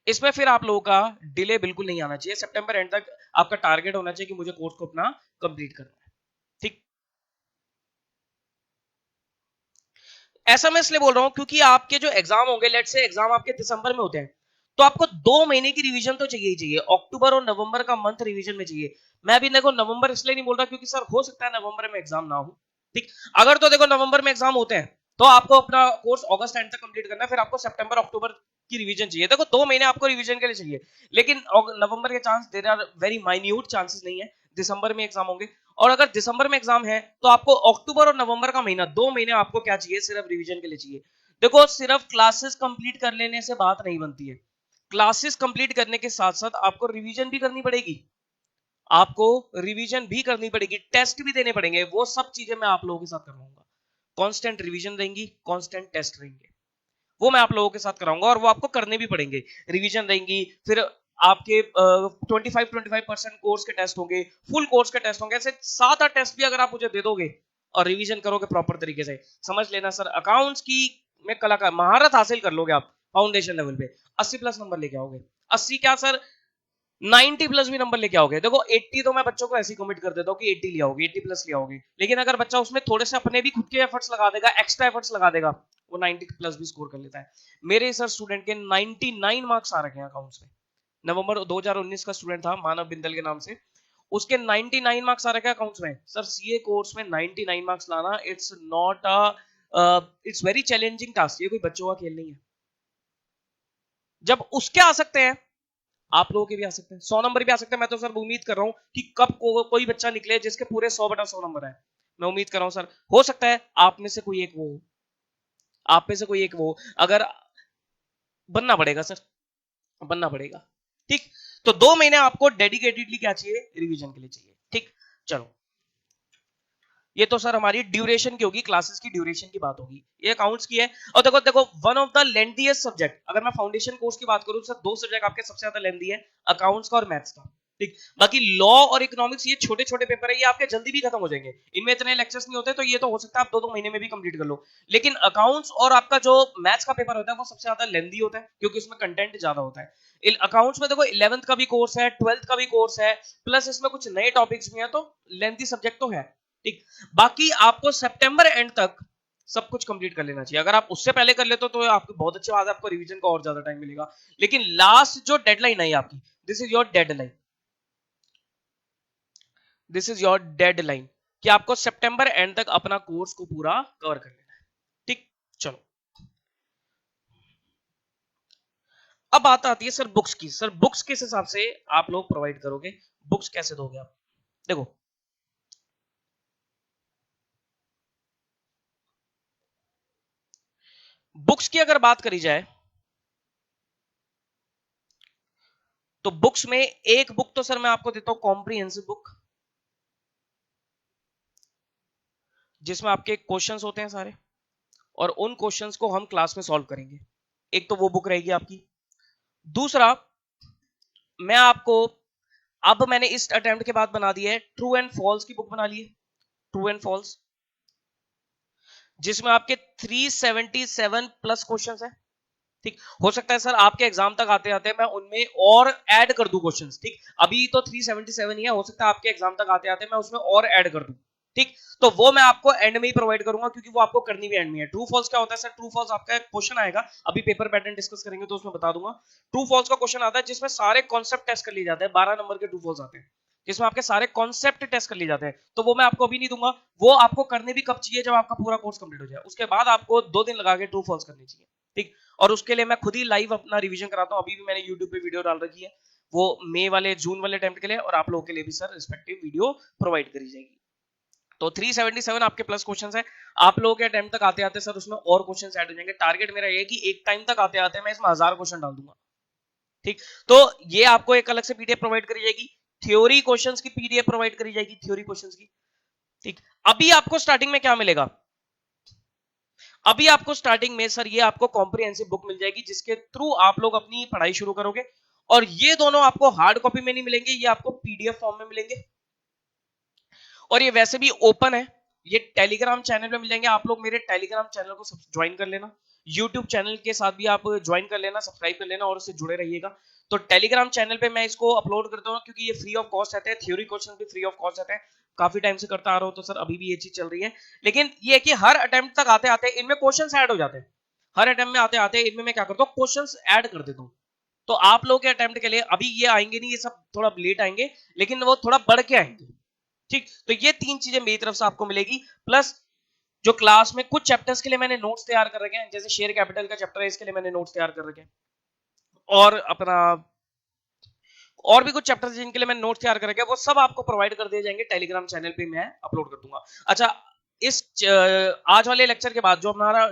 इसमें फिर आप लोगों का डिले बिल्कुल नहीं आना चाहिए, सितंबर एंड तक आपका टारगेट होना चाहिए कि मुझे कोर्स को अपना कंप्लीट करना है। ठीक, ऐसा मैं इसलिए बोल रहा हूं क्योंकि आपके जो एग्जाम होंगे, लेट से एग्जाम आपके दिसंबर में होते हैं, तो आपको 2 महीने की रिवीजन तो चाहिए ही चाहिए, अक्टूबर और नवंबर का मंथ रिवीजन में चाहिए। मैं अभी देखो नवंबर इसलिए नहीं बोल रहा क्योंकि सर हो सकता है नवंबर में एग्जाम ना हो। ठीक, अगर तो देखो नवंबर में एग्जाम होते हैं, तो आपको अपना कोर्स अगस्त एंड तक कंप्लीट करना है, फिर आपको सितंबर अक्टूबर की रिवीजन चाहिए। देखो 2 महीने आपको रिवीजन के लिए चाहिए, लेकिन नवंबर के chance there are very minute chances नहीं है, दिसंबर में एग्जाम होंगे। और अगर दिसंबर में एग्जाम है, तो आपको अक्टूबर और नवंबर का महीना, 2 महीने आपको क्या चाहिए, सिर्फ रिवीजन के लिए चाहिए। देखो सिर्फ क्लासेस कंप्लीट कर लेने से बात नहीं बनती है, क्लासेस कंप्लीट करने के साथ साथ आपको रिवीजन भी करनी पड़ेगी, आपको रिवीजन भी करनी पड़ेगी, टेस्ट भी देने पड़ेंगे, वो सब चीजें मैं आप लोगों के साथ करवाऊंगा। कांस्टेंट रिवीजन रहेंगी, कांस्टेंट टेस्ट रहेंगे, वो मैं आप लोगों के साथ कराऊंगा, और वो आपको करने भी पड़ेंगे। रिवीजन रहेंगी, फिर आपके 25-25% कोर्स के टेस्ट होंगे, फुल कोर्स के टेस्ट होंगे, ऐसे 7-8 टेस्ट भी अगर आप मुझे दे दोगे और रिवीजन करोगे प्रॉपर तरीके से, समझ लेना सर अकाउंट्स की में कलाकार महारत हासिल कर लोगे आप, फाउंडेशन लेवल पे 80+ नंबर लेके आओगे। 80 क्या सर, 90+ भी नंबर लेके आओगे। देखो 80 तो मैं बच्चों को ऐसे कमिट कर देता हूँ कि 80 ले आओगे, 80+ ले आओगे, लेकिन अगर बच्चा उसमें थोड़े से अपने भी खुद के एफर्ट्स लगा देगा, एक्स्ट्रा एफर्ट्स लगा देगा, वो 90+ भी स्कोर कर लेता है। मेरे सर स्टूडेंट के 99 मार्क्स आ रखे हैं अकाउंट्स में, नवंबर 2019 का स्टूडेंट था मानव बिंदल के नाम से, उसके 99 मार्क्स आ रखे हैं अकाउंट्स में। सर सीए कोर्स में 99 मार्क्स लाना, it's not a, it's very challenging task, ये कोई बच्चों का खेल नहीं है। जब उसके आ सकते हैं, आप लोगों के भी आ सकते हैं, 100 नंबर भी आ सकते हैं। मैं तो सर उम्मीद कर रहा हूं कि कब कोई बच्चा निकले जिसके पूरे 100/100 नंबर है। मैं उम्मीद कर रहा हूं सर, हो सकता है आप में से कोई एक वो, आप में से कोई एक वो, अगर बनना पड़ेगा सर, बनना पड़ेगा। ठीक, तो 2 महीने आपको डेडिकेटेडली क्या चाहिए, रिवीजन के लिए चाहिए। ठीक, चलो ये तो सर हमारी ड्यूरेशन की होगी, क्लासेस की ड्यूरेशन की बात होगी, ये अकाउंट्स की है। और देखो देखो one of the lengthiest subject, अगर मैं फाउंडेशन कोर्स की बात करूं, सर 2 सब्जेक्ट आपके सबसे ज्यादा लेंथी है, अकाउंट्स का और मैथ्स का। ठीक, बाकी लॉ और इकोनॉमिक्स ये छोटे छोटे पेपर है, ये आपके जल्दी भी खत्म हो जाएंगे, इनमें इतने लेक्चर्स नहीं होते, तो ये तो हो सकता है आप 2-2 महीने में भी कंप्लीट कर लो। लेकिन अकाउंट्स और आपका जो मैथ्स का पेपर होता है, वो सबसे ज्यादा लेंथी होता है, क्योंकि उसमें कंटेंट ज्यादा होता है। अकाउंट्स में देखो 11th का भी कोर्स है, 12th का भी कोर्स है, प्लस इसमें कुछ नए टॉपिक्स भी हैं, तो लेंथी सब्जेक्ट तो है। ठीक, बाकी आपको सितंबर एंड तक सब कुछ कंप्लीट कर लेना चाहिए। अगर आप उससे पहले कर लेते हो, तो आपको बहुत अच्छी बात है, आपको रिवीजन का और ज्यादा टाइम मिलेगा। लेकिन लास्ट जो डेडलाइन है आपकी, this is your deadline, this is your deadline. कि आपको सितंबर एंड तक अपना कोर्स को पूरा कवर कर लेना है। ठीक, चलो अब बात आती है सर बुक्स की। सर बुक्स किस हिसाब से आप लोग प्रोवाइड करोगे, बुक्स कैसे दोगे आप? देखो बुक्स की अगर बात करी जाए तो बुक्स में एक बुक तो सर मैं आपको देता हूं कॉम्प्रिहेंसिव बुक, जिसमें आपके क्वेश्चंस होते हैं सारे और उन क्वेश्चंस को हम क्लास में सॉल्व करेंगे। एक तो वो बुक रहेगी आपकी। दूसरा, मैं आपको, अब मैंने इस अटेम्प्ट के बाद बना दिया है ट्रू एंड फॉल्स की बुक बना ली है, ट्रू एंड फॉल्स, जिसमें आपके 377 प्लस क्वेश्चंस है। ठीक, हो सकता है सर आपके एग्जाम तक आते आते मैं उनमें और ऐड कर दूं क्वेश्चंस। ठीक, अभी तो 377 ही है, हो सकता है आपके एग्जाम तक आते आते मैं उसमें और ऐड कर दूं। ठीक, तो वो मैं आपको एंड में ही प्रोवाइड करूंगा, क्योंकि वो आपको करनी भी एंड में है। ट्रू फॉल्स क्या होता है सर? ट्रू फॉल्स आपका क्वेश्चन आएगा, अभी पेपर पैटर्न डिस्कस करेंगे तो उसमें बता दूंगा। ट्रू फॉल्स का क्वेश्चन आता है जिसमें सारे कॉन्सेप्ट टेस्ट कर लिए जाते हैं, 12 नंबर के ट्रू फॉल्स आते हैं जिसमें आपके सारे कॉन्सेप्ट टेस्ट कर लिए जाते हैं। तो वो मैं आपको अभी नहीं दूंगा, वो आपको करने भी कब चाहिए? जब आपका पूरा कोर्स कंप्लीट हो जाए, उसके बाद आपको 2 दिन लगा के ट्रू फॉल्स करनी चाहिए। ठीक, और उसके लिए मैं खुद ही लाइव अपना रिवीजन कराता हूं। अभी भी मैंने यूट्यूब पे वीडियो डाल रखी है, वो मई वाले जून वाले अटेम्प्ट के लिए, और आप लोगों के लिए भी सर रिस्पेक्टिव वीडियो प्रोवाइड करी जाएगी। तो 377 आपके प्लस क्वेश्चंस है। आप लोगों के अटेम्प्ट तक आते आते सर उसमें और क्वेश्चंस ऐड हो जाएंगे। टारगेट मेरा ये है कि एक टाइम तक आते आते मैं इसमें 1000 क्वेश्चन डाल दूंगा। ठीक, तो ये आपको एक अलग से पीडीएफ प्रोवाइड करी जाएगी, थ्योरी क्वेश्चंस की पीडीएफ प्रोवाइड करी जाएगी, थ्योरी क्वेश्चंस की। ठीक, अभी आपको स्टार्टिंग में क्या मिलेगा? अभी आपको स्टार्टिंग में सर ये आपको कॉम्प्रिहेंसिव बुक मिल जाएगी, जिसके थ्रू आप लोग अपनी पढ़ाई शुरू करोगे। और ये दोनों आपको हार्ड कॉपी में नहीं मिलेंगे, ये आपको पीडीएफ फॉर्म में मिलेंगे। और ये वैसे भी ओपन है, ये टेलीग्राम चैनल पे मिल जाएंगे। आप लोग मेरे टेलीग्राम चैनल को ज्वाइन कर लेना, यूट्यूब चैनल के साथ भी आप ज्वाइन कर लेना, सब्सक्राइब कर लेना और उससे जुड़े रहिएगा। तो टेलीग्राम चैनल पे मैं इसको अपलोड करता हूँ, क्योंकि ये फ्री ऑफ कॉस्ट रहते हैं, थ्योरी क्वेश्चन भी फ्री ऑफ कॉस्ट रहते हैं। काफी टाइम से करता आ रहा हूँ, तो सर अभी भी ये चीज चल रही है। लेकिन ये है कि हर अटेम्प्ट तक आते आते इनमें क्वेश्चन ऐड हो जाते हैं। हर अटेम्प्ट में आते आते इनमें मैं क्या करता हूँ, क्वेश्चन ऐड कर देता हूँ। तो आप लोगों के अटेम्प्ट के लिए अभी ये आएंगे नहीं, ये सब थोड़ा लेट आएंगे, लेकिन वो थोड़ा बढ़ के आएंगे। ठीक, तो ये 3 चीजें मेरी तरफ से आपको मिलेगी। प्लस जो क्लास में कुछ चैप्टर्स के लिए मैंने नोट्स तैयार कर रखे हैं, जैसे शेयर कैपिटल का चैप्टर है, इसके लिए मैंने नोट्स तैयार कर रखे हैं। और अपना और भी कुछ चैप्टर्स जिनके लिए मैंने नोट्स तैयार कर रखे हैं, वो सब आपको प्रोवाइड कर दिए जाएंगे, टेलीग्राम चैनल पे मैं अपलोड कर दूंगा। अच्छा, इस आज वाले लेक्चर के बाद जो हमारा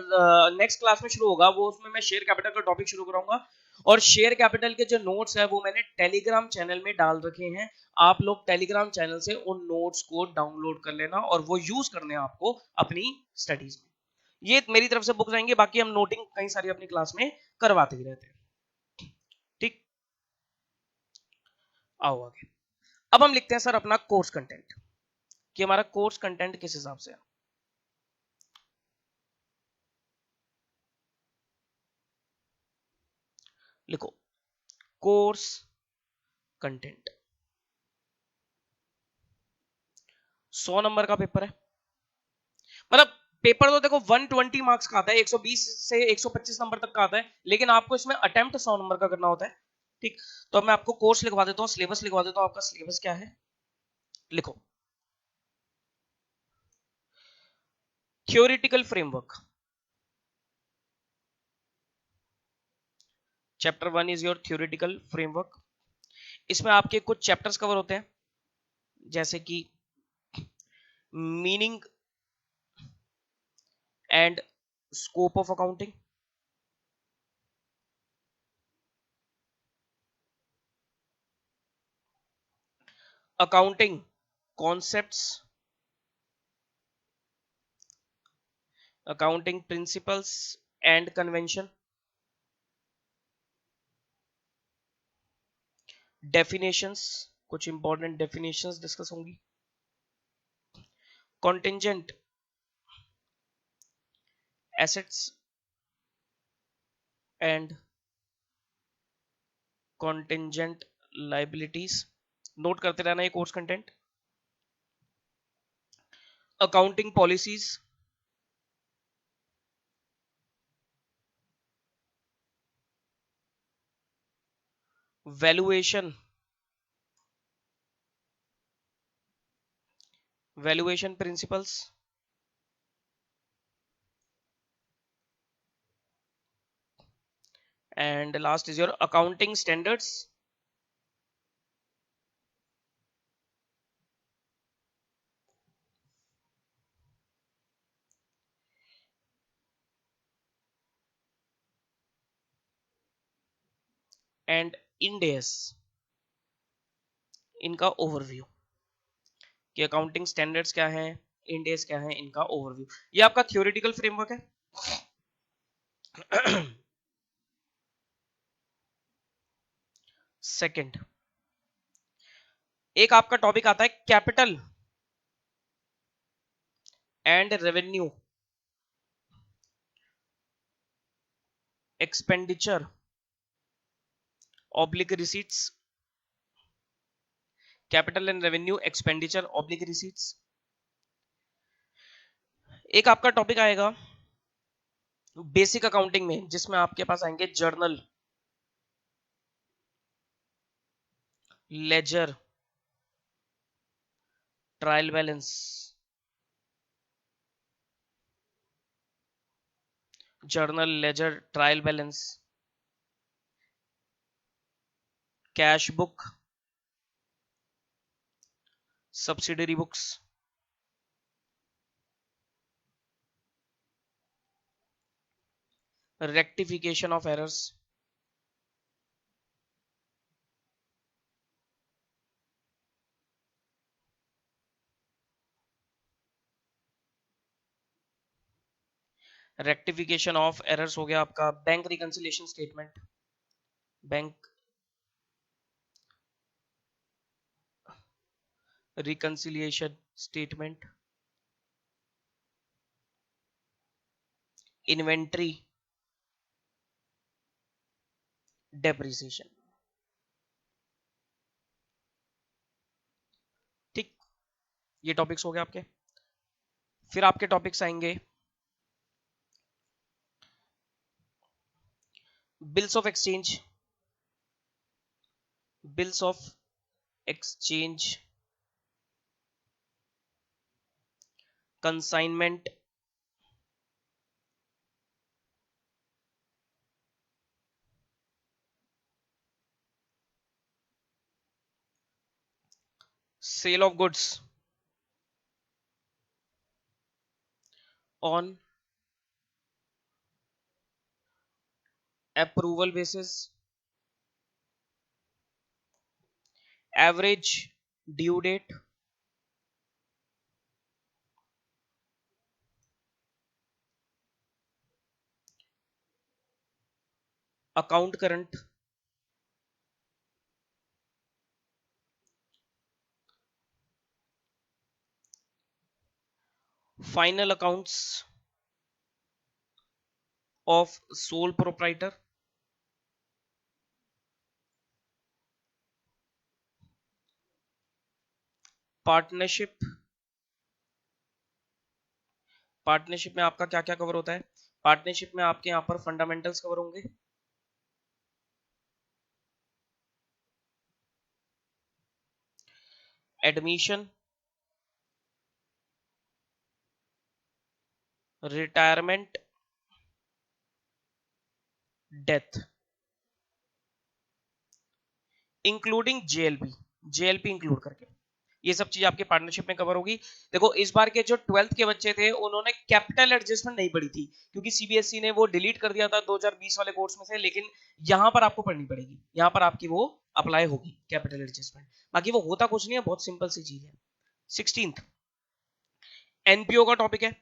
नेक्स्ट क्लास में शुरू होगा, वो उसमें मैं शेयर कैपिटल का टॉपिक शुरू कराऊंगा। और शेयर कैपिटल के जो नोट्स है वो मैंने टेलीग्राम चैनल में डाल रखे हैं। आप लोग टेलीग्राम चैनल से उन नोट्स को डाउनलोड कर लेना और वो यूज करने आपको अपनी स्टडीज में। ये मेरी तरफ से बुक जाएंगे, बाकी हम नोटिंग कई सारी अपनी क्लास में करवाते ही रहते हैं। ठीक, आओ आगे। अब हम लिखते हैं सर अपना कोर्स कंटेंट, कि हमारा कोर्स कंटेंट किस हिसाब से है। लिखो कोर्स कंटेंट। 100 नंबर का पेपर है, मतलब पेपर तो देखो 120 मार्क्स का आता है, 120 से 125 नंबर तक का आता है, लेकिन आपको इसमें अटेम्प्ट 100 नंबर का करना होता है। ठीक, तो अब मैं आपको कोर्स लिखवा देता हूँ, सिलेबस लिखवा देता हूँ। आपका सिलेबस क्या है? लिखो theoretical framework. Chapter 1 is your theoretical framework. इसमें आपके कुछ चैप्टर्स कवर होते हैं, जैसे कि meaning and scope of accounting, accounting concepts, accounting principles and convention, definitions, कुछ इंपॉर्टेंट डेफिनेशंस डिस्कस होंगी, contingent assets and contingent liabilities. Note करते रहना ये course content. Accounting policies, valuation, valuation principles, and last is your accounting standards. And end S, इनका overview कि accounting standards क्या है, end S क्या है, इनका ओवरव्यू। ये आपका थ्योरेटिकल फ्रेमवर्क है। सेकंड, एक आपका टॉपिक आता है capital and revenue expenditure oblique receipts, capital and revenue expenditure oblique receipts. एक आपका टॉपिक आएगा बेसिक अकाउंटिंग में, जिसमें आपके पास आएंगे journal, ledger, trial balance, journal, ledger, trial balance, cash book, subsidiary books, rectification of errors, rectification of errors हो गया आपका bank reconciliation statement, bank reconciliation statement, inventory depreciation. ठीक, ये टॉपिक्स हो गए आपके। फिर आपके टॉपिक्स आएंगे bills of exchange, bills of exchange, consignment, sale of goods on approval basis, average due date, account current, final accounts of sole proprietor, partnership, partnership में आपका क्या क्या कवर होता है, पार्टनरशिप में आपके यहां पर फंडामेंटल्स कवर होंगे, admission, retirement, death, including JLP, JLP include करके ये सब चीज आपके पार्टनरशिप में कवर होगी। देखो इस बार के जो 12th के बच्चे थे उन्होंने कैपिटल एडजस्टमेंट नहीं पढ़ी थी, क्योंकि सीबीएसई ने वो डिलीट कर दिया था 2020 वाले कोर्स में से, लेकिन यहां पर आपको पढ़नी पड़ेगी, यहां पर आपकी वो अप्लाई होगी कैपिटल एडजस्टमेंट। बाकी वो होता कुछ नहीं है, बहुत सिंपल सी चीज है। 16th एनपीओ का टॉपिक है,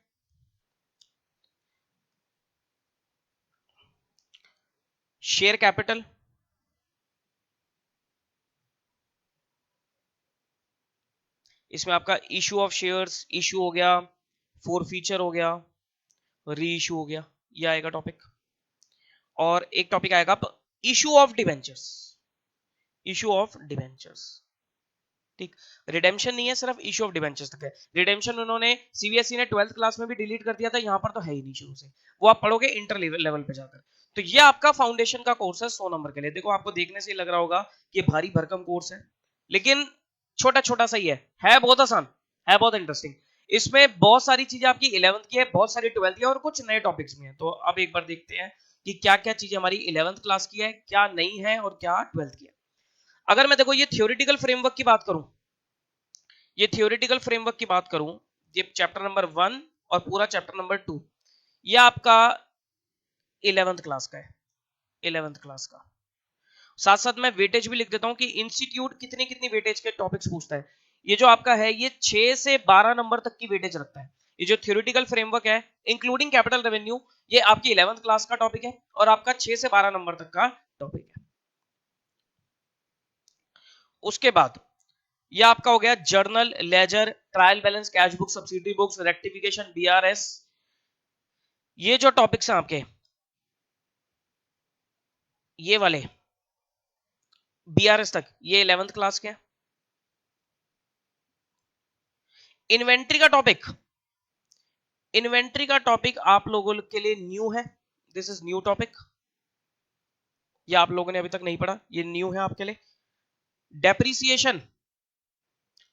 शेयर कैपिटल, इसमें आपका इशू ऑफ शेयर्स, इशू हो गया, फोरफीचर हो गया, री इशू हो गया, ये आएगा टॉपिक। और एक टॉपिक आएगा issue of debentures, issue of debentures. ठीक, रिडेम्पशन नहीं है, सिर्फ इशू ऑफ डिवेंचर्स तक है। रिडेम्पशन उन्होंने सीबीएसई ने 12th क्लास में भी डिलीट कर दिया था, यहां पर तो है ही नहीं शुरू से, वो आप पढ़ोगे इंटर लेवल पे जाकर। तो ये आपका फाउंडेशन का कोर्स है 100 नंबर के लिए। देखो आपको देखने से ही लग रहा होगा कि भारी भरकम कोर्स है, लेकिन छोटा छोटा सा ही है बहुत आसान। है बहुत इंटरेस्टिंग। इसमें बहुत सारी चीजें आपकी 11th की है, बहुत सारी 12th की है और कुछ नए टॉपिक्स भी हैं। तो अब एक बार देखते हैं कि क्या क्या चीजें हमारी 11th क्लास की है, क्या नई है और क्या 12th की है। अगर मैं देखो ये थियोरिटिकल फ्रेमवर्क की बात करूं, ये थियोरिटिकल फ्रेमवर्क की बात करूं, ये चैप्टर नंबर 1 और पूरा चैप्टर नंबर 2 ये आपका 11th क्लास का है, 11th क्लास का। साथ साथ मैं वेटेज भी लिख देता हूं कि इंस्टीट्यूट कितनी कितनी वेटेज के टॉपिक्स पूछता है। ये जो आपका है ये 6 से 12 नंबर तक की वेटेज रखता है। ये जो थ्योरेटिकल फ्रेमवर्क है इंक्लूडिंग कैपिटल रेवेन्यू, ये आपकी 11th क्लास का टॉपिक है और आपका 6 से 12 नंबर तक का टॉपिक है। उसके बाद ये आपका हो गया journal, ledger, trial balance, cash book, subsidy books, rectification, BRS. ये जो टॉपिक्स हैं आपके, ये वाले बीआरएस तक, ये 11th क्लास के हैं। इन्वेंट्री का टॉपिक, इन्वेंट्री का टॉपिक आप लोगों के लिए न्यू है, दिस इज न्यू टॉपिक, ये आप लोगों ने अभी तक नहीं पढ़ा, ये न्यू है आपके लिए। डेप्रिसिएशन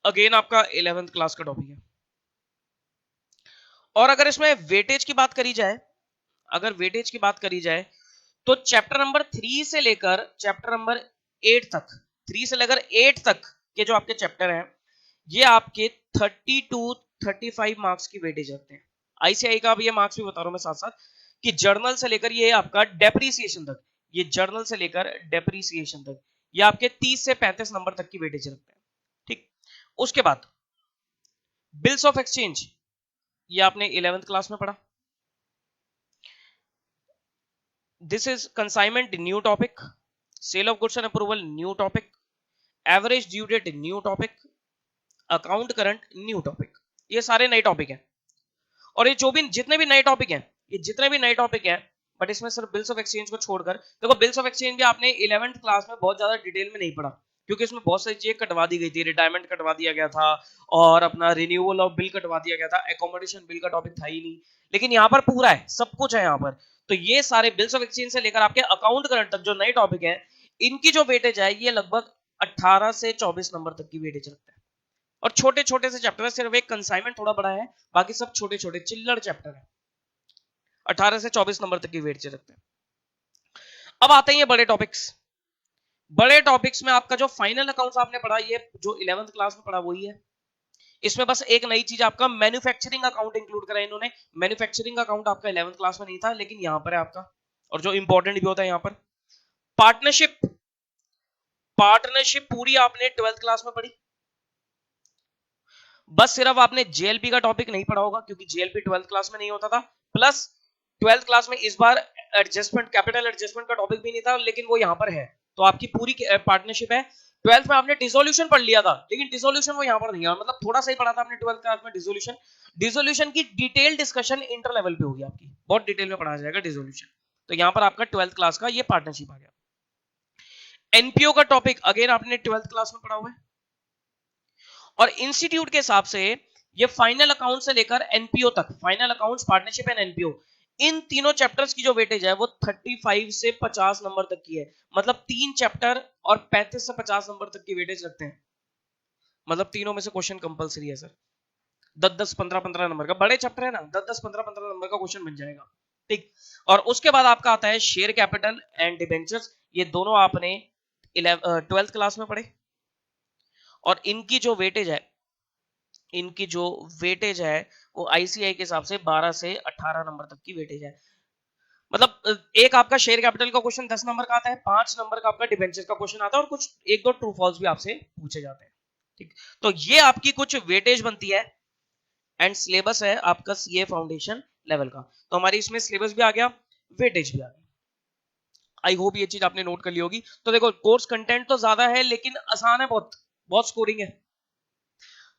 अगेन आपका 11th क्लास का टॉपिक है। और अगर इसमें वेटेज की बात करी जाए, अगर वेटेज की बात करी जाए तो चैप्टर नंबर 3 से लेकर चैप्टर नंबर 8 तक, 3 से लेकर 8 तक के जो आपके चैप्टर हैं ये आपके 30 टू 35 मार्क्स की वेटेज रखते हैं। आईसीआई का भी ये मार्क्स भी बता रहा हूं मैं साथ साथ कि जर्नल से लेकर ये आपका डेप्रिसिएशन तक, ये जर्नल से लेकर डेप्रिसिएशन तक ये आपके 30 से 35 नंबर तक की वेटेज रखते हैं। ठीक, उसके बाद बिल्स ऑफ एक्सचेंज, ये आपने 11th क्लास में पढ़ा। This is consignment new topic, sale of goods and approval new topic, average due date new topic, account current new topic, ये सारे नए टॉपिक हैं। और ये जो भी जितने भी नए टॉपिक हैं, ये जितने भी नए टॉपिक हैं, बट इसमें सिर्फ बिल्स ऑफ एक्सचेंज को छोड़कर, देखो बिल्स ऑफ एक्सचेंज भी आपने 11th क्लास में बहुत ज्यादा डिटेल में नहीं पढ़ा क्योंकि इसमें बहुत सारी चीजें कटवा दी गई थी, रिटायरमेंट कटवा दिया गया था और अपना रिन्यूअल ऑफ बिल कटवा दिया गया था, एकोमोडेशन बिल का टॉपिक था ही नहीं। लेकिन यहाँ पर पूरा है, सब कुछ है यहाँ पर। तो ये सारे बिल्स ऑफ एक्सचेंज से लेकर आपके अकाउंट करंट तक जो नए टॉपिक है, इनकी जो वेटेज है ये लगभग 18 से 24 नंबर तक की वेटेज रखता है। और छोटे छोटे से चैप्टर है, सिर्फ एक कंसाइनमेंट थोड़ा बड़ा है, बाकी सब छोटे छोटे चिल्लर चैप्टर है। 18 से 24 नंबर तक की वेटेज रखते हैं। अब आते हैं ये बड़े टॉपिक्स। बड़े टॉपिक्स में आपका जो फाइनल अकाउंट्स आपने पढ़ा, ये जो 11th क्लास में पढ़ा वही है। इसमें बस एक नई चीज आपका मैन्युफैक्चरिंग अकाउंट इंक्लूड करा इन्होंने। मैन्युफैक्चरिंग अकाउंट आपका 11th क्लास में नहीं था लेकिन यहां पर है आपका, और जो इंपॉर्टेंट भी होता है यहां पर पार्टनरशिप, पार्टनरशिप पूरी आपने 12th क्लास में पढ़ी। बस सिर्फ आपने जेएलपी का टॉपिक नहीं पढ़ा होगा क्योंकि जेएलपी 12th क्लास में नहीं होता था, प्लस 12th क्लास में इस बार एडजस्टमेंट, कैपिटल एडजस्टमेंट का टॉपिक भी नहीं था लेकिन वो यहां पर है। तो आपकी पूरी पार्टनरशिप है। 12th में आपने डिसोल्यूशन पढ़ लिया था लेकिन डिसोल्यूशन वो यहां पर नहीं है, मतलब थोड़ा सा ही पढ़ा था आपने 12th क्लास में डिसोल्यूशन। डिसोल्यूशन की डिटेल डिस्कशन इंटर लेवल पे होगी आपकी, बहुत डिटेल में पढ़ाया जाएगा डिसोल्यूशन। तो यहां पर आपका 12th क्लास का ये पार्टनरशिप आ गया। एनपीओ का टॉपिक अगेन आपने 12th क्लास में पढ़ा हुआ है। और इंस्टीट्यूट के हिसाब से ये फाइनल अकाउंट से लेकर एनपीओ तक, final accounts, partnership and NPO, इन तीनों चैप्टर्स की जो वेटेज है वो 35 से 50 नंबर तक की है। मतलब 3 चैप्टर और 35 से 50 नंबर तक की वेटेज रखते हैं। मतलब तीनों में से क्वेश्चन कंपलसरी है सर, 10-10, 15-15 नंबर का, बड़े चैप्टर है ना, 10-10, 15-15 नंबर का क्वेश्चन बन जाएगा। ठीक, और उसके बाद आपका आता है शेयर कैपिटल एंड डिबेंचर्स, ये दोनों आपने 12th क्लास में पढ़े। और इनकी जो वेटेज है, इनकी जो वेटेज है वो आईसीआई के हिसाब से 12 से 18 नंबर तक की वेटेज है। मतलब एक आपका शेयर कैपिटल का क्वेश्चन 10 नंबर का आता है, 5 नंबर का आपका डिबेंचर का क्वेश्चन आता है और कुछ एक दो ट्रू फॉल्स भी आपसे पूछे जाते हैं। ठीक, तो ये आपकी कुछ वेटेज बनती है एंड सिलेबस है आपका सीए फाउंडेशन लेवल का। तो हमारी इसमें सिलेबस भी आ गया, वेटेज भी आ गई। आई होप ये चीज आपने नोट कर ली होगी। तो देखो कोर्स कंटेंट तो ज्यादा है लेकिन आसान है, बहुत बहुत स्कोरिंग है।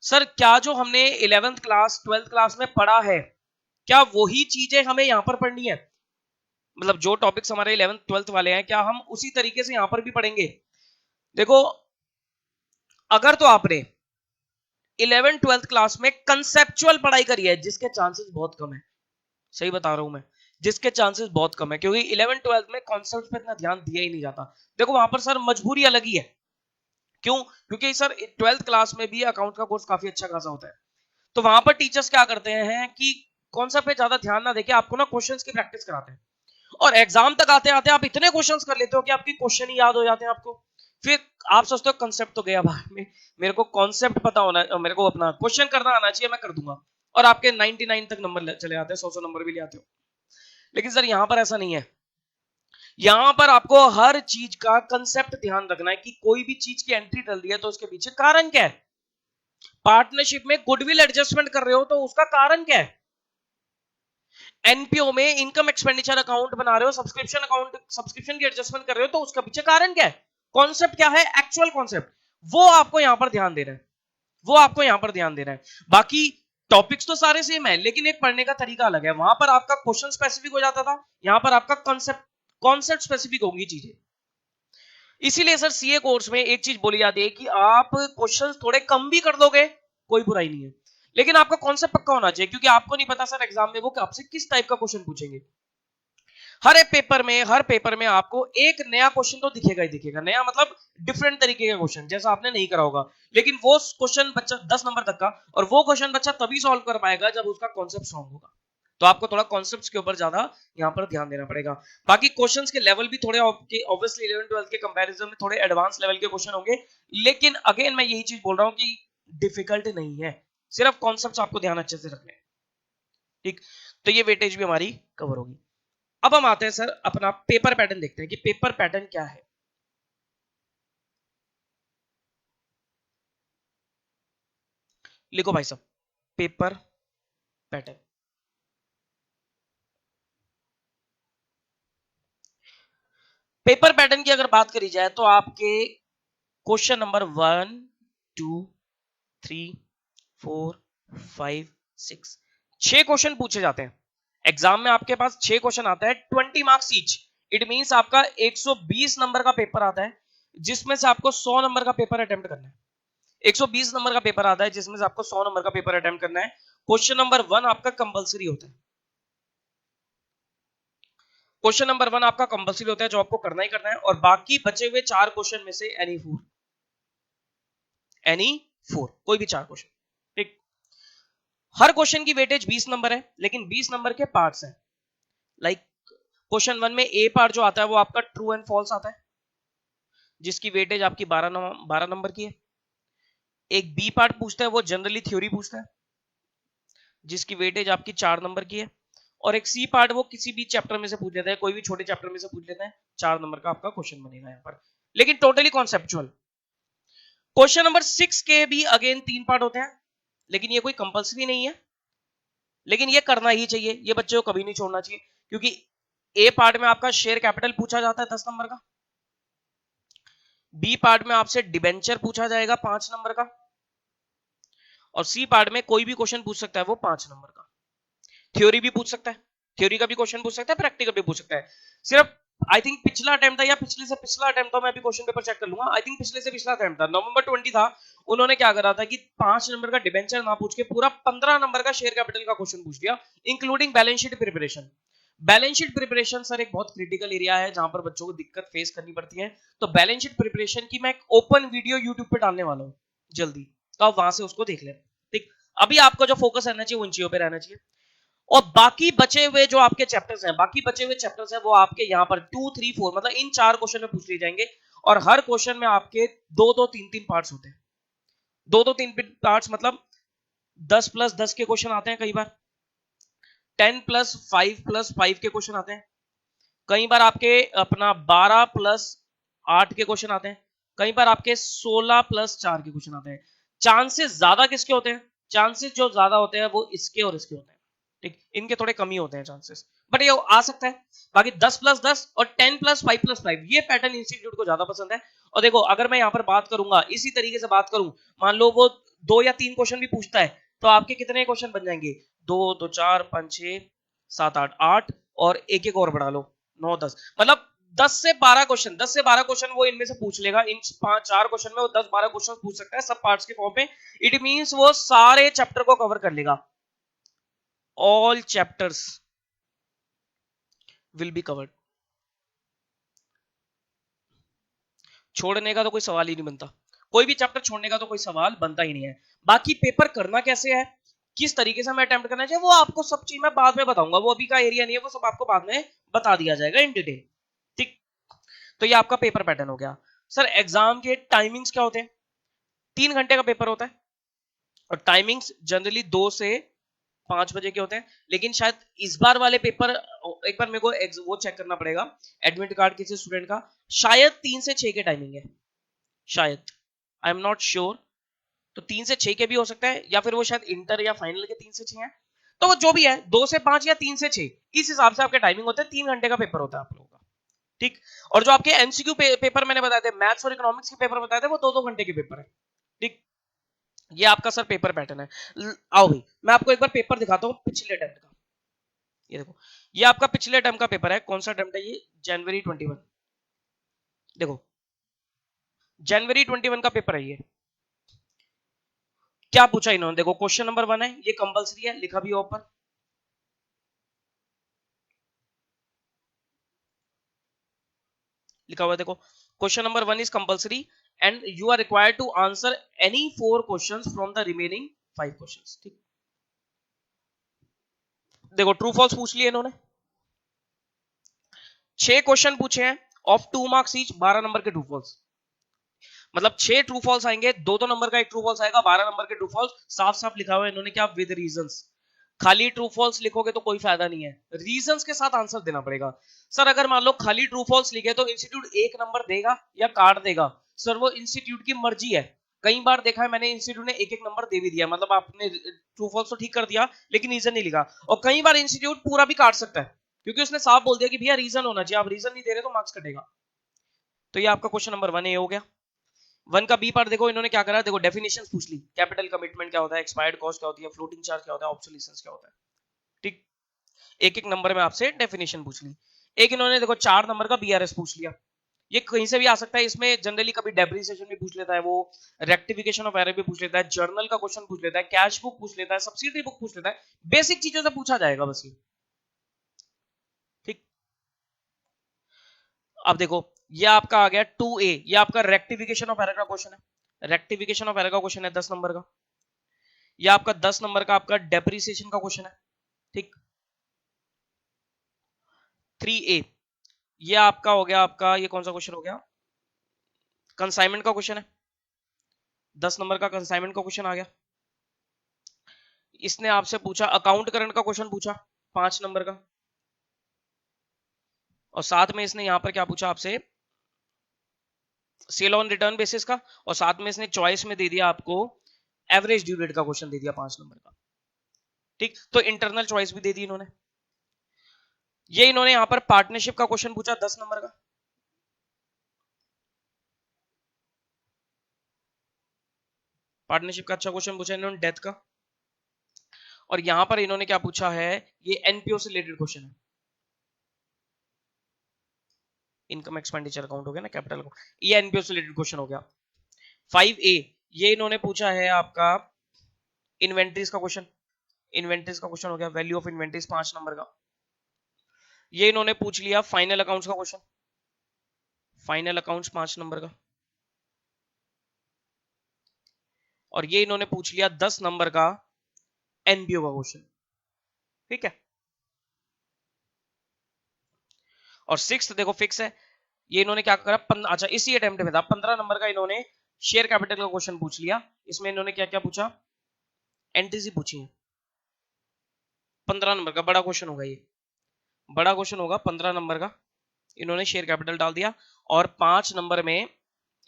सर क्या जो हमने 11th क्लास 12th क्लास में पढ़ा है, क्या वही चीजें हमें यहां पर पढ़नी है? मतलब जो टॉपिक्स हमारे 11th 12th वाले हैं क्या हम उसी तरीके से यहां पर भी पढ़ेंगे? देखो अगर तो आपने 11th 12th क्लास में कंसेप्चुअल पढ़ाई करी है, जिसके चांसेस बहुत कम है, सही बता रहा हूं मैं, जिसके चांसेस बहुत कम है क्योंकि 11th 12th में कॉन्सेप्ट पे इतना ध्यान दिया ही नहीं जाता। देखो वहां पर सर मजबूरी अलग ही है। क्यों? क्योंकि सर 12th क्लास में भी अकाउंट का कोर्स काफी अच्छा खासा होता है, तो वहां पर टीचर्स क्या करते हैं कि कॉन्सेप्ट पे ज्यादा ध्यान ना देके आपको ना क्वेश्चंस की प्रैक्टिस कराते हैं, और एग्जाम तक आते आते आप इतने क्वेश्चंस कर लेते हो कि आपकी क्वेश्चन ही याद हो जाते हैं आपको। फिर आप सोचते हो कंसेप्ट तो गया बाहर में, मेरे को कॉन्सेप्ट पता होना, मेरे को अपना क्वेश्चन करना आना चाहिए, मैं कर दूंगा, और आपके 99 तक नंबर चले आते हैं, 100 नंबर भी ले आते हो। लेकिन सर यहां पर ऐसा नहीं है, यहां पर आपको हर चीज का कंसेप्ट ध्यान रखना है कि कोई भी चीज की एंट्री डल रही है तो उसके पीछे कारण क्या है। पार्टनरशिप में गुडविल एडजस्टमेंट कर रहे हो तो उसका कारण क्या है। एनपीओ में इनकम एक्सपेंडिचर अकाउंट बना रहे हो, सब्सक्रिप्शन अकाउंट, सब्सक्रिप्शन की एडजस्टमेंट कर रहे हो तो उसका पीछे कारण क्या है, कॉन्सेप्ट क्या है, एक्चुअल कॉन्सेप्ट, वो आपको यहां पर ध्यान देना है, वो आपको यहां पर ध्यान देना है। बाकी टॉपिक्स तो सारे सेम है, लेकिन एक पढ़ने का तरीका अलग है, वहां पर आपका क्वेश्चन स्पेसिफिक हो जाता था, यहां पर आपका कॉन्सेप्ट कॉन्सेप्ट स्पेसिफिक होंगी चीजें। इसीलिए सर सीए कोर्स में एक चीज बोली जाती है कि आप क्वेश्चंस थोड़े कम भी कर दोगे कोई बुराई नहीं है, लेकिन आपका कॉन्सेप्ट पक्का होना चाहिए, क्योंकि आपको नहीं पता सर एग्जाम में वो आपसे किस टाइप का क्वेश्चन पूछेंगे। हर पेपर में आपको एक नया क्वेश्चन तो दिखेगा ही दिखेगा, नया मतलब डिफरेंट तरीके का क्वेश्चन जैसा आपने नहीं करा होगा, लेकिन वो क्वेश्चन बच्चा 10 नंबर तक का, और वो क्वेश्चन बच्चा तभी सॉल्व कर पाएगा जब उसका कॉन्सेप्ट स्ट्रांग होगा। तो आपको थोड़ा कॉन्सेप्ट्स के ऊपर ज्यादा यहाँ पर ध्यान देना पड़ेगा। बाकी क्वेश्चंस के लेवल भी थोड़े ऑब्वियसली 11 12 के कंपैरिजन में थोड़े एडवांस लेवल के क्वेश्चन होंगे, लेकिन अगेन मैं यही चीज बोल रहा हूँ कि डिफिकल्ट नहीं है, सिर्फ कॉन्सेप्ट्स आपको ध्यान अच्छे से रखने हैं। ठीक, तो ये वेटेज भी हमारी कवर होगी। अब हम आते हैं सर अपना पेपर पैटर्न देखते हैं कि पेपर पैटर्न क्या है। लिखो भाई साहब, पेपर पैटर्न। पेपर पैटर्न की अगर बात करी जाए तो आपके क्वेश्चन नंबर 1 2 3 4 5 6 6 क्वेश्चन पूछे जाते हैं एग्जाम में, आपके पास 6 क्वेश्चन आता है, 20 मार्क्स ईच। इट मींस आपका 120 नंबर का पेपर आता है, जिसमें से आपको 100 नंबर का पेपर अटेम्प्ट करना है। 120 नंबर का पेपर आता है जिसमें से आपको 100 नंबर का पेपर अटेम्प्ट करना है। क्वेश्चन नंबर 1 आपका कंपलसरी होता है, क्वेश्चन नंबर 1 आपका कंपलसरी होता है जो आपको करना ही करना है, और बाकी बचे हुए 4 क्वेश्चन में से एनी फोर कोई भी 4 क्वेश्चन। ठीक, हर क्वेश्चन की वेटेज 20 नंबर है, लेकिन 20 नंबर के पार्ट्स हैं। लाइक क्वेश्चन 1 में ए पार्ट जो आता है वो आपका ट्रू एंड फॉल्स आता है, जिसकी वेटेज आपकी 12 नंबर की है। एक बी पार्ट पूछता है, वो जनरली थ्योरी पूछता है, जिसकी वेटेज आपकी 4 नंबर की है। और एक सी पार्ट वो किसी भी चैप्टर में से पूछ लेता है, कोई भी छोटे चैप्टर में से पूछ लेता है, 4 नंबर का आपका क्वेश्चन बनेगा यहाँ पर, लेकिन टोटली कॉन्सेप्चुअल। क्वेश्चन नंबर 6 के भी अगेन 3 पार्ट होते हैं, लेकिन ये कोई कंपलसरी नहीं है, लेकिन ये करना ही चाहिए, ये बच्चे को कभी नहीं छोड़ना चाहिए, क्योंकि ए पार्ट में आपका शेयर कैपिटल पूछा जाता है 10 नंबर का, बी पार्ट में आपसे डिबेंचर पूछा जाएगा 5 नंबर का, और सी पार्ट में कोई भी क्वेश्चन पूछ सकता है वो 5 नंबर का। थ्योरी भी पूछ सकता है, थ्योरी का भी क्वेश्चन पूछ सकता है, प्रैक्टिकल भी पूछ सकता है। सिर्फ आई थिंक पिछला अटेम्प्ट था या पिछले से पिछला अटेम्प्ट था, मैं अभी क्वेश्चन पेपर चेक कर लूंगा, आई थिंक पिछले से पिछला अटेम्प्ट था, नवंबर 20 था। उन्होंने क्या करा था कि 5 नंबर का डिबेंचर ना पूछ के पूरा 15 नंबर का शेयर कैपिटल का क्वेश्चन पूछ दिया, including balance sheet preparation. Balance sheet preparation sir एक बहुत क्रिटिकल एरिया है जहां पर बच्चों को दिक्कत फेस करनी पड़ती है, तो बैलेंस शीट प्रिपरेशन की मैं एक ओपन वीडियो यूट्यूब पे डालने वाला हूँ जल्दी, तो आप वहां से उसको देख लें। ठीक, अभी आपको जो फोकस रहना चाहिए उन चीजों पे रहना चाहिए, और बाकी बचे हुए जो आपके चैप्टर्स हैं, बाकी बचे हुए चैप्टर्स हैं वो आपके यहाँ पर 2 3 4 मतलब इन 4 क्वेश्चन में पूछ लिए जाएंगे, और हर क्वेश्चन में आपके 2 2 3 3 पार्ट्स होते हैं। 2 2 3 पार्ट्स मतलब 10+10 के क्वेश्चन आते हैं, कई बार 10+5+5 के क्वेश्चन आते हैं, कई बार आपके अपना 12+8 के क्वेश्चन आते हैं, कई बार आपके 16+4 के क्वेश्चन आते हैं। चांसेस ज्यादा किसके होते हैं, चांसेस जो ज्यादा होते हैं वो इसके और इसके होते हैं। ठीक, इनके थोड़े कम ही होते हैं चांसेस, बट ये आ सकता है। बाकी 10+10 और 10+5+5 ये पैटर्न इंस्टीट्यूट को ज्यादा पसंद है। और देखो अगर मैं यहाँ पर बात करूंगा, इसी तरीके से बात करूं, मान लो वो 2 या 3 क्वेश्चन भी पूछता है, तो आपके कितने क्वेश्चन बन जाएंगे, 2 2 4 5 6 7 8 8, और एक एक और बढ़ा लो 9 10, मतलब 10 से 12 क्वेश्चन वो इनमें से पूछ लेगा, इन 4 क्वेश्चन में वो 10 12 क्वेश्चन पूछ सकता है सब पार्ट्स के फॉर्म में। इट मींस वो सारे चैप्टर को कवर कर लेगा, all chapters will be covered। छोड़ने का तो कोई सवाल ही नहीं बनता, कोई भी चैप्टर छोड़ने का तो कोई सवाल बनता ही नहीं है। बाकी पेपर करना कैसे है किस तरीके से हमें अटेम्प्ट करना चाहिए वो आपको सब चीज मैं बाद में बताऊंगा, वो अभी का एरिया नहीं है, वो सब आपको बाद में बता दिया जाएगा इन डिटेल। ठीक, तो ये आपका पेपर पैटर्न हो गया। सर एग्जाम के टाइमिंग्स क्या होते हैं? 3 घंटे का पेपर होता है और टाइमिंग्स जनरली 2 से 5 बजे के होते हैं, लेकिन शायद इस बार वाले पेपर, एक बार मेरे को वो चेक करना पड़ेगा एडमिट कार्ड किसी स्टूडेंट का, शायद 3 से 6 के टाइमिंग है, शायद, आई एम नॉट श्योर। तो 3 से 6 के भी हो सकता है, या फिर वो शायद इंटर या फाइनल के 3 से 6 है। तो वो जो भी है 2 से 5 या 3 से 6, इस हिसाब से आपके टाइमिंग होते हैं। 3 घंटे का पेपर होता है आप लोगों का। ठीक, और जो आपके एमसीक्यू पेपर मैंने बताए थे, मैथ्स और इकोनॉमिक्स के पेपर बताए थे, वो 2-2 घंटे के पेपर है। ठीक, ये आपका सर पेपर पैटर्न है। आओ भाई मैं आपको एक बार पेपर दिखाता हूँ पिछले अटेम्प्ट का। ये देखो, ये आपका पिछले अटेम्प्ट का पेपर है। कौन सा अटेम्प्ट है ये? जनवरी 21। देखो, जनवरी 21 का पेपर है ये। क्या पूछा इन्होंने? देखो क्वेश्चन नंबर 1 है, ये कंपलसरी है, लिखा भी ऊपर, लिखा हुआ है देखो, question number 1 is compulsory and you are required to answer any 4 questions from the remaining 5 questions. ठीक, देखो ट्रू फॉल्स पूछ लिए इन्होंने, 6 क्वेश्चन पूछे हैं ऑफ 2 मार्क्स ईच, 12 नंबर के ट्रू फॉल्स। मतलब 6 ट्रू फॉल्स आएंगे, 2-2 नंबर का एक ट्रू फॉल्स आएगा, 12 नंबर के ट्रू फॉल्स। साफ साफ लिखा हुआ है इन्होंने क्या? With reasons. खाली ट्रू फॉल्स लिखोगे तो कोई फायदा नहीं है, रीजंस के साथ आंसर देना पड़ेगा। सर अगर मान लो खाली ट्रू फॉल्स लिखे तो इंस्टीट्यूट 1 नंबर देगा या काट देगा? सर वो इंस्टीट्यूट की मर्जी है। कई बार देखा है मैंने, इंस्टीट्यूट ने 1-1 नंबर दे भी दिया, मतलब आपने ट्रू फॉल्स तो ठीक कर दिया लेकिन रीजन नहीं लिखा। और कई बार इंस्टीट्यूट पूरा भी काट सकता है, क्योंकि उसने साफ बोल दिया कि भैया रीजन होना चाहिए, आप रीजन नहीं दे रहे तो मार्क्स कटेगा। तो ये आपका क्वेश्चन नंबर 1 ए हो गया। 1 का बी पार्ट देखो इन्होंने क्या करा, देखो डेफिनेशंस पूछ ली, कैपिटल कमिटमेंट क्या होता है, एक्सपायर्ड कॉस्ट क्या होती है, फ्लोटिंग चार्ज क्या होता है, ऑब्सोल्यूशंस क्या होता है। ठीक, एक एक नंबर में आपसे डेफिनेशन पूछ ली। एक इन्होंने देखो 4 नंबर का बीआरएस पूछ लिया, ये कहीं से भी आ सकता है, इसमें जनरली कभी डेप्रिसिएशन भी पूछ लेता है वो, रेक्टिफिकेशन ऑफ एरर भी पूछ लेता है, जर्नल का क्वेश्चन पूछ लेता है, कैश बुक पूछ लेता है, सब्सिडी बुक पूछ लेता है, बेसिक चीजों से पूछा जाएगा बस ये। ठीक, अब देखो ये आपका आ गया 2A, ये आपका रेक्टिफिकेशन ऑफ एरर का क्वेश्चन है, रेक्टिफिकेशन ऑफ एरर का क्वेश्चन है 10 नंबर का। ये आपका 10 नंबर का आपका डेप्रिसिएशन का क्वेश्चन है। ठीक, 3A, ये आपका हो गया, आपका ये कौन सा क्वेश्चन हो गया? कंसाइनमेंट का क्वेश्चन है, 10 नंबर का कंसाइनमेंट का क्वेश्चन आ गया। इसने आपसे पूछा अकाउंट करंट का क्वेश्चन पूछा 5 नंबर का, और साथ में इसने यहां पर क्या पूछा आपसे? सेल ऑन रिटर्न बेसिस का, और साथ में इसने चॉइस में दे दिया आपको एवरेज ड्यू डेट का क्वेश्चन दे दिया 5 नंबर का। ठीक, तो इंटरनल चॉइस भी दे दी इन्होंने। ये इन्होंने यहां पर पार्टनरशिप का क्वेश्चन पूछा 10 नंबर का, पार्टनरशिप का अच्छा क्वेश्चन पूछा इन्होंने, डेथ का। और यहां पर इन्होंने क्या पूछा है? ये एनपीओ से रिलेटेड क्वेश्चन है, इनकम एक्सपेंडिचर अकाउंट हो गया ना, कैपिटल अकाउंट, ये एनपीओ से रिलेटेड क्वेश्चन हो गया। 5A, ये इन्होंने पूछा है आपका इन्वेंट्रीज का क्वेश्चन, इन्वेंट्रीज का क्वेश्चन हो गया, वैल्यू ऑफ इन्वेंट्रीज 5 नंबर का। ये इन्होंने पूछ लिया फाइनल अकाउंट्स का क्वेश्चन, फाइनल अकाउंट्स 5 नंबर का। और ये इन्होंने पूछ लिया 10 नंबर का एनपीओ का क्वेश्चन। ठीक है, और 6 देखो फिक्स है, ये इन्होंने क्या करा, अच्छा इसी अटेम्प्ट में था, 15 नंबर का इन्होंने शेयर कैपिटल का क्वेश्चन पूछ लिया। इसमें इन्होंने क्या क्या पूछा? एंट्रीज ही पूछी है। 15 नंबर का बड़ा क्वेश्चन होगा ये, बड़ा क्वेश्चन होगा 15 नंबर का। इन्होंने शेयर कैपिटल डाल दिया, और 5 नंबर में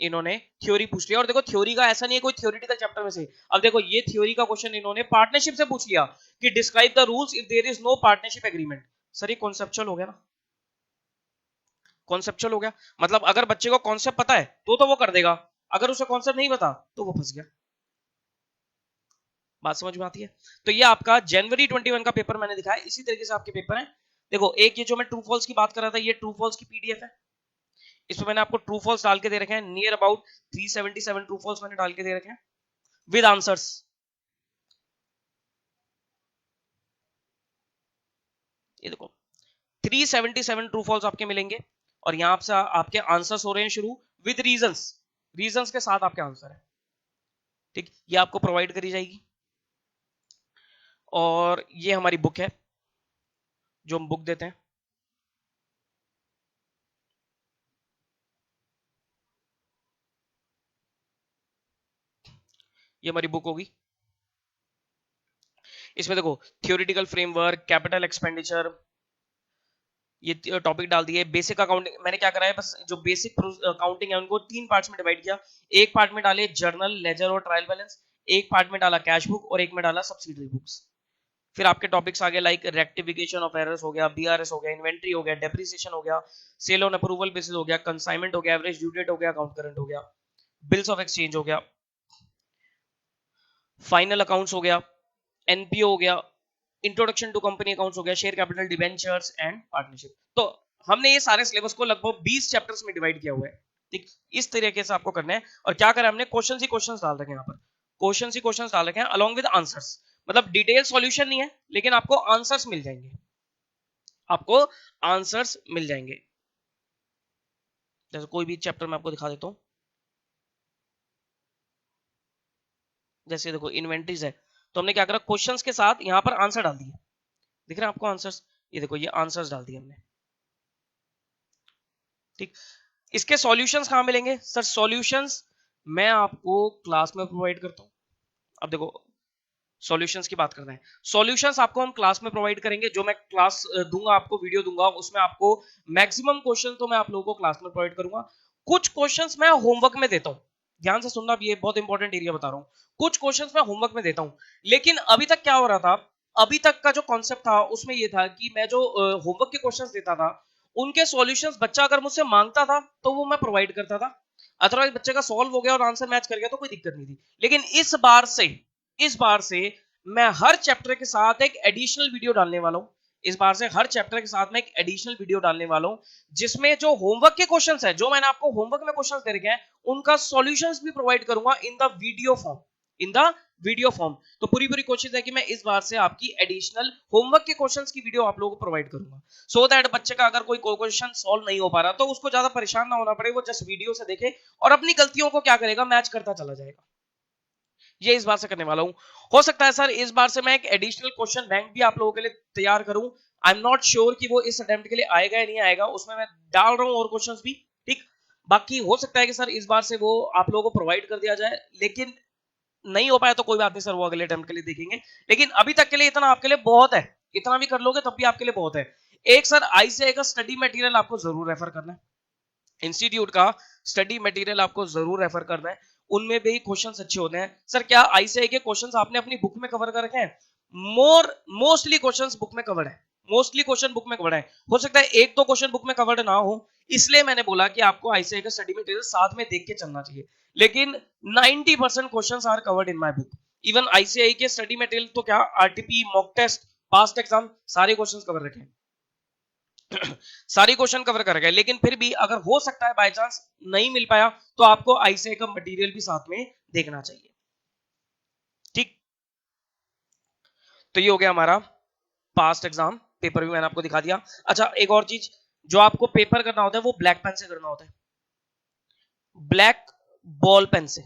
इन्होंने थ्योरी पूछ लिया। और देखो थ्योरी का ऐसा नहीं है कोई थ्योरेटिकल चैप्टर में से, अब देखो ये थ्योरी का क्वेश्चन इन्होंने पार्टनरशिप से पूछ लिया कि describe the rules if there is no partnership agreement. Sir ये कॉन्सेप्चुअल हो गया ना, कॉन्सेप्चुअल हो गया, मतलब अगर बच्चे को कॉन्सेप्ट पता है तो वो कर देगा, अगर उसे कॉन्सेप्ट नहीं पता तो वो फंस गया। बात समझ में आती है? तो ये आपका जनवरी 21 का पेपर मैंने दिखाया, इसी तरीके से आपके पेपर है। देखो एक ये जो मैं ट्रू फॉल्स की बात कर रहा था, ये ट्रू फॉल्स की पीडीएफ है, इसमें मैंने आपको ट्रू फॉल्स डाल के दे रखे हैं, नियर अबाउट 377 ट्रू फॉल्स मैंने डाल के दे रखे हैं विद आंसर्स। ये देखो 377 ट्रू फॉल्स आपके मिलेंगे, और यहां से आपके आंसर्स हो रहे हैं शुरू विद रीजंस, के साथ आपके आंसर है। ठीक, ये आपको प्रोवाइड करी जाएगी। और ये हमारी बुक है जो हम बुक देते हैं। ये हमारी बुक होगी। इसमें देखो थियोरिटिकल फ्रेमवर्क, कैपिटल एक्सपेंडिचर, ये टॉपिक डाल दिए। बेसिक अकाउंटिंग मैंने क्या करा है, बस जो बेसिक अकाउंटिंग है उनको 3 पार्ट्स में डिवाइड किया। एक पार्ट में डाले जर्नल, लेजर और ट्रायल बैलेंस, एक पार्ट में डाला कैश बुक और एक में डाला सब्सिडरी बुक्स। फिर आपके टॉपिक्स आ गए लाइक रेक्टिफिकेशन ऑफ एरर्स हो गया, बीआरएस हो गया, इन्वेंट्री हो गया, डेप्रिसिएशन हो गया, सेल ऑन अप्रूवल बेसिस हो गया, कंसाइनमेंट हो गया, एवरेज ड्यू डेट हो गया, अकाउंट करंट हो गया, बिल्स ऑफ एक्सचेंज हो गया, फाइनल अकाउंट्स हो गया, एनपीओ हो गया, इंट्रोडक्शन टू कंपनी अकाउंट्स हो गया, share capital, debentures and partnership. तो हमने ये सारे सिलेबस को लगभग 20 चैप्टर्स में डिवाइड किया हुआ है। ठीक, इस तरीके से आपको करना है। और क्या करें हमने, क्वेश्चन ही क्वेश्चन डाल रखे हैं यहाँ पर, क्वेश्चन ही क्वेश्चन डाल रखे हैं अलॉन्ग विद आंसर्स। मतलब डिटेल सॉल्यूशन नहीं है, लेकिन आपको आंसर्स मिल जाएंगे, आपको आंसर्स मिल जाएंगे। जैसे कोई भी चैप्टर में आपको दिखा देता हूँ। जैसे देखो इन्वेंटरीज है, तो हमने क्या करा, क्वेश्चंस के साथ यहाँ पर आंसर डाल दिए। दिख रहा है आपको आंसर्स, ये देखो ये आंसर्स डाल दिए हमने। ठीक, इसके सॉल्यूशंस कहां मिलेंगे सर? सॉल्यूशंस मैं आपको क्लास में प्रोवाइड करता हूं। अब देखो सॉल्यूशंस की बात करते हैं। सॉल्यूशंस आपको हम क्लास में प्रोवाइड करेंगे, जो मैं क्लास दूंगा आपको, वीडियो दूंगा, उसमें आपको मैक्सिमम क्वेश्चन तो मैं आप लोगों को क्लास में प्रोवाइड करूंगा। कुछ क्वेश्चंस मैं होमवर्क में देता हूं, ध्यान से सुनना, ये बहुत इंपॉर्टेंट एरिया बता रहा हूं। कुछ क्वेश्चंस मैं होमवर्क में देता हूं, लेकिन अभी तक क्या हो रहा था, अभी तक का जो कॉन्सेप्ट था उसमें ये था कि मैं जो होमवर्क के क्वेश्चंस देता था उनके सॉल्यूशंस बच्चा अगर मुझसे मांगता था तो वो मैं प्रोवाइड करता था। अदरवाइज बच्चे का सॉल्व हो गया और आंसर मैच कर गया तो कोई दिक्कत नहीं थी। लेकिन इस बार से मैं हर चैप्टर के साथ एक एडिशनल वीडियो डालने वाला हूं। इस बार से हर चैप्टर के साथ मैं एक एडिशनल वीडियो डालने वाला हूं, जिसमें जो होमवर्क के क्वेश्चंस है, जो मैंने आपको होमवर्क में क्वेश्चंस दे रखे हैं, उनका सॉल्यूशंस भी प्रोवाइड करूंगा in the video form, in the video form. तो पूरी पूरी कोशिश है कि मैं इस बार से आपकी एडिशनल होमवर्क के क्वेश्चंस की वीडियो आप लोगों को प्रोवाइड करूंगा, सो दैट बच्चे का अगर कोई क्वेश्चन सॉल्व नहीं हो पा रहा तो उसको ज्यादा परेशान ना होना पड़े, वो जस्ट वीडियो से देखे और अपनी गलतियों को क्या करेगा, मैच करता चला जाएगा। ये इस बार से करने वाला हूं। हो सकता है सर इस बार से मैं एक एडिशनल क्वेश्चन बैंक भी आप लोगों के लिए तैयार करूं। आई एम नॉट श्योर कि वो इस अटेम्प्ट के लिए आएगा या नहीं आएगा, उसमें मैं डाल रहा हूं और क्वेश्चंस भी। ठीक, बाकी हो सकता है कि सर इस बार से वो आप लोगों को प्रोवाइड कर दिया जाए, लेकिन नहीं हो पाया तो कोई बात नहीं सर, वो अगले अटेम्प्ट के लिए देखेंगे। लेकिन अभी तक के लिए इतना आपके लिए बहुत है, इतना भी कर लोगे तब भी आपके लिए बहुत है। एक सर आईसीआई का स्टडी मटेरियल आपको जरूर रेफर करना है, इंस्टीट्यूट का स्टडी मटेरियल आपको जरूर रेफर करना है, उनमें भी क्वेश्चंस अच्छे होते हैं। सर क्या आईसीआई के क्वेश्चंस आपने अपनी बुक में कवर कर रखे हैं? मोस्टली क्वेश्चंस बुक में कवर्ड है, मोस्टली क्वेश्चन बुक में कवर्ड है। हो सकता है एक दो क्वेश्चन बुक में कवर्ड ना हो, इसलिए मैंने बोला कि आपको आईसीआई का स्टडी मटेरियल साथ में देख के चलना चाहिए। लेकिन 90% questions are covered in my book. Even ICAI के स्टडी मटेरियल तो क्या, RTP, mock test, past exam, सारे क्वेश्चंस कवर रखे हैं। सारी क्वेश्चन कवर कर गए, लेकिन फिर भी अगर हो सकता है बाय चांस नहीं मिल पाया तो आपको आईसीआई का मटेरियल भी साथ में देखना चाहिए। ठीक, तो ये हो गया हमारा पास्ट एग्जाम पेपर भी मैंने आपको दिखा दिया। अच्छा एक और चीज, जो आपको पेपर करना होता है वो ब्लैक पेन से करना होता है, ब्लैक बॉल पेन से,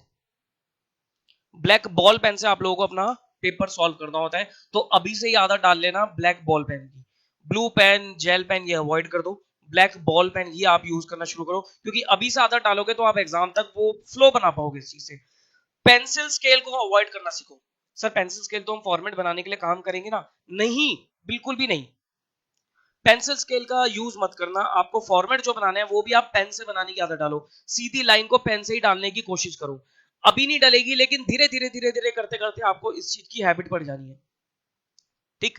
ब्लैक बॉल पेन से आप लोगों को अपना पेपर सॉल्व करना होता है। तो अभी से ही आदत डाल लेना ब्लैक बॉल पेन की। ब्लू पेन, जेल पेन ये अवॉइड कर दो, ब्लैक बॉल पेन ही आप यूज करना शुरू करो, क्योंकि अभी से आदत डालोगे तो आप एग्जाम तक वो फ्लो बना पाओगे इस चीज से। पेंसिल स्केल को अवॉइड करना सीखो। सर पेंसिल स्केल तो हम फॉर्मेट बनाने के लिए काम करेंगे ना, नहीं, बिल्कुल भी नहीं। पेंसिल स्केल का यूज मत करना, आपको फॉर्मेट जो बनाना है वो भी आप पेन से बनाने की आदत डालो। सीधी लाइन को पेन से ही डालने की कोशिश करो। अभी नहीं डलेगी, लेकिन धीरे धीरे धीरे धीरे करते करते आपको इस चीज की हैबिट पड़ जानी है। ठीक,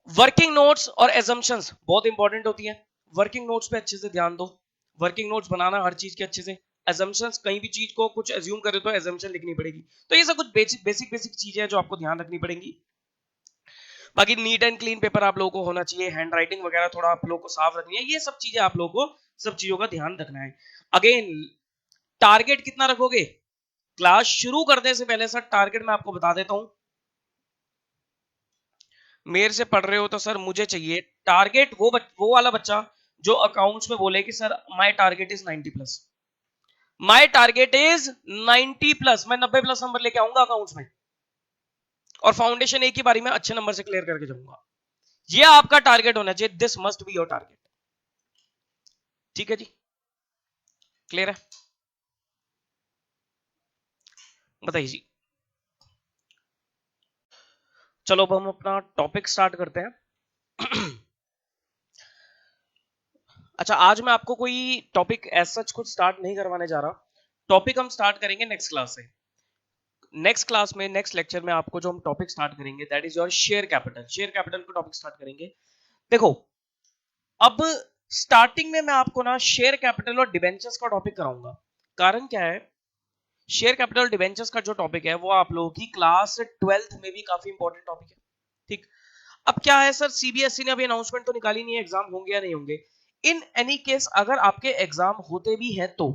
वर्किंग नोट्स और एजम्पशंस बहुत इंपॉर्टेंट होती है, वर्किंग नोट्स पे अच्छे से ध्यान दो। वर्किंग नोट्स बनाना हर चीज के अच्छे से, एजम्पशंस कहीं भी चीज को कुछ एज्यूम करे तो एजम्पशन लिखनी पड़ेगी। तो ये सब कुछ बेसिक बेसिक बेसिक चीजें हैं जो आपको ध्यान रखनी पड़ेंगी। बाकी नीट एंड क्लीन पेपर आप लोगों को होना चाहिए, हैंड राइटिंग वगैरह थोड़ा आप लोगों को साफ रखनी है, ये सब चीजें आप लोगों को, सब चीजों का ध्यान रखना है। अगेन टारगेट कितना रखोगे? क्लास शुरू करने से पहले सर टारगेट मैं आपको बता देता हूं, मेरे से पढ़ रहे हो तो सर मुझे चाहिए टारगेट वो वाला बच्चा जो अकाउंट्स में बोले कि sir my target is 90 plus, my target is 90 plus, मैं 90 प्लस नंबर लेके आऊंगा अकाउंट्स में। और फाउंडेशन एक ही बारी में अच्छे नंबर से क्लियर करके जाऊंगा। ये आपका टारगेट होना चाहिए, this must be your target. ठीक है जी, क्लियर है? बताइए जी। चलो अब हम अपना टॉपिक स्टार्ट करते हैं। अच्छा, आज मैं आपको कोई टॉपिक एज सच कुछ स्टार्ट नहीं करवाने जा रहा। टॉपिक हम स्टार्ट करेंगे नेक्स्ट क्लास से। नेक्स्ट क्लास में, नेक्स्ट लेक्चर में आपको जो हम टॉपिक स्टार्ट करेंगे that is your share capital. Share capital को टॉपिक स्टार्ट करेंगे। देखो, अब स्टार्टिंग में मैं आपको ना शेयर कैपिटल और डिबेंचर्स का टॉपिक कराऊंगा। कारण क्या है, शेयर कैपिटल डिबेंचर्स का जो टॉपिक है वो आप लोगों की क्लास 12th में भी काफी इंपॉर्टेंट टॉपिक है। ठीक, अब क्या है सर, सीबीएसई ने अभी अनाउंसमेंट तो निकाली नहीं है एग्जाम होंगे या नहीं होंगे। इन एनी केस अगर आपके एग्जाम होते भी हैं तो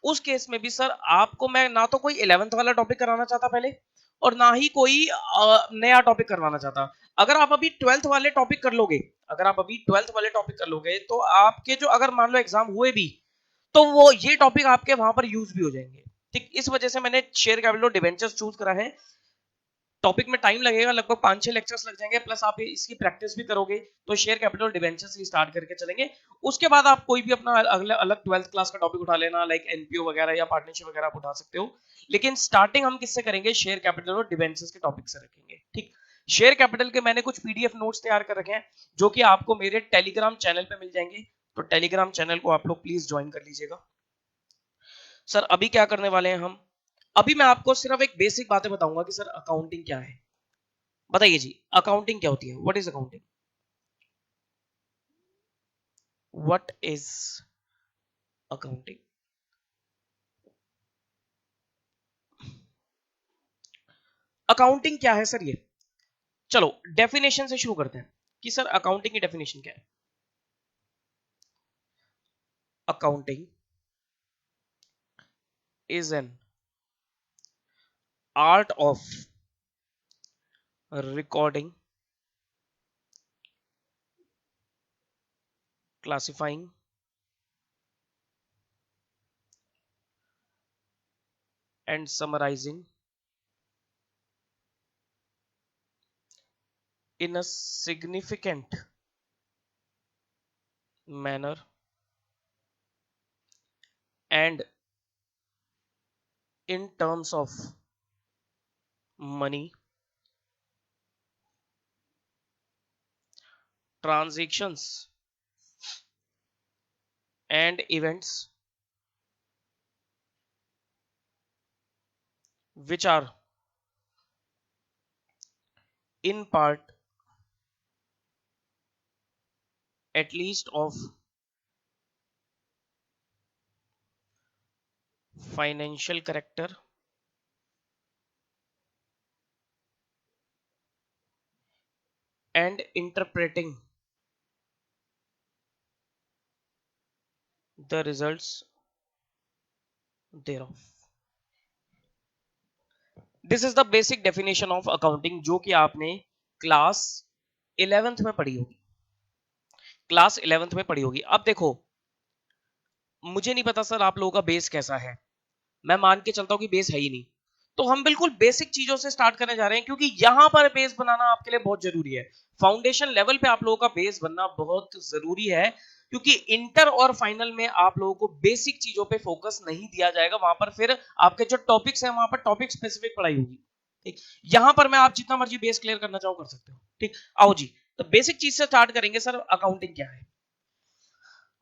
उस केस में भी सर आपको मैं ना तो कोई 11th वाला टॉपिक कराना चाहता पहले, और ना ही कोई नया टॉपिक करवाना चाहता। अगर आप अभी 12th वाले टॉपिक कर लोगे, अगर आप अभी 12th वाले टॉपिक कर लोगे तो आपके जो अगर मान लो एग्जाम हुए भी तो वो ये टॉपिक आपके वहां पर यूज भी हो जाएंगे। ठीक, इस वजह से मैंने शेयर कैपिटल डिबेंचर्स चूज करा है। टॉपिक में टाइम लगेगा, लगभग 5-6 लेक्चर्स लग जाएंगे, प्लस आप इसकी प्रैक्टिस भी करोगे। तो शेयर कैपिटल डिबेंचर से स्टार्ट करके चलेंगे। उसके बाद आप कोई भी अपना अगला अलग 12th क्लास का टॉपिक उठा लेना, लाइक एनपीओ वगैरह या पार्टनरशिप वगैरह आप उठा सकते हो। लेकिन स्टार्टिंग हम किससे करेंगे, शेयर कैपिटल और डिबेंचर्स के टॉपिक से रखेंगे। ठीक, शेयर कैपिटल के मैंने कुछ पीडीएफ नोट्स तैयार कर रखे हैं जो कि आपको मेरे टेलीग्राम चैनल पे मिल जाएंगे। तो टेलीग्राम चैनल को आप लोग प्लीज ज्वाइन कर लीजिएगा। सर अभी क्या करने वाले हैं हम, अभी मैं आपको सिर्फ एक बेसिक बातें बताऊंगा कि सर अकाउंटिंग क्या है। बताइए जी, अकाउंटिंग क्या होती है, what is accounting? What is accounting? Accounting क्या है सर ये? चलो डेफिनेशन से शुरू करते हैं कि सर अकाउंटिंग की डेफिनेशन क्या है। Accounting is an art of recording, classifying and summarising in a significant manner and in terms of money, transactions and events which are in part at least of financial character and interpreting the results thereof. This is the basic definition of accounting जो कि आपने class 11th में पढ़ी होगी, class 11th में पढ़ी होगी। अब देखो, मुझे नहीं पता सर आप लोगों का बेस कैसा है, मैं मान के चलता हूं कि बेस है ही नहीं। तो हम बिल्कुल बेसिक चीजों से स्टार्ट करने जा रहे हैं क्योंकि यहां पर बेस बनाना आपके लिए बहुत जरूरी है। फाउंडेशन लेवल पे आप लोगों का बेस बनना बहुत जरूरी है, क्योंकि इंटर और फाइनल में आप लोगों को बेसिक चीजों पे फोकस नहीं दिया जाएगा। वहां पर फिर आपके जो टॉपिक्स हैं वहां पर टॉपिक स्पेसिफिक पढ़ाई होगी। ठीक, यहां पर मैं आप जितना मर्जी बेस क्लियर करना चाहो कर सकते हो। ठीक, आओ जी, तो बेसिक चीज से स्टार्ट करेंगे। सर अकाउंटिंग क्या है?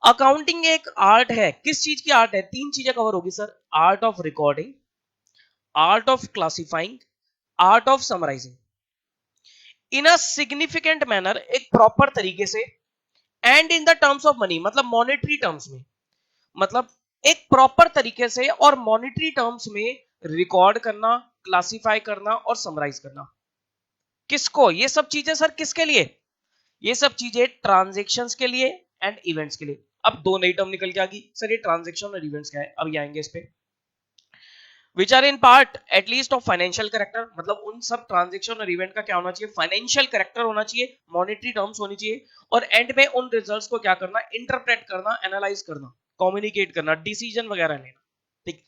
अकाउंटिंग एक आर्ट है। किस चीज की आर्ट है? तीन चीजें कवर होगी sir, art of recording, art of classifying, art of summarising in a significant manner, एक प्रॉपर तरीके से, and in the terms of money, मतलब मॉनेटरी टर्म्स में, मतलब एक प्रॉपर तरीके से और मॉनेटरी टर्म्स में रिकॉर्ड करना, क्लासिफाई करना और समराइज करना। किसको? ये सब चीजें सर किसके लिए? ये सब चीजें ट्रांजेक्शन्स के लिए एंड इवेंट्स के लिए। अब दो नई टर्म निकल के आ गई सर, ये ट्रांजेक्शन और इवेंट्स क्या है, अब ये आएंगे इस पे। Which are in part at least of financial character, मतलब उन सब ट्रांजेक्शन और इवेंट का क्या होना चाहिए, फाइनेंशियल करेक्टर होना चाहिए, मॉनेटरी टर्म्स होनी चाहिए, और एंड में उन रिजल्ट्स को क्या करना, इंटरप्रेट करना, एनालाइज करना, कम्युनिकेट करना, डिसीजन वगैरह लेना। ठीक,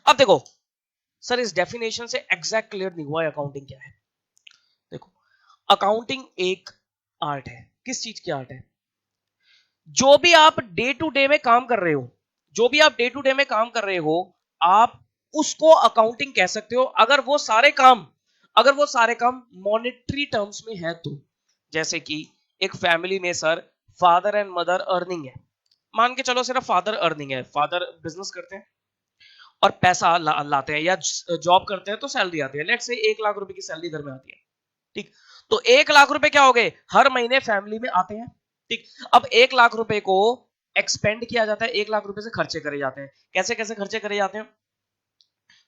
अब देखो सर इस डेफिनेशन से एग्जैक्ट क्लियर नहीं हुआ अकाउंटिंग क्या है। अकाउंटिंग एक आर्ट है। किस चीज की आर्ट है? जो भी आप डे टू डे में काम कर रहे हो, जो भी आप डे टू डे में काम कर रहे हो, आप उसको अकाउंटिंग कह सकते हो, अगर वो सारे काम मॉनेटरी टर्म्स में है तो। जैसे कि एक फैमिली में sir father and mother earning है, मान के चलो सिर्फ फादर अर्निंग है, फादर बिजनेस करते हैं और पैसा लाते हैं, या जॉब करते हैं तो सैलरी आती है, लेट्स से 1 लाख रुपए की सैलरी घर में आती है। ठीक, तो 1 लाख रुपए क्या हो गए, हर महीने फैमिली में आते हैं। ठीक, अब 1 लाख रुपए को एक्सपेंड किया जाता है, 1 लाख रुपए से खर्चे करे जाते हैं। कैसे कैसे खर्चे करे जाते हैं?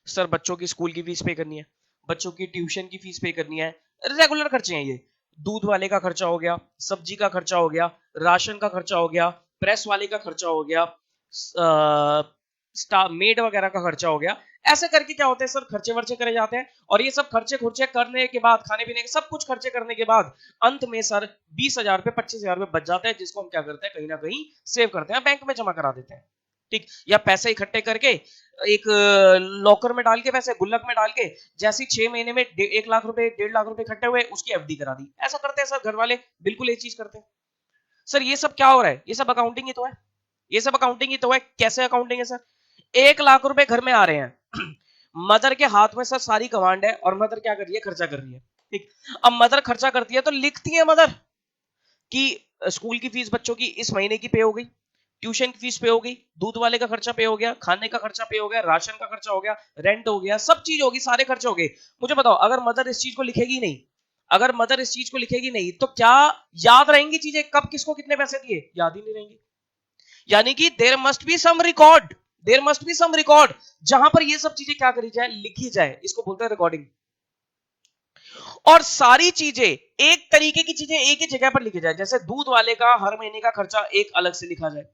सर बच्चों की स्कूल की फीस पे करनी है, बच्चों की ट्यूशन की फीस पे करनी है, रेगुलर खर्चे हैं ये। दूध वाले का खर्चा हो गया, सब्जी का खर्चा हो गया, राशन का खर्चा हो गया, प्रेस वाले का खर्चा हो गया, मेड वगैरह का खर्चा हो गया। ऐसे करके क्या होते हैं सर, खर्चे वर्चे करे जाते हैं। और ये सब खर्चे खुर्चे करने के बाद, खाने पीने के सब कुछ खर्चे करने के बाद अंत में सर 20,000 रुपए 25,000 रुपए बच जाते हैं, जिसको हम क्या करते हैं, कहीं ना कहीं सेव करते हैं, बैंक में जमा करा देते हैं। ठीक, या पैसे इकट्ठे करके एक लॉकर में डाल के, पैसे गुल्लक में डाल के, जैसे 6 महीने में 1 लाख रुपए 1.5 लाख रुपए इकट्ठे हुए, उसकी एफडी करा दी। ऐसा करते हैं सर घर वाले, बिल्कुल ये चीज करते हैं। सर ये सब क्या हो रहा है, ये सब अकाउंटिंग ही तो है, ये सब अकाउंटिंग ही तो है। कैसे अकाउंटिंग है सर? 1 लाख रुपए घर में आ रहे हैं मदर के हाथ में सर सारी कमांड है, और मदर क्या कर रही है, खर्चा कर रही है। ठीक, अब मदर खर्चा करती है तो लिखती है मदर कि स्कूल की फीस बच्चों की इस महीने की पे हो गई, ट्यूशन की फीस पे हो गई, दूध वाले का खर्चा पे हो गया, खाने का खर्चा पे हो गया, राशन का खर्चा हो गया, रेंट हो गया, सब चीज होगी, सारे खर्चे हो गए। मुझे बताओ, अगर मदर इस चीज को लिखेगी नहीं, अगर मदर इस चीज को लिखेगी नहीं, तो क्या याद रहेंगी चीजें, कब किसको कितने पैसे दिए, याद ही नहीं रहेंगी। यानी कि there must be some record, there must be some record, जहां पर ये सब चीजें क्या करी जाए, लिखी जाए, इसको बोलते हैं रिकॉर्डिंग। और सारी चीजें, एक तरीके की चीजें एक ही जगह पर लिखी जाए, जैसे दूध वाले का हर महीने का खर्चा एक अलग से लिखा जाए,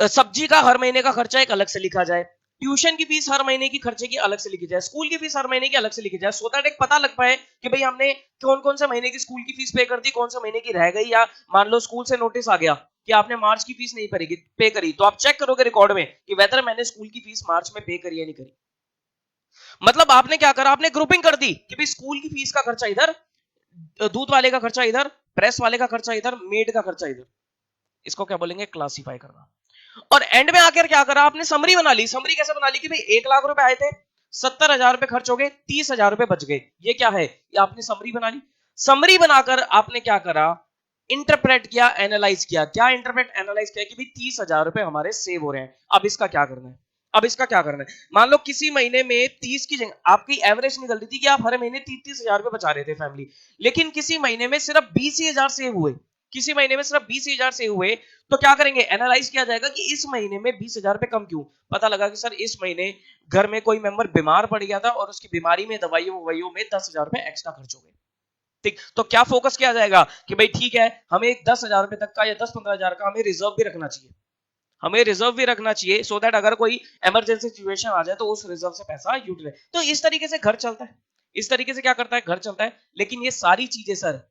सब्जी का हर महीने का खर्चा एक अलग से लिखा जाए, ट्यूशन की फीस हर महीने की खर्चे की अलग से लिखी जाए, स्कूल की फीस हर महीने की अलग से लिखी जाए, सो दैट एक पता लग पाए कि भाई हमने कौन कौन से महीने की स्कूल की फीस पे कर दी, कौन से महीने की रह गई, या मान लो स्कूल से नोटिस आ गया कि आपने मार्च की फीस नहीं पे करी, तो आप चेक करोगे रिकॉर्ड में कि वेदर मैंने स्कूल की फीस मार्च में पे करी या नहीं करी। मतलब आपने क्या करा, आपने ग्रुपिंग कर दी कि भाई स्कूल की फीस का खर्चा इधर, दूध वाले का खर्चा इधर, प्रेस वाले का खर्चा इधर, मेड का खर्चा इधर। इसको क्या बोलेंगे, क्लासिफाई करना। और एंड में आकर क्या करा आपने, समरी बना ली। समरी कैसे बना ली कि भाई 1 लाख रुपए आए थे, 70,000 रुपए खर्च हो गए, 30,000 रुपए बच गए। ये क्या है, ये आपने समरी बना ली। समरी बनाकर आपने क्या करा, इंटरप्रेट किया, एनालाइज किया। क्या इंटरप्रेट एनालाइज किया कि भाई 30,000 रुपए हमारे सेव हो रहे हैं, अब इसका क्या करना है, अब इसका क्या करना है। मान लो किसी महीने में 30 की जगह आपकी एवरेज निकल रही थी कि आप हर महीने 30,000 रुपए बचा रहे थे फैमिली, लेकिन किसी महीने में सिर्फ 20,000 सेव हुए, किसी महीने में सिर्फ 20,000 सेव हुए, तो क्या करेंगे, एनालाइज किया जाएगा कि इस महीने में 20,000 रुपए कम क्यों। पता लगा कि सर इस महीने घर में कोई मेंबर बीमार पड़ गया था, और उसकी बीमारी में दवाइयों ववाइयों में 10,000 रुपए एक्स्ट्रा खर्च हो गए। ठीक, तो क्या फोकस किया जाएगा कि भाई ठीक है, हमें 10,000 रुपए तक का या 10-15,000 का हमें रिजर्व भी रखना चाहिए, हमें रिजर्व भी रखना चाहिए, सो दैट अगर कोई इमरजेंसी सिचुएशन आ जाए तो उस रिजर्व से पैसा यूटिलाइज। तो इस तरीके से घर चलता है, इस तरीके से क्या करता है, घर चलता है। लेकिन ये सारी चीजें सर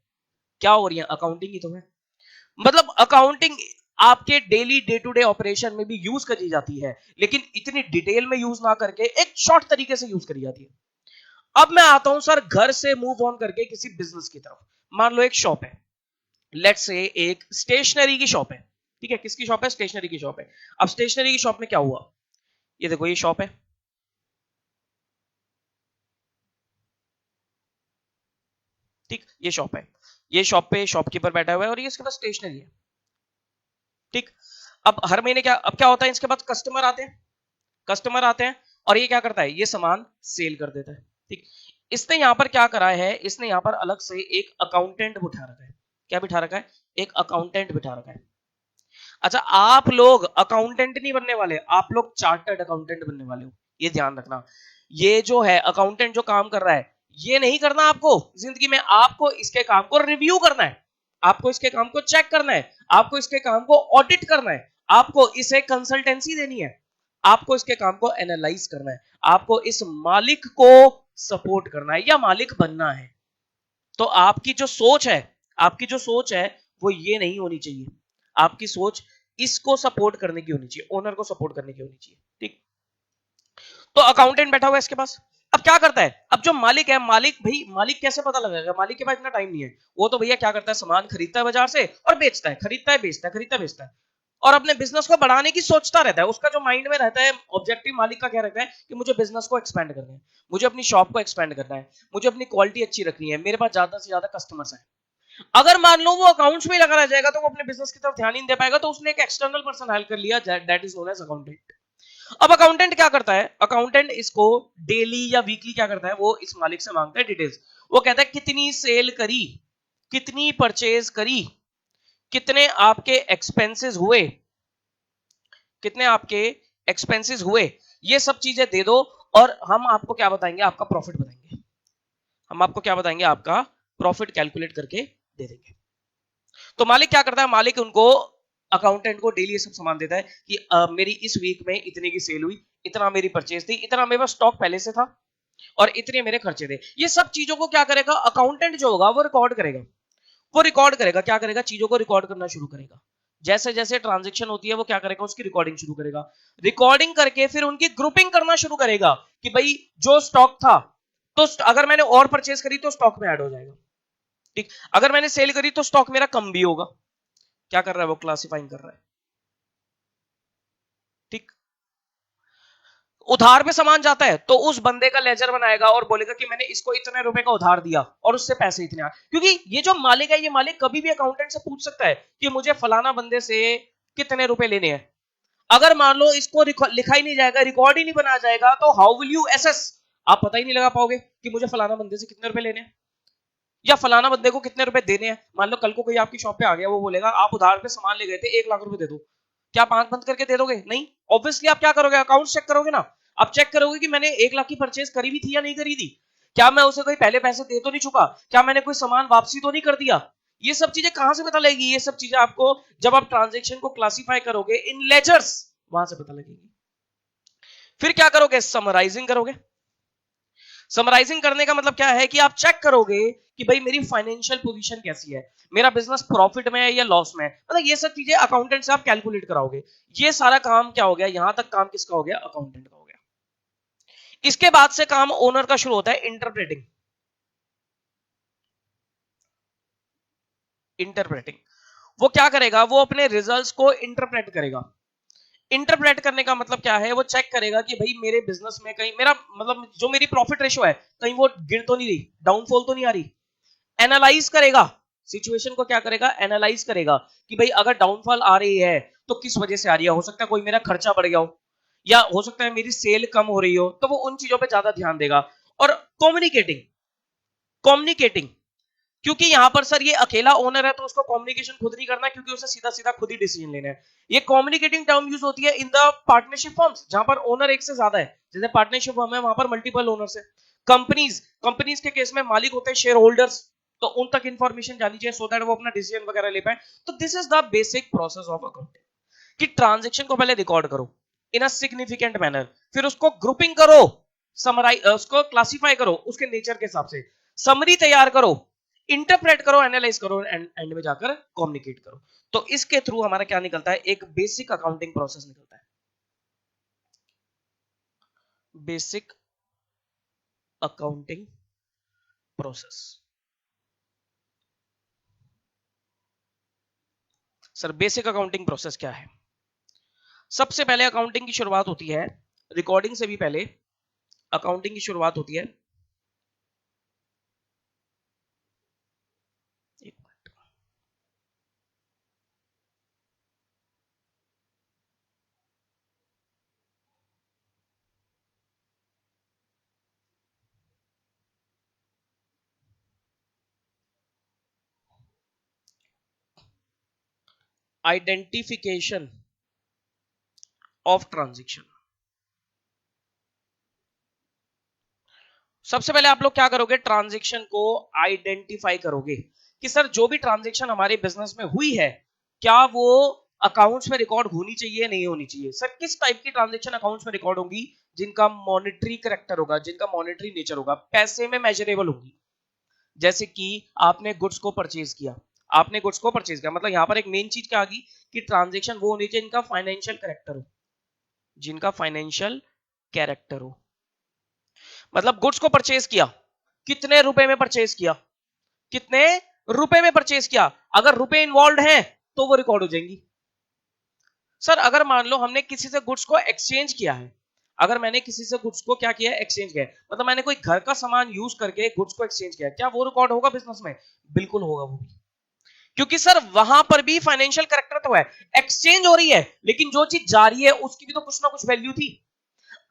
क्या हो रही है, अकाउंटिंग ही तो है। मतलब अकाउंटिंग आपके daily day to day operation में भी यूज करी जाती है, लेकिन इतनी डिटेल में यूज ना करके एक शॉर्ट तरीके से यूज करी जाती है। अब मैं आता हूं सर घर से मूव ऑन करके किसी बिजनेस की तरफ। मान लो एक शॉप है, लेट्स से एक स्टेशनरी की शॉप है। ठीक है, किसकी शॉप है, स्टेशनरी की शॉप है। अब स्टेशनरी की शॉप में क्या हुआ, ये देखो ये शॉप है। ठीक, ये शॉप है, ये शॉप पे शॉपकीपर बैठा हुआ है, और ये इसके पास स्टेशनरी है। ठीक, अब हर महीने क्या, अब क्या होता है, इसके पास कस्टमर आते हैं, कस्टमर आते हैं, और ये क्या करता है, ये सामान सेल कर देता है। ठीक, इसने यहां पर क्या करा है, इसने यहां पर अलग से एक अकाउंटेंट बिठा रखा है। क्या बिठा रखा है, एक अकाउंटेंट बिठा रखा है। अच्छा, आप लोग अकाउंटेंट नहीं बनने वाले, आप लोग चार्टर्ड अकाउंटेंट बनने वाले हो, ये ध्यान रखना। ये जो है अकाउंटेंट जो काम कर रहा है, ये नहीं करना आपको जिंदगी में, आपको इसके काम को रिव्यू करना है, आपको इसके काम को चेक करना है, आपको इसके काम को ऑडिट करना है, आपको इसे कंसल्टेंसी देनी है, आपको इसके काम को एनालाइज करना है, आपको इस मालिक को सपोर्ट करना है या मालिक बनना है। तो आपकी जो सोच है, आपकी जो सोच है वो ये नहीं होनी चाहिए, आपकी सोच इसको सपोर्ट करने की होनी चाहिए, ओनर को सपोर्ट करने की होनी चाहिए। ठीक, तो अकाउंटेंट बैठा हुआ है इसके पास, अब क्या करता है, अब जो मालिक है, मालिक कैसे पता लगेगा, मालिक के पास इतना टाइम नहीं है। वो तो भैया क्या करता है, सामान खरीदता है बाजार से और बेचता है, खरीदता है बेचता है, खरीदता है बेचता है, और अपने बिजनेस को बढ़ाने की सोचता रहता है। उसका जो माइंड में रहता है, ऑब्जेक्टिव मालिक का क्या रहता है कि मुझे बिजनेस को एक्सपेंड करना है, मुझे अपनी शॉप को एक्सपेंड करना है, मुझे अपनी क्वालिटी अच्छी रखनी है, मेरे पास ज्यादा से ज्यादा कस्टमर्स हैं। अगर मान लो वो अकाउंट्स में लगा रह जाएगा तो वो अपने बिजनेस की तरफ ध्यान नहीं दे पाएगा, तो उसने एक एक्सटर्नल पर्सन हायर कर लिया, that is known as accountant. अब अकाउंटेंट क्या करता है, अकाउंटेंट इसको डेली या वीकली क्या करता है, वो इस मालिक से मांगता है डिटेल्स। वो कहता है कितनी सेल करी, कितनी परचेज करी, कितने आपके एक्सपेंसेस हुए, कितने आपके एक्सपेंसेस हुए, ये सब चीजें दे दो, और हम आपको क्या बताएंगे, आपका प्रॉफिट बताएंगे। हम आपको क्या बताएंगे, आपका प्रॉफिट कैलकुलेट करके दे देंगे। तो मालिक क्या करता है, मालिक उनको, अकाउंटेंट को डेली ये सब सामान देता है कि मेरी इस वीक में इतने की सेल हुई, इतना मेरी परचेज थी, इतना मेरे पास स्टॉक पहले से था, और इतने मेरे खर्चे थे। ये सब चीजों को क्या करेगा अकाउंटेंट जो होगा, वो रिकॉर्ड करेगा। वो रिकॉर्ड करेगा, क्या करेगा, चीजों को रिकॉर्ड करना शुरू करेगा। जैसे जैसे ट्रांजेक्शन होती है वो क्या करेगा, उसकी रिकॉर्डिंग शुरू करेगा। रिकॉर्डिंग करके फिर उनकी ग्रुपिंग करना शुरू करेगा कि भाई जो स्टॉक था, तो अगर मैंने और परचेज करी तो स्टॉक में ऐड हो जाएगा, ठीक। अगर मैंने सेल करी तो स्टॉक मेरा कम भी होगा। क्या कर रहा है वो, क्लासिफाइंग कर रहा है, ठीक। उधार पे सामान जाता है तो उस बंदे का लेजर बनाएगा और बोलेगा कि मैंने इसको इतने रुपए का उधार दिया और उससे पैसे इतने आए। क्योंकि ये जो मालिक है, ये मालिक कभी भी अकाउंटेंट से पूछ सकता है कि मुझे फलाना बंदे से कितने रुपए लेने हैं। अगर मान लो इसको लिखा ही नहीं जाएगा, रिकॉर्ड ही नहीं बनाया जाएगा, तो हाउ विल यू एसेस, आप पता ही नहीं लगा पाओगे कि मुझे फलाना बंदे से कितने रुपए लेने हैं या फलाना बंदे को कितने रुपए देने हैं। मान लो कल को कोई आपकी शॉप पे आ गया, वो बोलेगा आप उधार पे सामान ले गए थे, 1 लाख रुपए दे दो, क्या आप आंख बंद करके दे दोगे? नहीं। ऑब्वियसली आप क्या करोगे, अकाउंट चेक करोगे ना। आप चेक करोगे कि मैंने 1 लाख की परचेज करी भी थी या नहीं करी थी, क्या मैं उसे कोई पहले पैसे दे तो नहीं चुका, क्या मैंने कोई सामान वापसी तो नहीं कर दिया। ये सब चीजें कहां से पता लगेगी, ये सब चीजें आपको जब आप ट्रांजेक्शन को क्लासिफाई करोगे इन लेजर्स, वहां से पता लगेगी। फिर क्या करोगे, समराइजिंग करोगे। समराइजिंग करने का मतलब क्या है कि आप चेक करोगे कि भाई मेरी फाइनेंशियल पोजीशन कैसी है, मेरा बिजनेस प्रॉफिट में है या लॉस में है, मतलब ये सब चीजें अकाउंटेंट से आप कैलकुलेट कराओगे। ये सारा काम क्या हो गया, यहां तक काम किसका हो गया, अकाउंटेंट का हो गया। इसके बाद से काम ओनर का शुरू होता है, इंटरप्रेटिंग। इंटरप्रेटिंग वो क्या करेगा, वो अपने रिजल्ट्स को इंटरप्रेट करेगा। इंटरप्रेट करने का मतलब क्या है, वो चेक करेगा कि भाई मेरे बिजनेस में कहीं मेरा मतलब जो मेरी प्रॉफिट रेशो है, कहीं वो गिर तो नहीं रही, डाउनफॉल तो नहीं आ रही। एनालाइज करेगा, सिचुएशन को क्या करेगा, एनालाइज करेगा कि भाई अगर डाउनफॉल आ रही है तो किस वजह से आ रही है, हो सकता है कोई मेरा खर्चा बढ़ गया हो, या हो सकता है मेरी सेल कम हो रही हो, तो वो उन चीजों पे ज्यादा ध्यान देगा। और कम्युनिकेटिंग, कम्युनिकेटिंग क्योंकि यहां पर सर ये अकेला ओनर है तो उसको कम्युनिकेशन खुद नहीं करना, क्योंकि उसे सीधा सीधा खुद ही डिसीजन लेना है। ये कम्युनिकेटिंग टर्म यूज होती है इन द पार्टनरशिप फर्म्स, जहां पर ओनर एक से ज्यादा है। जैसे पार्टनरशिप फर्म है, वहां पर मल्टीपल ओनर्स है। कंपनीज, कंपनीज के केस में मालिक होते हैं शेयर होल्डर्स, तो उन तक इंफॉर्मेशन जानी चाहिए सो दैट वो अपना डिसीजन वगैरह ले पाए। तो this is the basic process of accounting, कि ट्रांजेक्शन को पहले रिकॉर्ड करो इन अ सिग्निफिकेंट मैनर, फिर उसको ग्रुपिंग करो, समराइज उसको क्लासिफाई करो उसके नेचर के हिसाब से, समरी तैयार करो, इंटरप्रेट करो, एनालाइज करो, एंड में जाकर कम्युनिकेट करो। तो इसके थ्रू हमारा क्या निकलता है, एक बेसिक अकाउंटिंग प्रोसेस निकलता है। Basic accounting process. Sir basic accounting process क्या है? सबसे पहले अकाउंटिंग की शुरुआत होती है, रिकॉर्डिंग से भी पहले अकाउंटिंग की शुरुआत होती है। Identification of transaction. सबसे पहले आप लोग क्या करोगे, ट्रांजेक्शन को आइडेंटिफाई करोगे कि सर जो भी ट्रांजेक्शन हमारे बिजनेस में हुई है, क्या वो अकाउंट्स में रिकॉर्ड होनी चाहिए नहीं होनी चाहिए। सर किस टाइप की ट्रांजेक्शन अकाउंट्स में रिकॉर्ड होंगी, जिनका मॉनेटरी करेक्टर होगा, जिनका मॉनेटरी नेचर होगा, पैसे में मेजरेबल होगी। जैसे कि आपने गुड्स को परचेज किया, आपने गुड्स को परचेज किया, मतलब यहां पर एक मेन चीज क्या आ गई कि ट्रांजेक्शन वो होनी चाहिए जिनका फाइनेंशियल करेक्टर हो, जिनका फाइनेंशियल कैरेक्टर हो। मतलब गुड्स को परचेज किया, कितने रुपए में परचेज किया, कितने रुपए में परचेज किया, अगर रुपए इन्वॉल्व हैं तो वो रिकॉर्ड हो जाएंगी। सर अगर मान लो हमने किसी से गुड्स को एक्सचेंज किया है, अगर मैंने किसी से गुड्स को क्या किया है, एक्सचेंज किया है, मतलब मैंने कोई घर का सामान यूज करके गुड्स को एक्सचेंज किया है, क्या वो रिकॉर्ड होगा बिजनेस में? बिल्कुल होगा वो भी, क्योंकि सर वहां पर भी फाइनेंशियल कैरेक्टर तो है, एक्सचेंज हो रही है लेकिन जो चीज जा रही है उसकी भी तो कुछ ना कुछ वैल्यू थी,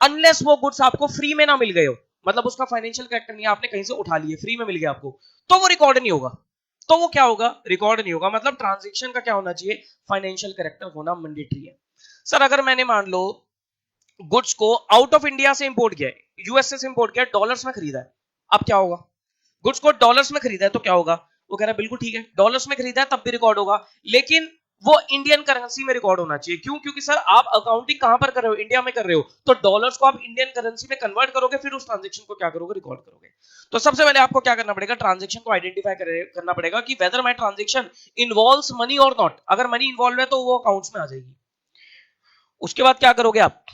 अनलेस वो गुड्स आपको फ्री में ना मिल गए हो, मतलब उसका फाइनेंशियल कैरेक्टर नहीं है, आपने कहीं से उठा लिए, फ्री में मिल गया आपको, तो वो रिकॉर्ड नहीं होगा, तो वो क्या होगा, रिकॉर्ड नहीं होगा। मतलब ट्रांजेक्शन का क्या होना चाहिए, फाइनेंशियल कैरेक्टर होना मैंडेटरी है। सर अगर मैंने मान लो गुड्स को आउट ऑफ इंडिया से इंपोर्ट किया है, यूएसए से इंपोर्ट किया है, डॉलर्स में खरीदा है, अब क्या होगा, गुड्स को डॉलर्स में खरीदा है तो क्या होगा, वो कह रहा है बिल्कुल ठीक है, डॉलर्स में खरीदा है तब भी रिकॉर्ड होगा, लेकिन वो इंडियन करेंसी में रिकॉर्ड होना चाहिए। क्यों? क्योंकि सर आप अकाउंटिंग कहां पर कर रहे हो, इंडिया में कर रहे हो, तो डॉलर्स को आप इंडियन करेंसी में कन्वर्ट करोगे, फिर उस ट्रांजेक्शन को क्या करोगे, रिकॉर्ड करोगे। तो सबसे पहले आपको क्या करना पड़ेगा, ट्रांजेक्शन को आइडेंटिफाई करना पड़ेगा कि whether my transaction involves money और नॉट, अगर मनी इन्वॉल्व है तो वो अकाउंट्स में आ जाएगी। उसके बाद क्या करोगे आप,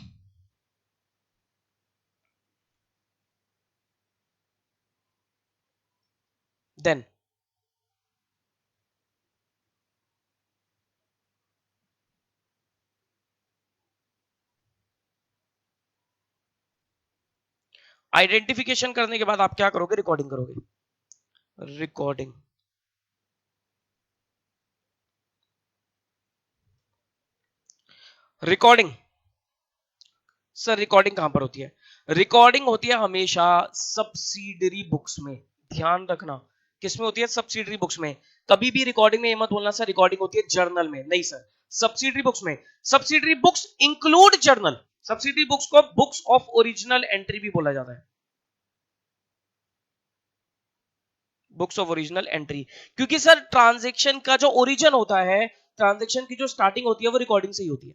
देन आइडेंटिफिकेशन करने के बाद आप क्या करोगे, रिकॉर्डिंग करोगे, रिकॉर्डिंग। रिकॉर्डिंग, सर रिकॉर्डिंग कहां पर होती है, रिकॉर्डिंग होती है हमेशा सब्सिडरी बुक्स में, ध्यान रखना, किसमें होती है, सब्सिडरी बुक्स में। कभी भी रिकॉर्डिंग में ये मत बोलना सर रिकॉर्डिंग होती है जर्नल में, नहीं सर, सब्सिडरी बुक्स में। Subsidiary books include journal, subsidiary books को बुक्स ऑफ ओरिजिनल एंट्री भी बोला जाता है, बुक्स ऑफ ओरिजिनल एंट्री, क्योंकि सर ट्रांजेक्शन का जो ओरिजिन होता है, ट्रांजेक्शन की जो स्टार्टिंग होती है वो रिकॉर्डिंग से ही होती है।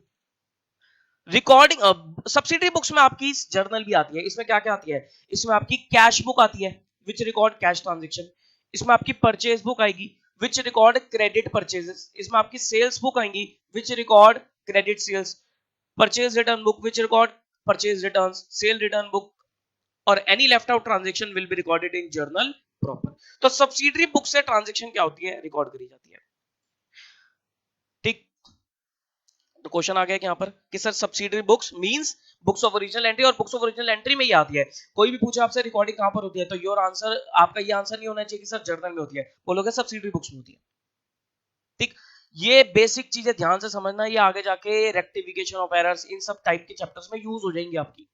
रिकॉर्डिंग सब्सिडरी बुक्स में आपकी जर्नल भी आती है, इसमें क्या क्या आती है, इसमें आपकी कैश बुक आती है विच रिकॉर्ड कैश ट्रांजेक्शन, इसमें आपकी परचेज बुक आएगी विच रिकॉर्ड क्रेडिट परचेजेस, इसमें आपकी सेल्स बुक आएंगी which record credit sales, purchase return book which record purchase return, sale return book, और any left out transaction will be recorded in journal proper. तो subsidiary book से transaction क्या होती है, record करी जाती है। ठीक, तो क्वेश्चन आ गया कि यहाँ पर कि sir subsidiary books means books of original entry, और बुक्स ऑफ ओरिजिनल एंट्री में ही आती है। कोई भी पूछे आपसे रिकॉर्डिंग कहां पर होती है, तो योर आंसर, आपका ये आंसर नहीं होना चाहिए कि सर जर्नल में होती है, बोलोगे सब्सिडरी बुक्स में होती है। ठीक, ये बेसिक चीजें ध्यान से समझना, ये आगे जाके रेक्टिफिकेशन ऑफ एरर्स इन सब टाइप के चैप्टर्स में यूज हो जाएंगे आपकी।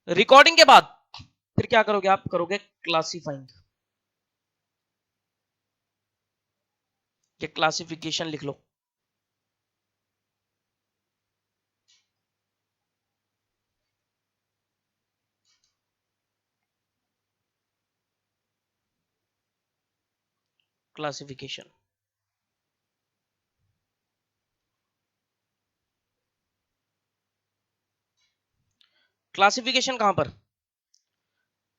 रिकॉर्डिंग के बाद फिर क्या करोगे, आप करोगे क्लासिफाइंग, ये क्लासिफिकेशन लिख लो। क्लासिफिकेशन, क्लासिफिकेशन कहां पर,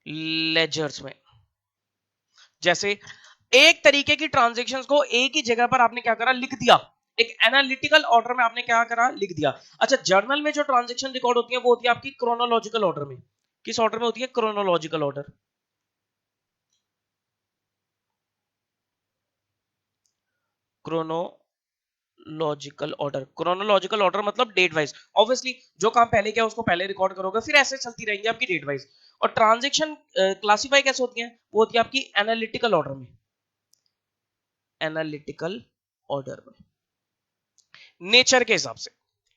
लेजर्स में। जैसे एक तरीके की ट्रांजेक्शन्स को एक ही जगह पर आपने क्या करा, लिख दिया, एक एनालिटिकल ऑर्डर में आपने क्या करा, लिख दिया। अच्छा, जर्नल में जो ट्रांजेक्शन रिकॉर्ड होती है वो होती है आपकी क्रोनोलॉजिकल ऑर्डर में, किस ऑर्डर में होती है, chronological order, chronological order, chronological order मतलब डेट वाइज, ऑब्वियसली जो काम पहले किया उसको पहले रिकॉर्ड करोगे, फिर ऐसे चलती रहेंगी आपकी डेट वाइज। और ट्रांजेक्शन क्लासिफाई कैसे होती है, वो होती है आपकी एनालिटिकल ऑर्डर में, एनालिटिकल ऑर्डर में, नेचर के हिसाब से।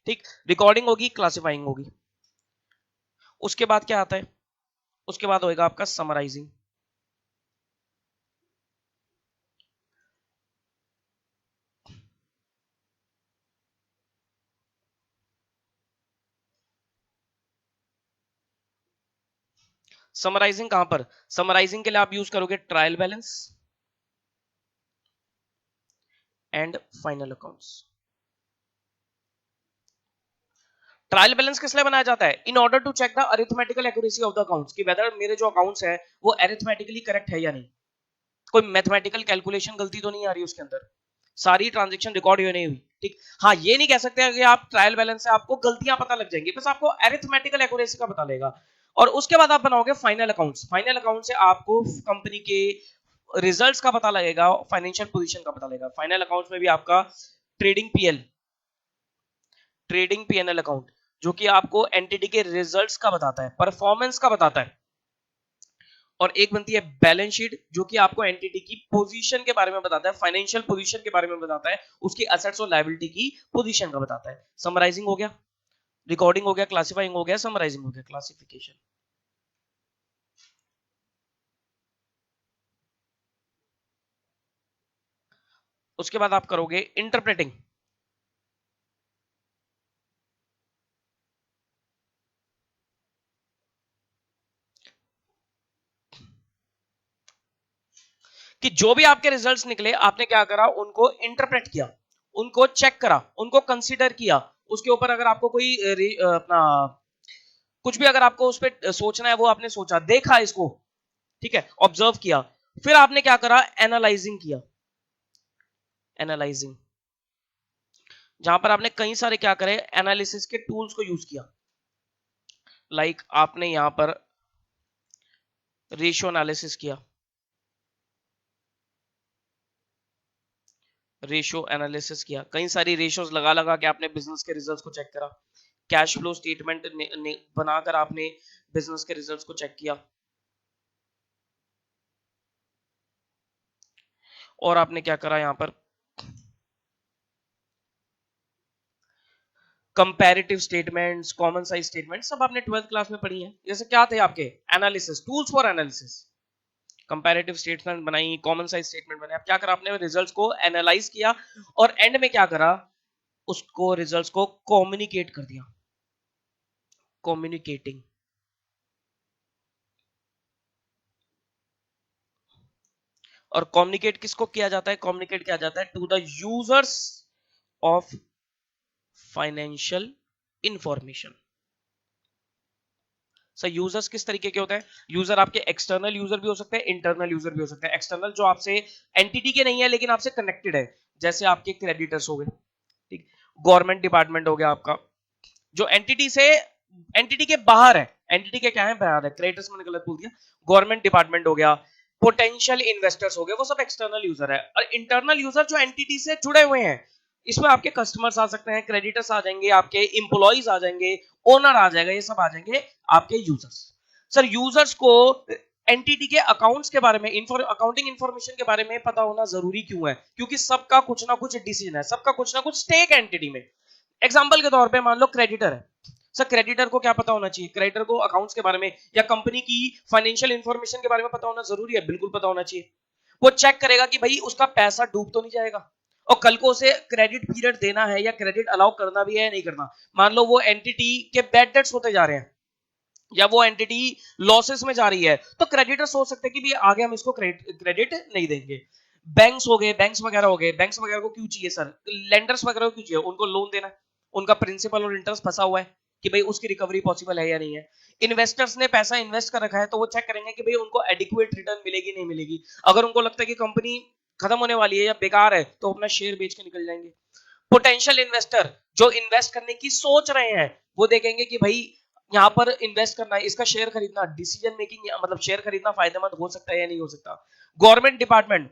ठीक, रिकॉर्डिंग होगी, क्लासिफाइंग होगी, उसके बाद क्या आता है, उसके बाद होएगा आपका समराइजिंग। समराइजिंग कहां पर, समराइजिंग के लिए आप यूज करोगे trial balance and final accounts. Trial balance किस लिए बनाया जाता है, in order to check the arithmetical accuracy of the accounts, कि वेदर मेरे जो अकाउंट्स है वो अरिथमेटिकली करेक्ट है या नहीं, कोई मैथमेटिकल कैलकुलेशन गलती तो नहीं आ रही उसके अंदर, सारी ट्रांजेक्शन रिकॉर्ड हुई नहीं हुई। ठीक, हाँ ये नहीं कह सकते कि आप ट्रायल बैलेंस से आपको गलतियां पता लग जाएंगी, बस आपको अरिथमेटिकल एक्यूरेसी का पता लगेगा। और उसके बाद आप बनाओगे फाइनल अकाउंट्स। फाइनल अकाउंट से आपको कंपनी के रिजल्ट्स का पता लगेगा, फाइनेंशियल पोजीशन का पता लगेगा। फाइनल अकाउंट्स में भी आपका trading PL, trading PNL account, जो कि आपको एंटिटी के रिजल्ट्स का बताता है, परफॉर्मेंस का बताता है। और एक बनती है बैलेंस शीट, जो कि आपको एंटिटी की पोजीशन के बारे में बताता है, फाइनेंशियल पोजीशन के बारे में बताता है, उसकी एसेट्स और लायबिलिटी की पोजीशन का बताता है। समराइजिंग हो गया, रिकॉर्डिंग हो गया, क्लासिफाइंग हो गया, समराइजिंग हो गया, क्लासिफिकेशन। उसके बाद आप करोगे इंटरप्रेटिंग। कि जो भी आपके रिजल्ट्स निकले, आपने क्या करा, उनको इंटरप्रेट किया, उनको चेक करा, उनको कंसीडर किया, उसके ऊपर अगर आपको कोई अपना कुछ भी अगर आपको उस पर सोचना है, वो आपने सोचा, देखा इसको, ठीक है, ऑब्जर्व किया, फिर आपने क्या करा, एनालाइजिंग किया। एनालाइजिंग, जहां पर आपने कई सारे क्या करे, एनालिसिस के टूल्स को यूज किया। लाइक आपने यहां पर रेशियो एनालिसिस किया, रेशियो एनालिसिस किया, कई सारी रेशियोज लगा लगा के आपने बिजनेस के रिजल्ट्स को चेक करा। कैश फ्लो स्टेटमेंट बनाकर आपने बिजनेस के रिजल्ट्स को चेक किया। और आपने क्या करा, यहां पर comparative statements, common size statement, सब आपने 12th क्लास में पढ़ी है। जैसे क्या थे आपके analysis tools for analysis, comparative statement बनाई, कॉमन साइज स्टेटमेंट बनाया। क्या करा आपने, रिजल्ट्स को एनालाइज किया, और एंड में क्या करा, उसको रिजल्ट्स को कम्युनिकेट कर दिया। कम्युनिकेटिंग, और कम्युनिकेट किसको किया जाता है, कम्युनिकेट किया जाता है to the users of financial information. Sir users किस तरीके के होते हैं, यूजर आपके एक्सटर्नल यूजर भी हो सकते हैं, इंटरनल यूजर भी हो सकते हैं। एक्सटर्नल जो आपसे एंटिटी के नहीं है लेकिन आपसे कनेक्टेड है, जैसे आपके क्रेडिटर्स हो गए, ठीक, गवर्नमेंट डिपार्टमेंट हो गया आपका, जो एंटिटी से, एंटिटी के बाहर है, एंटिटी के क्या है, बाहर है, क्रेडिटर्स मैंने गलत बोल दिया, गवर्नमेंट डिपार्टमेंट हो गया, पोटेंशियल इन्वेस्टर्स हो गए, वो सब एक्सटर्नल यूजर है। और इंटरनल यूजर जो एंटिटी से जुड़े हुए हैं, इसमें आपके कस्टमर्स आ सकते हैं, क्रेडिटर्स आ जाएंगे, आपके इंप्लॉइज आ जाएंगे, ओनर आ जाएगा, ये सब आ जाएंगे आपके यूजर्स। सर यूजर्स को एंटिटी के अकाउंट्स के बारे में, अकाउंटिंग इंफॉर्मेशन के बारे में पता होना जरूरी क्यों है, क्योंकि सबका कुछ ना कुछ डिसीजन है, सबका कुछ ना कुछ स्टेक है एंटिटी में। एग्जांपल के तौर पे मान लो क्रेडिटर है, सर क्रेडिटर को क्या पता होना चाहिए, क्रेडिटर को अकाउंट्स के बारे में या कंपनी की फाइनेंशियल इंफॉर्मेशन के बारे में पता होना जरूरी है, बिल्कुल पता होना चाहिए। वो चेक करेगा कि भाई उसका पैसा डूब तो नहीं जाएगा, और कल को उसे क्रेडिट पीरियड देना है या क्रेडिट अलाउ करना भी है या नहीं करना। मान लो वो एंटिटी के बैड डेट्स होते जा रहे हैं, या वो एंटिटी लॉसेस में जा रही है, तो क्रेडिटर सोच सकते हैं कि भी आगे हम इसको क्रेडिट नहीं देंगे। बैंक्स हो गए, बैंक्स वगैरह हो गए, बैंक्स वगैरह को क्यों चाहिए सर, लेंडर्स वगैरह को क्यों चाहिए, उनको लोन देना है, उनका प्रिंसिपल और इंटरेस्ट फंसा हुआ है कि भाई उसकी रिकवरी पॉसिबल है या नहीं है। इन्वेस्टर्स ने पैसा इन्वेस्ट कर रखा है, तो वो चेक करेंगे कि भाई उनको एडिक्वेट रिटर्न मिलेगी नहीं मिलेगी। अगर उनको लगता है कि कंपनी खत्म होने वाली है या बेकार है, तो अपना शेयर बेच के निकल जाएंगे। पोटेंशियल इन्वेस्टर जो इन्वेस्ट करने की सोच रहे हैं, वो देखेंगे कि भाई यहाँ पर इन्वेस्ट करना है, इसका शेयर खरीदना, डिसीजन मेकिंग मतलब शेयर खरीदना फायदेमंद हो सकता है या नहीं हो सकता। गवर्नमेंट डिपार्टमेंट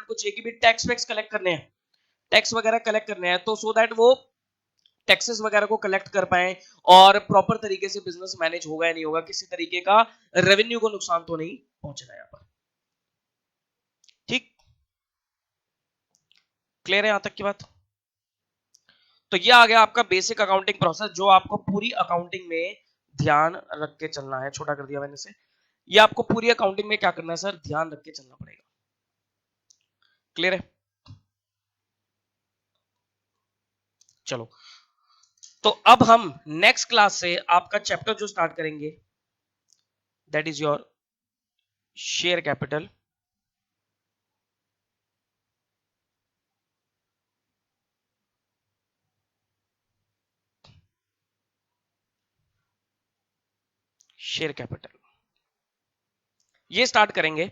को चाहिए कि भी टैक्स वैक्स कलेक्ट करने हैं, टैक्स वगैरह कलेक्ट करने हैं, तो सो दैट वो टैक्सेस वगैरह को कलेक्ट कर पाए, और प्रॉपर तरीके से बिजनेस मैनेज होगा या नहीं होगा, किसी तरीके का रेवेन्यू को नुकसान तो नहीं पहुंचना यहाँ पर। ठीक, क्लियर है यहां तक की बात। तो ये आ गया आपका बेसिक अकाउंटिंग प्रोसेस, जो आपको पूरी अकाउंटिंग में ध्यान रख के चलना है। छोटा कर दिया मैंने से, ये आपको पूरी अकाउंटिंग में क्या करना है सर, ध्यान रख के चलना पड़ेगा। क्लियर है, चलो। तो अब हम नेक्स्ट क्लास से आपका चैप्टर जो स्टार्ट करेंगे, that is your share capital. Share capital ये स्टार्ट करेंगे,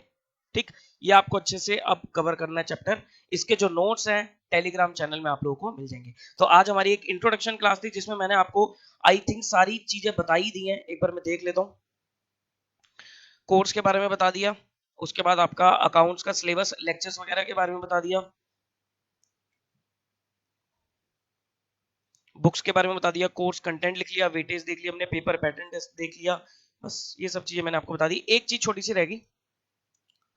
ठीक। ये आपको अच्छे से अब कवर करना है चैप्टर। इसके जो नोट्स हैं टेलीग्राम चैनल में आप लोगों को मिल जाएंगे। तो आज हमारी एक इंट्रोडक्शन क्लास थी, जिसमें मैंने आपको आई थिंक सारी चीजें बताई दी हैं। एक बार मैं देख लेता हूं, कोर्स के बारे में बता दिया, उसके बाद आपका अकाउंट्स का सिलेबस, लेक्चर्स वगैरह के बारे में बता दिया, बुक्स के बारे में बता दिया, कोर्स कंटेंट लिख लिया, वेटेज देख लिया हमने, पेपर पैटर्न टेस्ट देख लिया, बस ये सब चीजें मैंने आपको बता दी। एक चीज छोटी सी रहेगी,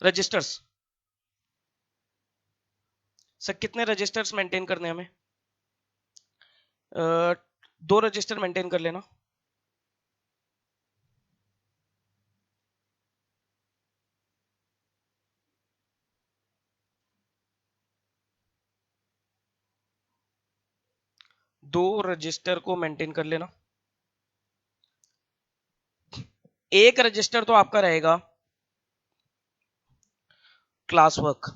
रजिस्टर्स। सर कितने रजिस्टर्स मेंटेन करने हैं हमें? 2 रजिस्टर मेंटेन कर लेना। दो रजिस्टर को मेंटेन कर लेना। एक रजिस्टर तो आपका रहेगा क्लास वर्क,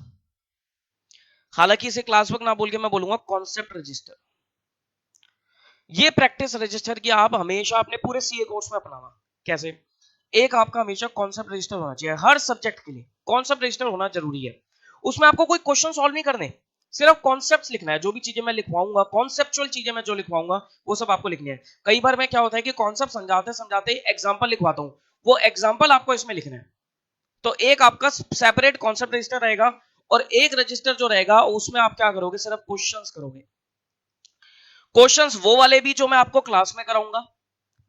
हालांकि इसे क्लास वर्क ना बोल के मैं बोलूंगा कॉन्सेप्ट रजिस्टर। ये प्रैक्टिस रजिस्टर की आप हमेशा अपने पूरे सीए कोर्स में अपनाना। कैसे? एक आपका हमेशा कॉन्सेप्ट रजिस्टर होना चाहिए हर सब्जेक्ट के लिए, कॉन्सेप्ट रजिस्टर होना जरूरी है। उसमें आपको कोई क्वेश्चन सॉल्व नहीं करने, सिर्फ कॉन्सेप्ट्स लिखना है। जो भी चीजें मैं लिखवाऊंगा, कॉन्सेप्चुअल चीजें मैं जो लिखवाऊंगा वो सब आपको लिखनी है। कई बार मैं क्या होता है कि कॉन्सेप्ट समझाते समझाते एग्जांपल लिखवाता हूं, वो एग्जांपल आपको इसमें लिखना है। तो एक आपका सेपरेट कॉन्सेप्ट रजिस्टर रहेगा और एक रजिस्टर जो रहेगा उसमें आप क्या करोगे, सिर्फ क्वेश्चंस करोगे। क्वेश्चंस वो वाले भी जो मैं आपको क्लास में कराऊंगा,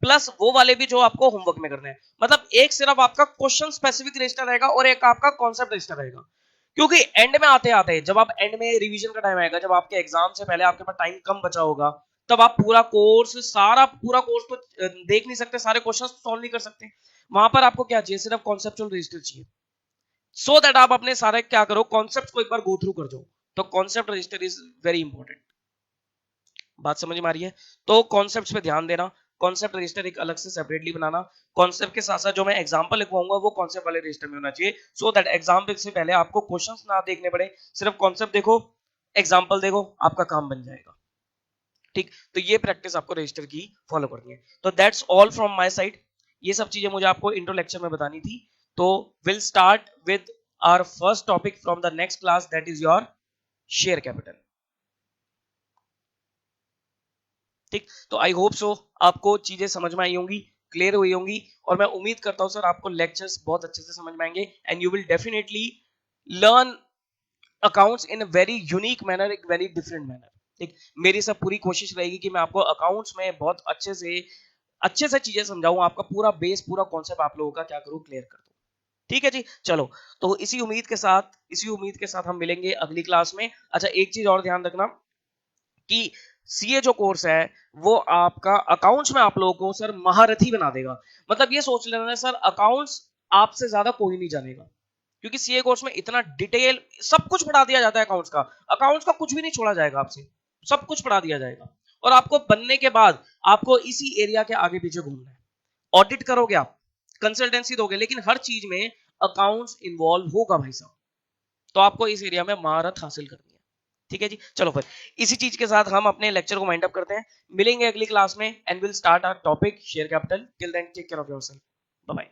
प्लस वो वाले भी जो आपको होमवर्क में करने हैं। मतलब एक सिर्फ आपका क्वेश्चन स्पेसिफिक रजिस्टर रहेगा और एक आपका कॉन्सेप्ट रजिस्टर रहेगा। क्योंकि एंड में आते आते जब आप एंड में रिवीजन का टाइम आएगा, जब आपके एग्जाम से पहले आपके पास टाइम कम बचा होगा, तब आप पूरा कोर्स, सारा पूरा कोर्स तो देख नहीं सकते, सारे क्वेश्चंस सॉल्व नहीं कर सकते। वहां पर आपको क्या चाहिए, सिर्फ कॉन्सेप्चुअल रजिस्टर चाहिए, सो दैट आप अपने सारे क्या करो, कॉन्सेप्ट को एक बार गो थ्रू कर जाओ। तो concept register is very important. बात समझ में आ रही है? तो कॉन्सेप्ट्स पे ध्यान देना, कॉन्सेप्ट रजिस्टर एक अलग से सेपरेटली बनाना। कॉन्सेप्ट के साथ साथ जो मैं एग्जांपल लिखवाऊंगा वो कॉन्सेप्ट वाले रजिस्टर में होना चाहिए, सो दैट एग्जाम से पहले आपको क्वेश्चंस ना देखने पड़े, सिर्फ कॉन्सेप्ट देखो, एग्जांपल देखो, आपका काम बन जाएगा। ठीक, तो ये प्रैक्टिस आपको रजिस्टर की फॉलो करनी है। तो that's all from my side. ये सब चीजें मुझे आपको इंट्रो लेक्चर में बतानी थी। तो will start with our first topic from the next class, that is your share capital. ठीक, तो आई होप सो आपको चीजें समझ में आई होंगी, क्लियर हुई होंगी, और मैं उम्मीद करता हूं सर आपको लेक्चर्स बहुत अच्छे से समझ में आएंगे and you will definitely learn accounts in a very unique manner, एक वेरी डिफरेंट मैनर। ठीक, मेरी सब पूरी कोशिश रहेगी कि मैं आपको अकाउंट्स में बहुत अच्छे से चीजें समझाऊं, आपका पूरा बेस, पूरा कॉन्सेप्ट आप लोगों का क्या करूं, क्लियर कर दूं। ठीक है जी, चलो, तो इसी उम्मीद के साथ हम मिलेंगे अगली क्लास में। अच्छा, एक चीज और ध्यान रखना कि सीए जो कोर्स है वो आपका अकाउंट्स में आप लोगों को सर महारथी बना देगा। मतलब ये सोच लेना सर, अकाउंट्स आपसे ज्यादा कोई नहीं जानेगा, क्योंकि सीए कोर्स में इतना डिटेल सब कुछ पढ़ा दिया जाता है। अकाउंट्स का कुछ भी नहीं छोड़ा जाएगा आपसे, सब कुछ पढ़ा दिया जाएगा। और आपको बनने के बाद आपको इसी एरिया के आगे पीछे घूमना है। ऑडिट करोगे आप, कंसल्टेंसी दोगे, लेकिन हर चीज में अकाउंट्स इन्वॉल्व होगा भाई साहब। तो आपको इस एरिया में महारत हासिल करनी है। ठीक है जी, चलो फिर इसी चीज के साथ हम अपने लेक्चर को वाइंड अप करते हैं। मिलेंगे अगली क्लास में and will start our topic share capital. Till then take care of yourself, bye bye.